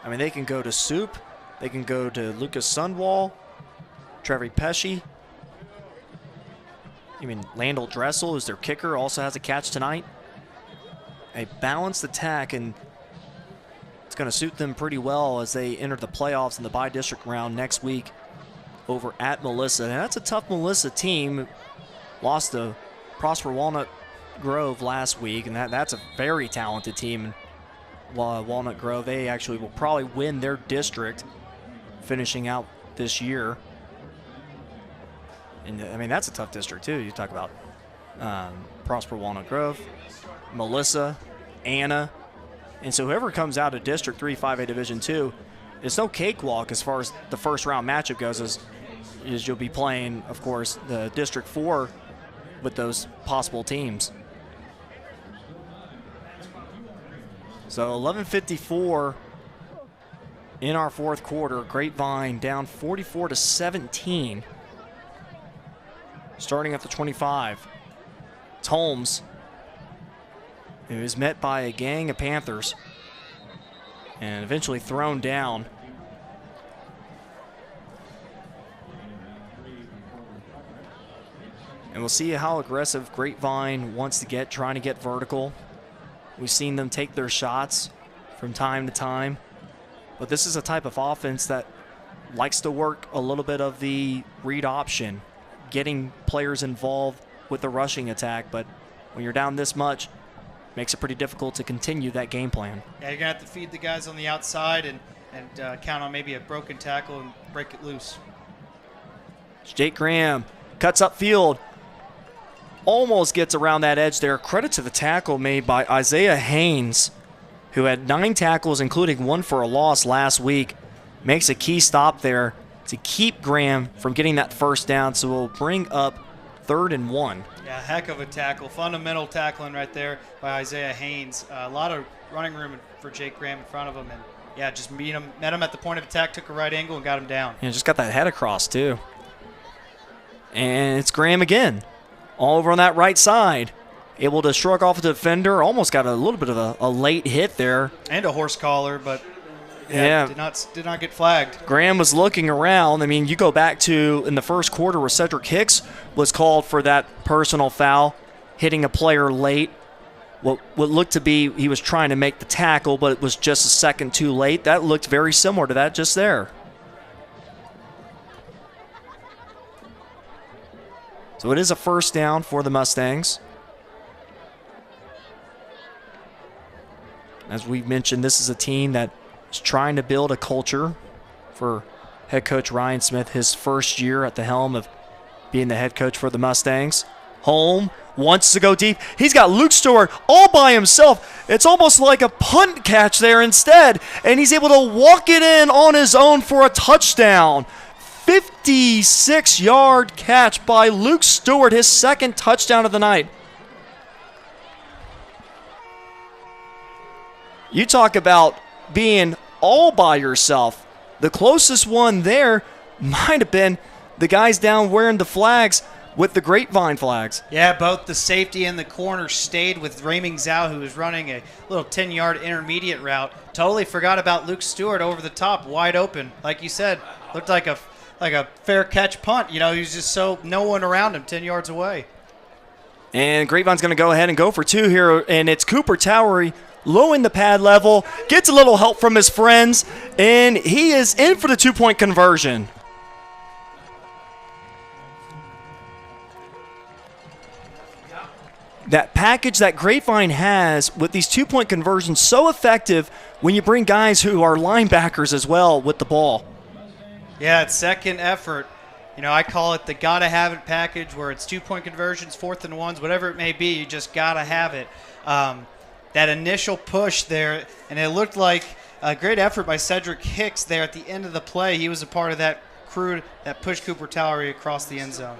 I mean, they can go to Soup, they can go to Lucas Sundwall, Trevi Pesci. I mean, Landell Dressel, who's their kicker, also has a catch tonight. A balanced attack, and it's going to suit them pretty well as they enter the playoffs in the bi-district round next week over at Melissa. And that's a tough Melissa team. Lost to Prosper Walnut Grove last week, and that's a very talented team. Walnut Grove, they actually will probably win their district finishing out this year. And, I mean, that's a tough district, too. You talk about Prosper Walnut Grove, Melissa, Anna. And so whoever comes out of District 3, 5A Division 2, it's no cakewalk as far as the first-round matchup goes, as you'll be playing, of course, the District 4 with those possible teams. So 11:54 in our fourth quarter. Grapevine down 44-17. Starting at the 25. It's Holmes, who is met by a gang of Panthers and eventually thrown down. And we'll see how aggressive Grapevine wants to get, trying to get vertical. We've seen them take their shots from time to time. But this is a type of offense that likes to work a little bit of the read option, getting players involved with the rushing attack. But when you're down this much, it makes it pretty difficult to continue that game plan. Yeah, you're going to have to feed the guys on the outside and count on maybe a broken tackle and break it loose. Jake Graham cuts upfield. Almost gets around that edge there. Credit to the tackle made by Isaiah Haynes, who had 9 tackles, including 1 for a loss last week. Makes a key stop there to keep Graham from getting that first down, so we'll bring up 3rd and 1. Yeah, heck of a tackle. Fundamental tackling right there by Isaiah Haynes. A lot of running room for Jake Graham in front of him. And, yeah, just met him at the point of attack, took a right angle, and got him down. Yeah, just got that head across, too. And it's Graham again. All over on that right side. Able to shrug off the defender. Almost got a little bit of a late hit there. And a horse collar, but yeah, did not get flagged. Graham was looking around. I mean, you go back to in the first quarter where Cedric Hicks was called for that personal foul, hitting a player late. What looked to be he was trying to make the tackle, but it was just a second too late. That looked very similar to that just there. So it is a first down for the Mustangs. As we mentioned, this is a team that is trying to build a culture for head coach Ryan Smith, his first year at the helm of being the head coach for the Mustangs. Holm wants to go deep. He's got Luke Stewart all by himself. It's almost like a punt catch there instead, and he's able to walk it in on his own for a touchdown. 56-yard catch by Luke Stewart, his second touchdown of the night. You talk about being all by yourself. The closest one there might have been the guys down wearing the flags with the Grapevine flags. Yeah, both the safety and the corner stayed with Rayming Zhao, who was running a little 10-yard intermediate route. Totally forgot about Luke Stewart over the top, wide open. Like you said, looked like a fair catch punt. You know, he was just no one around him, 10 yards away. And Grapevine's going to go ahead and go for 2 here, and it's Cooper Towery low in the pad level, gets a little help from his friends, and he is in for the 2-point conversion. That package that Grapevine has with these 2-point conversions so effective when you bring guys who are linebackers as well with the ball. Yeah, it's second effort. You know, I call it the gotta have it package, where it's 2-point conversions, 4th and 1s, whatever it may be, you just gotta have it. That initial push there, and it looked like a great effort by Cedric Hicks there at the end of the play. He was a part of that crew that pushed Cooper Towery across the end zone.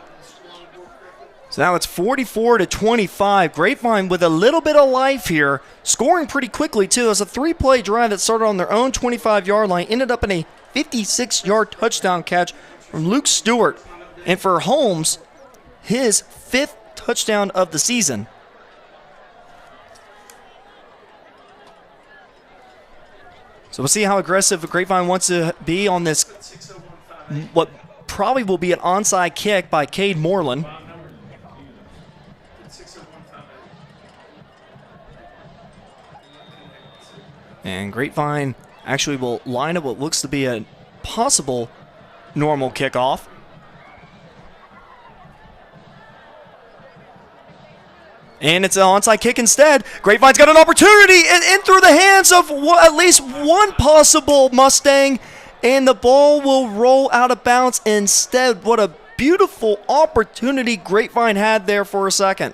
So now it's 44-25. Grapevine with a little bit of life here, scoring pretty quickly too. It was a 3-play drive that started on their own 25-yard line, ended up in a 56-yard touchdown catch from Luke Stewart. And for Holmes, his 5th touchdown of the season. So we'll see how aggressive Grapevine wants to be on this, what probably will be an onside kick by Cade Moreland. And Grapevine actually will line up what looks to be a possible normal kickoff. And it's an onside kick instead. Grapevine's got an opportunity and in through the hands of at least one possible Mustang. And the ball will roll out of bounds instead. What a beautiful opportunity Grapevine had there for a second.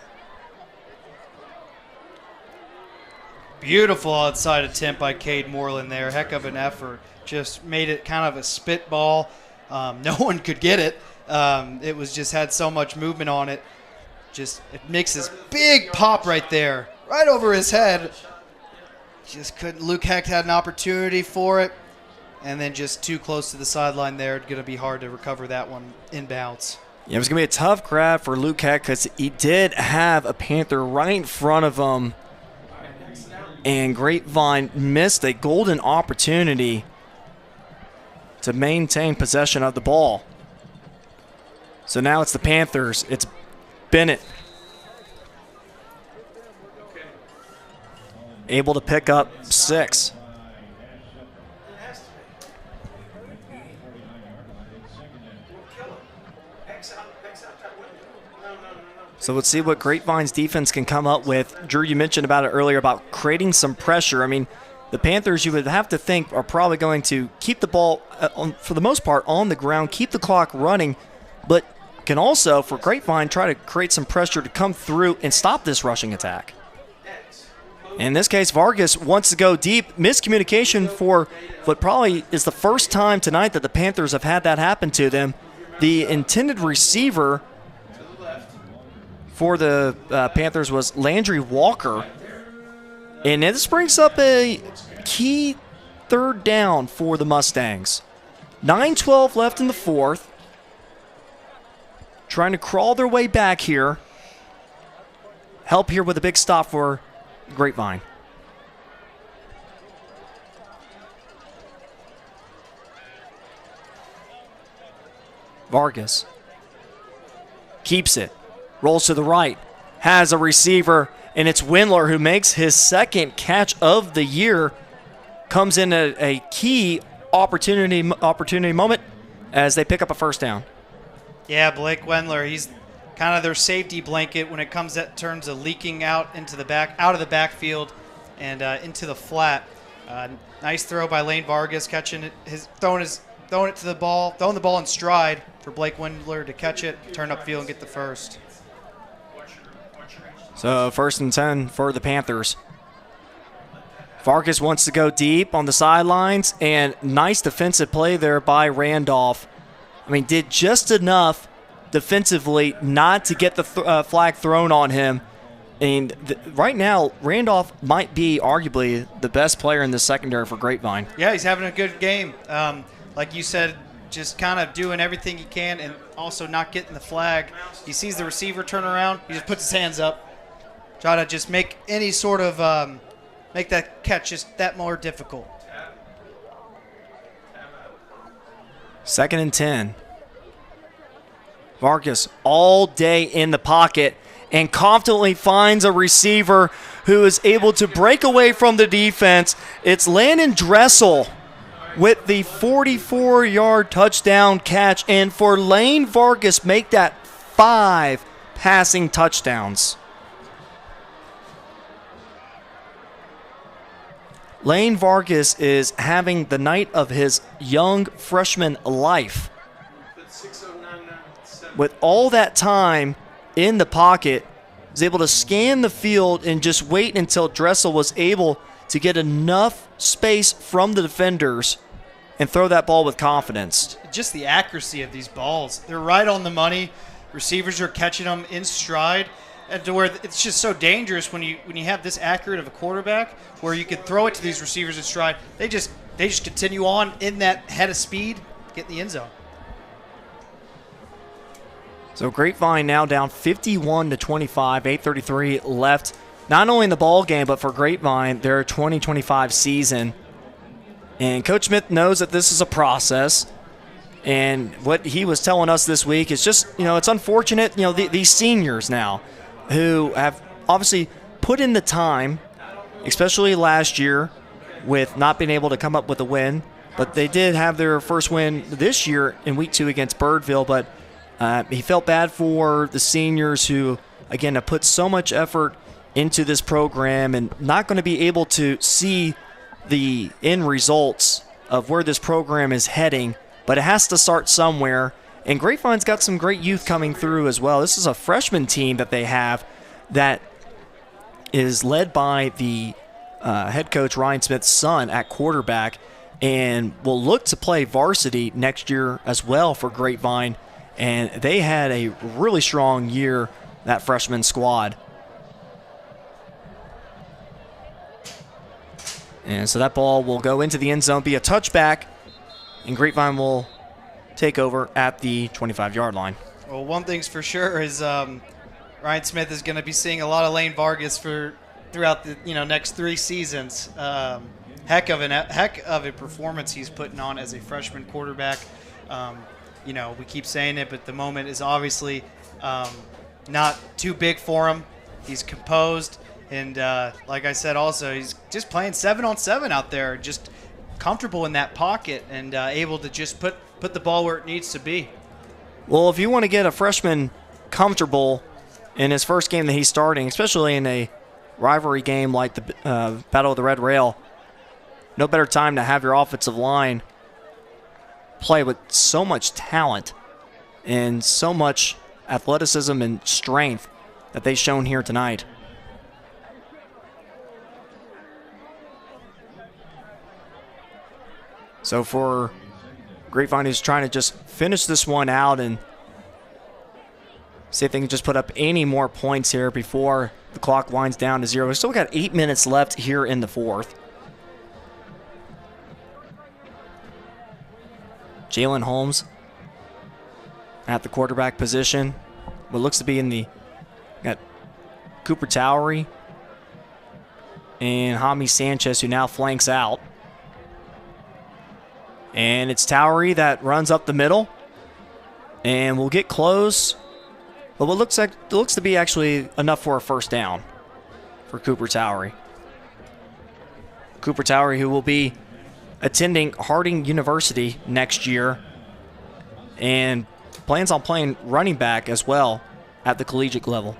Beautiful outside attempt by Cade Moreland there. Heck of an effort. Just made it kind of a spitball. No one could get it. It was just had so much movement on it. Just it makes this big pop right there, right over his head. Just couldn't. Luke Hecht had an opportunity for it, and then just too close to the sideline there. It's going to be hard to recover that one inbounds. Yeah, it was going to be a tough grab for Luke Hecht because he did have a Panther right in front of him, and Grapevine missed a golden opportunity to maintain possession of the ball. So now it's the Panthers. It's Bennett able to pick up 6. So let's see what Grapevine's defense can come up with. Drew, you mentioned about it earlier about creating some pressure. I mean, the Panthers, you would have to think, are probably going to keep the ball, for the most part, on the ground, keep the clock running, but can also, for Grapevine, try to create some pressure to come through and stop this rushing attack. In this case, Vargas wants to go deep. Miscommunication for what probably is the first time tonight that the Panthers have had that happen to them. The intended receiver for the Panthers was Landry Walker. And this brings up a key third down for the Mustangs. 9:12 left in the fourth. Trying to crawl their way back here. Help here with a big stop for Grapevine. Vargas keeps it. Rolls to the right. Has a receiver, and it's Windler who makes his second catch of the year. Comes in a key opportunity moment as they pick up a first down. Yeah, Blake Wendler, he's kind of their safety blanket when it comes in terms of leaking out into the back, out of the backfield, and into the flat. Nice throw by Lane Vargas, catching it, throwing the ball in stride for Blake Wendler to catch it, turn upfield, and get the first. So 1st and 10 for the Panthers. Vargas wants to go deep on the sidelines, and nice defensive play there by Randolph. I mean, did just enough defensively not to get the flag thrown on him. And right now, Randolph might be arguably the best player in the secondary for Grapevine. Yeah, he's having a good game. Like you said, just kind of doing everything he can and also not getting the flag. He sees the receiver turn around. He just puts his hands up. Try to just make any sort of make that catch just that more difficult. 2nd and 10. Vargas all day in the pocket and confidently finds a receiver who is able to break away from the defense. It's Landon Dressel with the 44-yard touchdown catch, and for Lane Vargas, make that 5 passing touchdowns. Lane Vargas is having the night of his young freshman life. With all that time in the pocket, was able to scan the field and just wait until Dressel was able to get enough space from the defenders and throw that ball with confidence. Just the accuracy of these balls. They're right on the money. Receivers are catching them in stride. And to where it's just so dangerous when you have this accurate of a quarterback where you can throw it to these receivers in stride. They just continue on in that head of speed, get in the end zone. So Grapevine now down 51-25, 8:33 left. Not only in the ball game, but for Grapevine, their 2025 season. And Coach Smith knows that this is a process. And what he was telling us this week is just, it's unfortunate, these seniors now who have obviously put in the time, especially last year with not being able to come up with a win. But they did have their first win this year in Week 2 against Birdville. But he felt bad for the seniors who, again, have put so much effort into this program and not going to be able to see the end results of where this program is heading. But it has to start somewhere. And Grapevine's got some great youth coming through as well. This is a freshman team that they have that is led by the head coach Ryan Smith's son at quarterback, and will look to play varsity next year as well for Grapevine. And they had a really strong year, that freshman squad. And so that ball will go into the end zone, be a touchback, and Grapevine will take over at the 25-yard line. Well, one thing's for sure is Ryan Smith is going to be seeing a lot of Lane Vargas throughout the next 3 seasons. Heck of a performance he's putting on as a freshman quarterback. We keep saying it, but the moment is obviously not too big for him. He's composed, and like I said, also he's just playing 7-on-7 out there, just comfortable in that pocket and able to just put the ball where it needs to be. Well, if you want to get a freshman comfortable in his first game that he's starting, especially in a rivalry game like the Battle of the Red Rail, no better time to have your offensive line play with so much talent and so much athleticism and strength that they've shown here tonight. So for Grapevine, who's trying to just finish this one out and see if they can just put up any more points here before the clock winds down to 0. We've still got 8 minutes left here in the fourth. Jalen Holmes at the quarterback position. What looks to be got Cooper Towery and Jaime Sanchez, who now flanks out. And it's Towery that runs up the middle and will get close. But what looks to be actually enough for a first down for Cooper Towery. Cooper Towery, who will be attending Harding University next year and plans on playing running back as well at the collegiate level.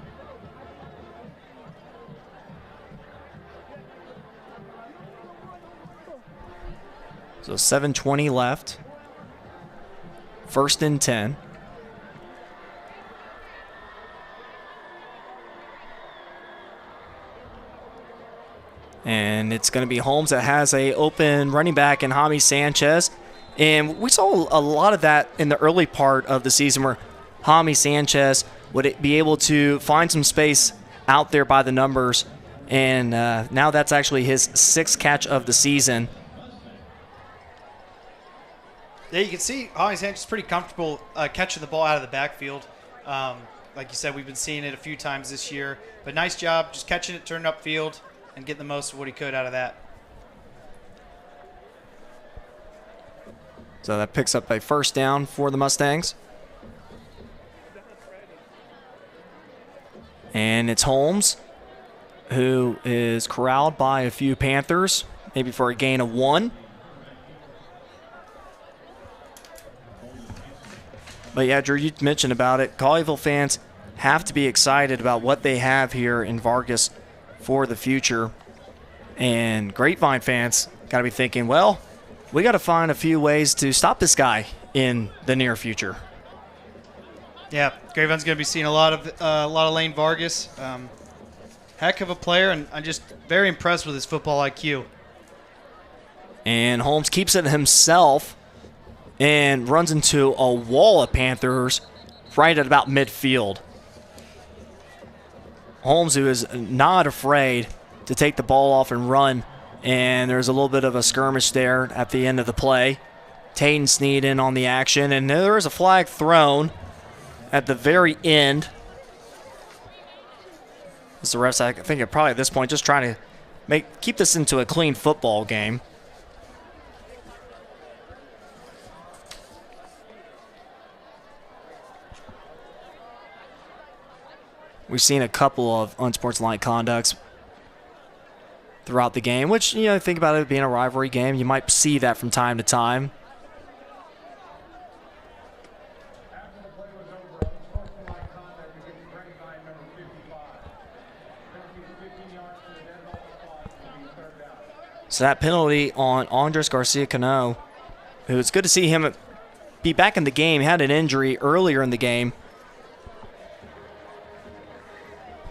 So 7:20 left. 1st and 10. And it's going to be Holmes that has a open running back in Jaime Sanchez. And we saw a lot of that in the early part of the season where Jaime Sanchez would be able to find some space out there by the numbers. And now that's actually his 6th catch of the season. Yeah, you can see Jaime Sanchez is pretty comfortable catching the ball out of the backfield. Like you said, we've been seeing it a few times this year. But nice job just catching it, turning upfield, and getting the most of what he could out of that. So that picks up a first down for the Mustangs. And it's Holmes, who is corralled by a few Panthers, maybe for a gain of 1. But yeah, Drew, you mentioned about it. Colleyville fans have to be excited about what they have here in Vargas for the future. And Grapevine fans got to be thinking, well, we got to find a few ways to stop this guy in the near future. Yeah, Grapevine's going to be seeing a lot of Lane Vargas. Heck of a player, and I'm just very impressed with his football IQ. And Holmes keeps it himself and runs into a wall of Panthers right at about midfield. Holmes, who is not afraid to take the ball off and run, and there's a little bit of a skirmish there at the end of the play. Taden Sneed in on the action, and there is a flag thrown at the very end. As the refs, I think, are probably at this point just trying to keep this into a clean football game. We've seen a couple of unsportsmanlike conducts throughout the game, which, think about it being a rivalry game. You might see that from time to time. So that penalty on Andres Garcia Cano, who it's good to see him be back in the game. He had an injury earlier in the game.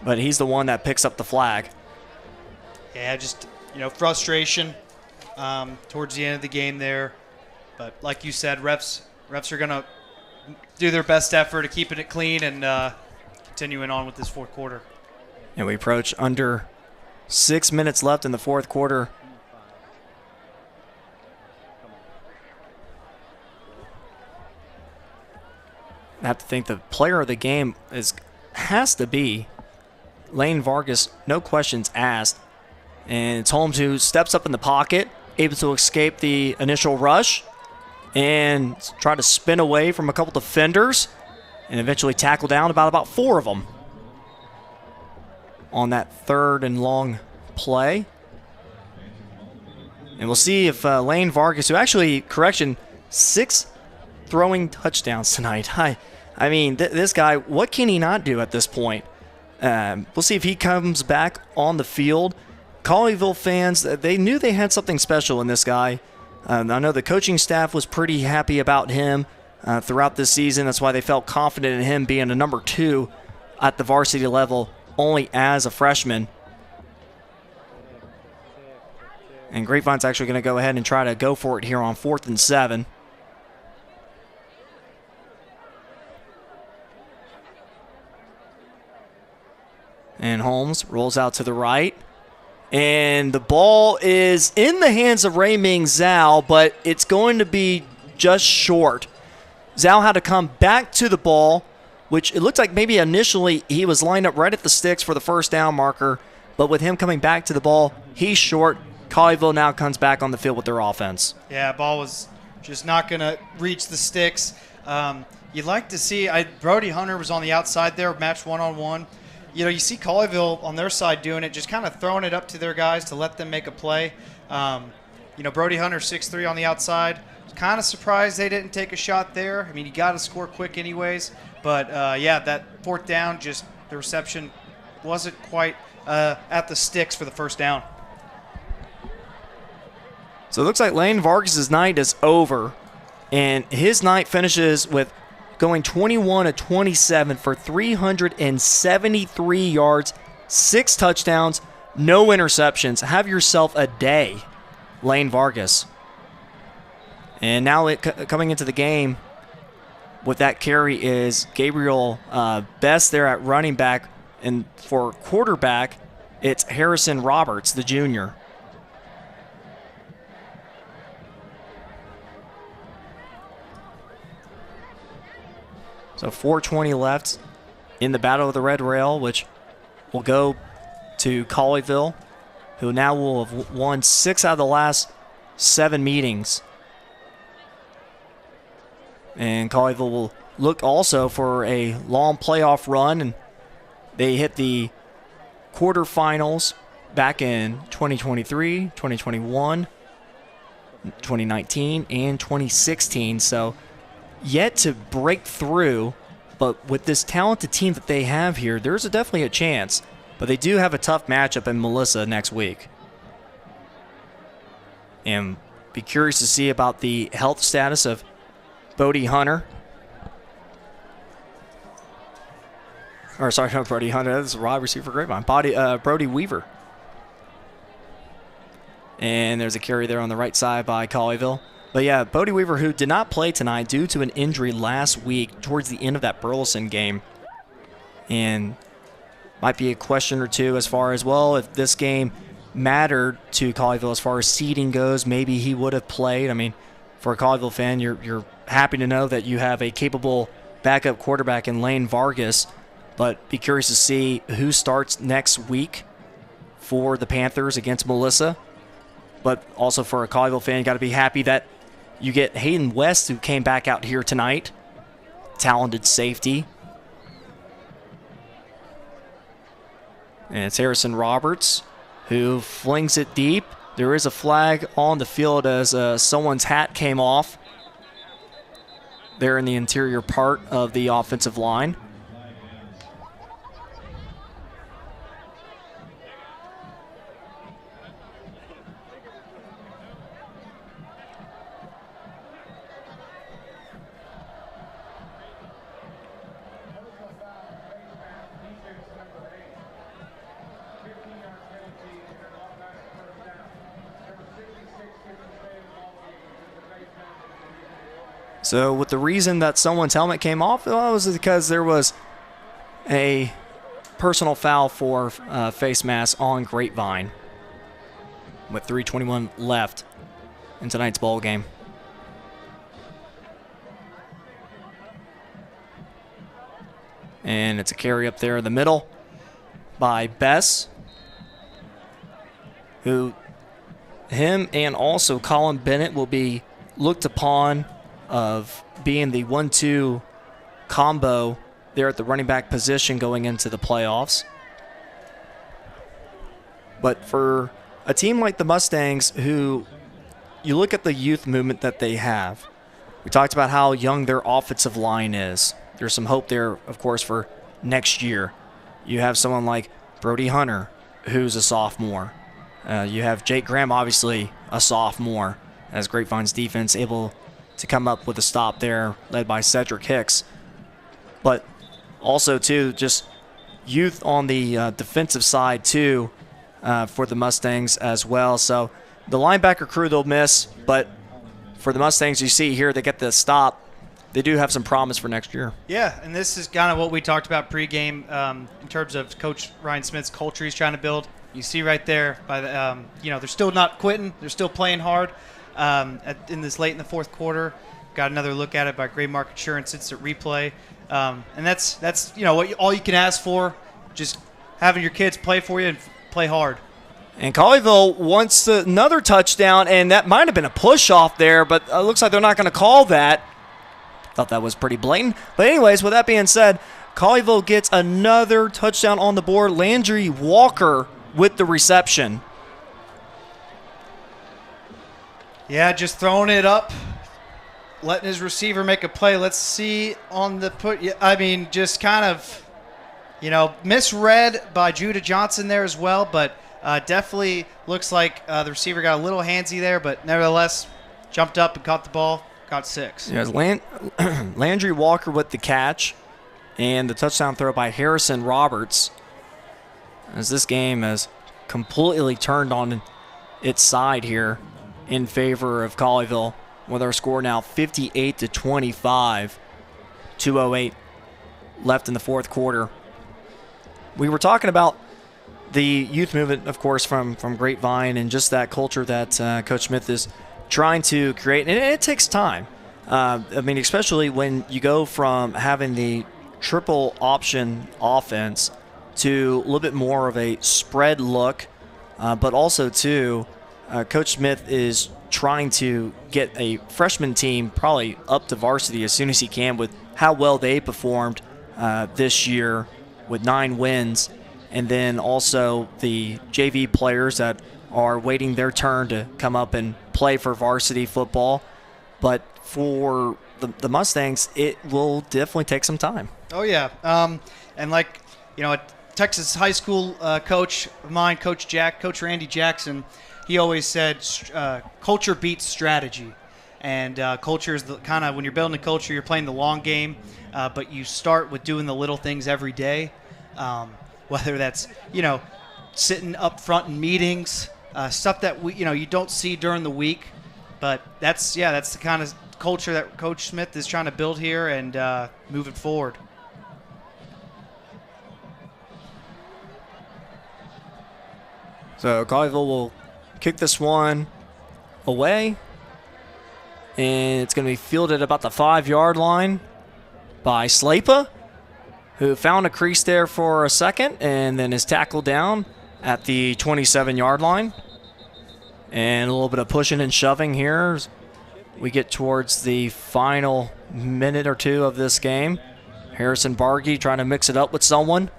But he's the one that picks up the flag. Yeah, just, frustration towards the end of the game there. But like you said, refs are going to do their best effort to keeping it clean and continuing on with this fourth quarter. And we approach under 6 minutes left in the fourth quarter. I have to think the player of the game has to be Lane Vargas, no questions asked. And it's Holmes who steps up in the pocket, able to escape the initial rush and try to spin away from a couple defenders and eventually tackle down about 4 of them on that third and long play. And we'll see if Lane Vargas, who actually, 6 throwing touchdowns tonight. I mean, this guy, what can he not do at this point? We'll see if he comes back on the field. Colleyville fans, they knew they had something special in this guy. I know the coaching staff was pretty happy about him throughout this season. That's why they felt confident in him being a number 2 at the varsity level, only as a freshman. And Grapevine's actually going to go ahead and try to go for it here on 4th and 7. And Holmes rolls out to the right. And the ball is in the hands of Rayming Zhao, but it's going to be just short. Zhao had to come back to the ball, which it looked like maybe initially he was lined up right at the sticks for the first down marker, but with him coming back to the ball, he's short. Colleyville now comes back on the field with their offense. Yeah, ball was just not going to reach the sticks. You'd like to see, Brody Hunter was on the outside there, matched one-on-one. You see Colleyville on their side doing it, just kind of throwing it up to their guys to let them make a play. Brody Hunter, 6'3" on the outside. Kind of surprised they didn't take a shot there. I mean, you got to score quick anyways. But, that 4th down, just the reception wasn't quite at the sticks for the first down. So it looks like Lane Vargas' night is over, and his night finishes with going 21 of 27 for 373 yards, 6 touchdowns, no interceptions. Have yourself a day, Lane Vargas. And now coming into the game with that carry is Gabriel Best there at running back. And for quarterback, it's Harrison Roberts, the junior. So 4:20 left in the Battle of the Red Rail, which will go to Colleyville, who now will have won 6 out of the last 7 meetings. And Colleyville will look also for a long playoff run, and they hit the quarterfinals back in 2023, 2021, 2019, and 2016. So yet to break through, but with this talented team that they have here, there's definitely a chance. But they do have a tough matchup in Melissa next week. And be curious to see about the health status of Bodie Hunter. Or sorry, not Brody Hunter. This is a wide receiver for Grapevine. Brody Weaver. And there's a carry there on the right side by Colleyville. But yeah, Bodie Weaver, who did not play tonight due to an injury last week towards the end of that Burleson game. And might be a question or two as far as, well, if this game mattered to Colleyville as far as seeding goes, maybe he would have played. I mean, for a Colleyville fan, you're happy to know that you have a capable backup quarterback in Lane Vargas, but be curious to see who starts next week for the Panthers against Melissa. But also for a Colleyville fan, you got to be happy that you get Hayden West, who came back out here tonight, talented safety. And it's Harrison Roberts who flings it deep. There is a flag on the field as someone's hat came off there in the interior part of the offensive line. So with the reason that someone's helmet came off, well, it was because there was a personal foul for face mask on Grapevine with 3:21 left in tonight's ball game. And it's a carry up there in the middle by Bess, him and also Colin Bennett will be looked upon of being the 1-2 combo there at the running back position going into the playoffs. But for a team like the Mustangs, who you look at the youth movement that they have, we talked about how young their offensive line is. There's some hope there, of course, for next year. You have someone like Brody Hunter, who's a sophomore. You have Jake Graham, obviously a sophomore, as Grapevine's defense able to come up with a stop there, led by Cedric Hicks. But also, too, just youth on the defensive side, too, for the Mustangs as well. So the linebacker crew they'll miss, but for the Mustangs, you see here, they get the stop. They do have some promise for next year. Yeah, and this is kind of what we talked about pregame in terms of Coach Ryan Smith's culture he's trying to build. You see right there, by the they're still not quitting. They're still playing hard. In this late in the fourth quarter, got another look at it by Gray Mark Insurance Instant Replay, and that's what all you can ask for, just having your kids play for you and play hard. And Colleyville wants another touchdown, and that might have been a push off there, but it looks like they're not going to call that. Thought that was pretty blatant. But anyways, with that being said, Colleyville gets another touchdown on the board. Landry Walker with the reception. Yeah, just throwing it up, letting his receiver make a play. Let's see on the put. I mean, just kind of, misread by Judah Johnson there as well, but definitely looks like the receiver got a little handsy there, but nevertheless, jumped up and caught the ball. Got 6. Yes, Landry Walker with the catch and the touchdown throw by Harrison Roberts, as this game has completely turned on its side here in favor of Colleyville, with our score now 58-25, 2:08 left in the fourth quarter. We were talking about the youth movement, of course, from Grapevine, and just that culture that Coach Smith is trying to create, and it takes time. Especially when you go from having the triple option offense to a little bit more of a spread look, but also too, Coach Smith is trying to get a freshman team probably up to varsity as soon as he can, with how well they performed this year with 9 wins, and then also the JV players that are waiting their turn to come up and play for varsity football. But for the Mustangs, it will definitely take some time. Oh, yeah. And like, a Texas high school coach of mine, Coach Randy Jackson, he always said culture beats strategy. And culture is the kind of, when you're building a culture, you're playing the long game, but you start with doing the little things every day, whether that's, sitting up front in meetings, stuff that you don't see during the week, but that's the kind of culture that Coach Smith is trying to build here and moving forward. So Colleyville will kick this one away, and it's going to be fielded about the 5-yard line by Slapa, who found a crease there for a second and then is tackled down at the 27-yard line. And a little bit of pushing and shoving here as we get towards the final minute or two of this game. Harrison Bargy trying to mix it up with someone.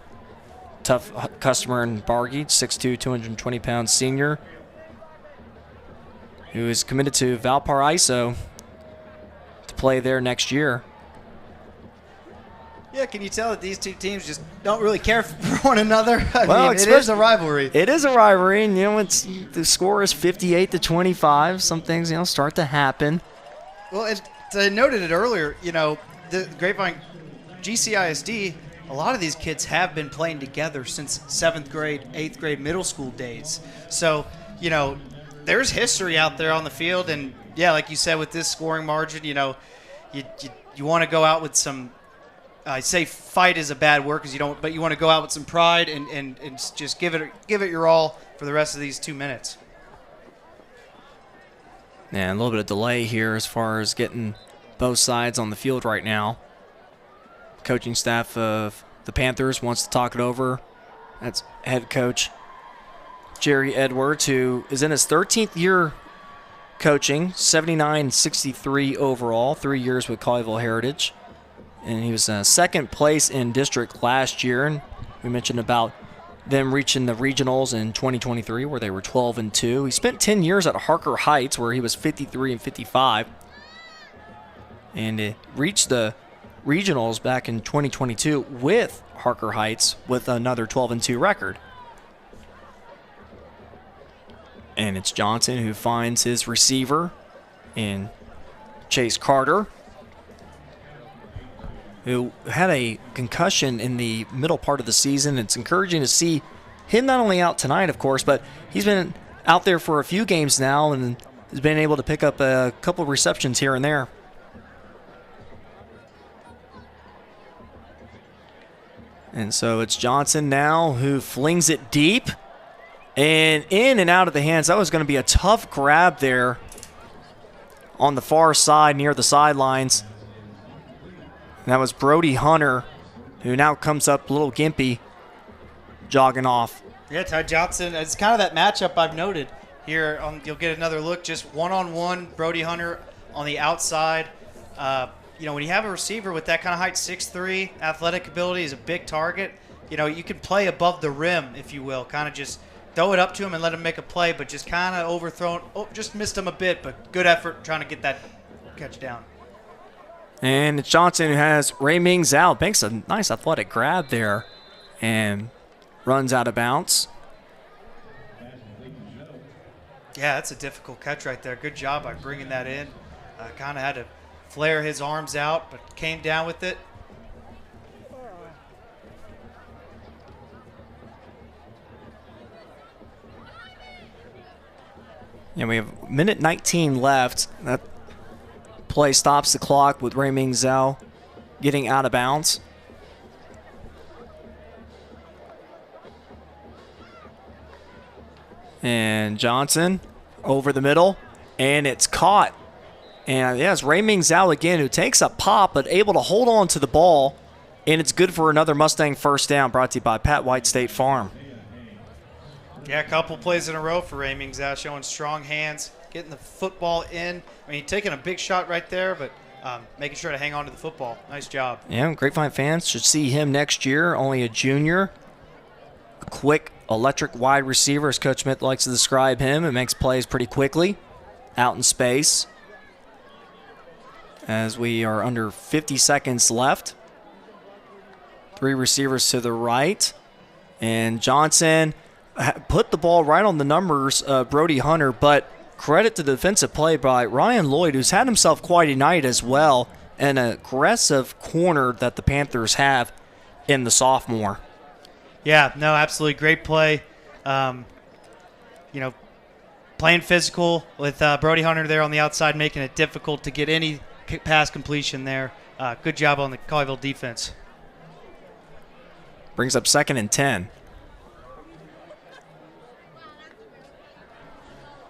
Tough customer in Bargy, 6'2", 220-pound senior, who is committed to Valparaiso to play there next year. Yeah, can you tell that these two teams just don't really care for one another? I mean, it is a rivalry. It is a rivalry, and the score is 58-25. Some things start to happen. Well, I noted it earlier. The Grapevine GCISD, a lot of these kids have been playing together since 7th grade, 8th grade, middle school days. So there's history out there on the field, and yeah, like you said, with this scoring margin, you want to go out with some. I say fight is a bad word because you don't, but you want to go out with some pride and just give it your all for the rest of these 2 minutes. And a little bit of delay here as far as getting both sides on the field right now. Coaching staff of the Panthers wants to talk it over. That's head coach Jerry Edwards, who is in his 13th year coaching, 79-63 overall, 3 years with Colleyville Heritage. And he was second place in district last year. And we mentioned about them reaching the regionals in 2023 where they were 12-2. He spent 10 years at Harker Heights where he was 53-55. And reached the regionals back in 2022 with Harker Heights with another 12-2 record. And it's Johnson who finds his receiver in Chase Carter, who had a concussion in the middle part of the season. It's encouraging to see him not only out tonight, of course, but he's been out there for a few games now and has been able to pick up a couple of receptions here and there. And so it's Johnson now who flings it deep and in and out of the hands. That was going to be a tough grab there on the far side near the sidelines. And that was Brody Hunter, who now comes up a little gimpy, jogging off. Yeah, Ty Johnson, it's kind of that matchup I've noted here. You'll get another look, just one-on-one, Brody Hunter on the outside. When you have a receiver with that kind of height, 6'3", athletic ability, is a big target, you can play above the rim, if you will, kind of just throw it up to him and let him make a play, but just kind of overthrown. Oh, just missed him a bit, but good effort trying to get that catch down. And it's Johnson who has Ray Mings out. Makes a nice athletic grab there and runs out of bounds. Yeah, that's a difficult catch right there. Good job by bringing that in. Kind of had to flare his arms out, but came down with it. Yeah, we have minute 19 left. That play stops the clock with Ray Mingzell getting out of bounds. And Johnson over the middle, and it's caught. And yeah, it's Ray Mingzell again who takes a pop but able to hold on to the ball, and it's good for another Mustang first down, brought to you by Pat White State Farm. Yeah, a couple plays in a row for Ray Mingzell, showing strong hands, getting the football in. I mean, taking a big shot right there, but making sure to hang on to the football. Nice job. Yeah, Grapevine fans should see him next year, only a junior. A quick, electric wide receiver, as Coach Smith likes to describe him, and makes plays pretty quickly out in space. As we are under 50 seconds left. 3 receivers to the right. And Johnson put the ball right on the numbers of Brody Hunter, but credit to the defensive play by Ryan Lloyd, who's had himself quite a night as well, an aggressive corner that the Panthers have in the sophomore. Yeah, no, absolutely great play. Playing physical with Brody Hunter there on the outside, making it difficult to get any pass completion there. Good job on the Colleyville defense. Brings up 2nd and 10.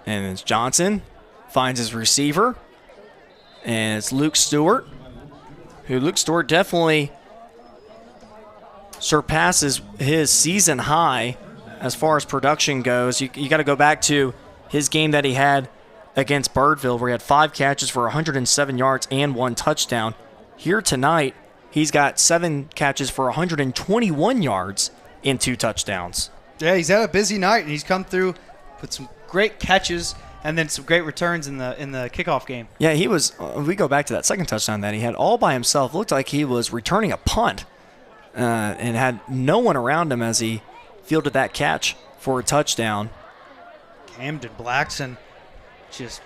And it's Johnson, finds his receiver, and it's Luke Stewart, who Luke Stewart definitely surpasses his season high as far as production goes. You got to go back to his game that he had against Birdville, where he had 5 catches for 107 yards and 1 touchdown. Here tonight, he's got 7 catches for 121 yards and 2 touchdowns. Yeah, he's had a busy night, and he's come through with some great catches and then some great returns in the kickoff game. Yeah, he was. We go back to that second touchdown that he had all by himself. Looked like he was returning a punt and had no one around him as he fielded that catch for a touchdown. Camden Blackson just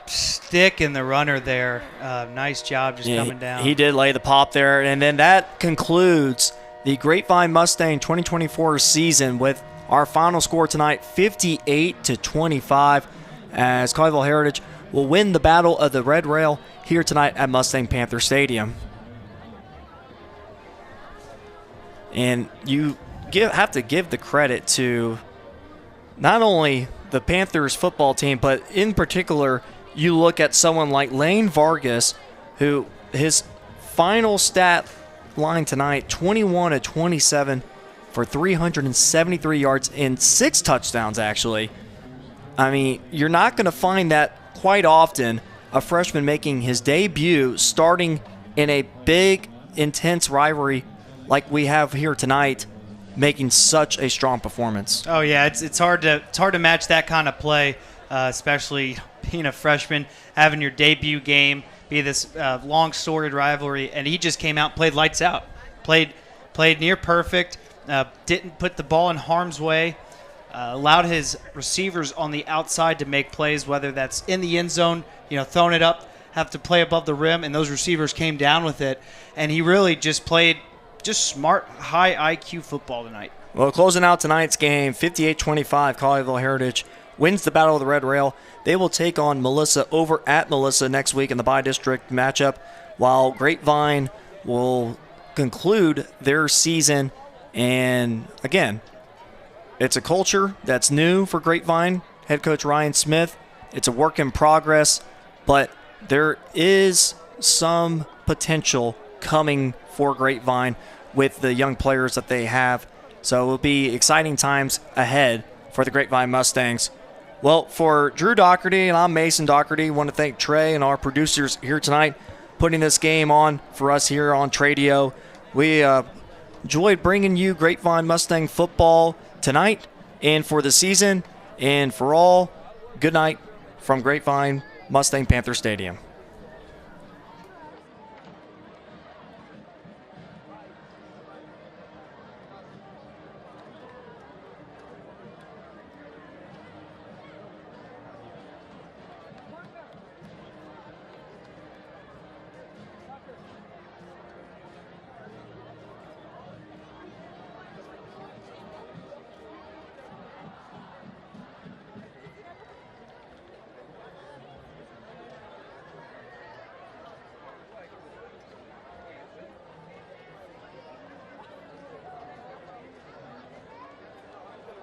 sticking the runner there. Nice job just coming down. He did lay the pop there, and then that concludes the Grapevine Mustang 2024 season with our final score tonight, 58-25, as Colleyville Heritage will win the Battle of the Red Rail here tonight at Mustang Panther Stadium. And you have to give the credit to not only the Panthers football team, but in particular, you look at someone like Lane Vargas, who his final stat line tonight, 21 of 27 for 373 yards and 6 touchdowns, actually. I mean, you're not going to find that quite often, a freshman making his debut starting in a big, intense rivalry like we have here tonight, making such a strong performance. Oh yeah, it's hard to match that kind of play, especially being a freshman, having your debut game be this long storied rivalry, and he just came out and played lights out, played near perfect, didn't put the ball in harm's way, allowed his receivers on the outside to make plays, whether that's in the end zone, throwing it up, have to play above the rim, and those receivers came down with it, and he really just played smart, high IQ football tonight. Well, closing out tonight's game, 58-25, Colleyville Heritage wins the Battle of the Red Rail. They will take on Melissa over at Melissa next week in the bi-district matchup, while Grapevine will conclude their season. And again, it's a culture that's new for Grapevine. Head coach Ryan Smith. It's a work in progress, but there is some potential coming for Grapevine with the young players that they have. So it will be exciting times ahead for the Grapevine Mustangs. Well, for Drew Doherty and I'm Mason Doherty, I want to thank Trey and our producers here tonight putting this game on for us here on Tradio. We enjoyed bringing you Grapevine Mustang football tonight and for the season. And for all, good night from Grapevine Mustang Panther Stadium.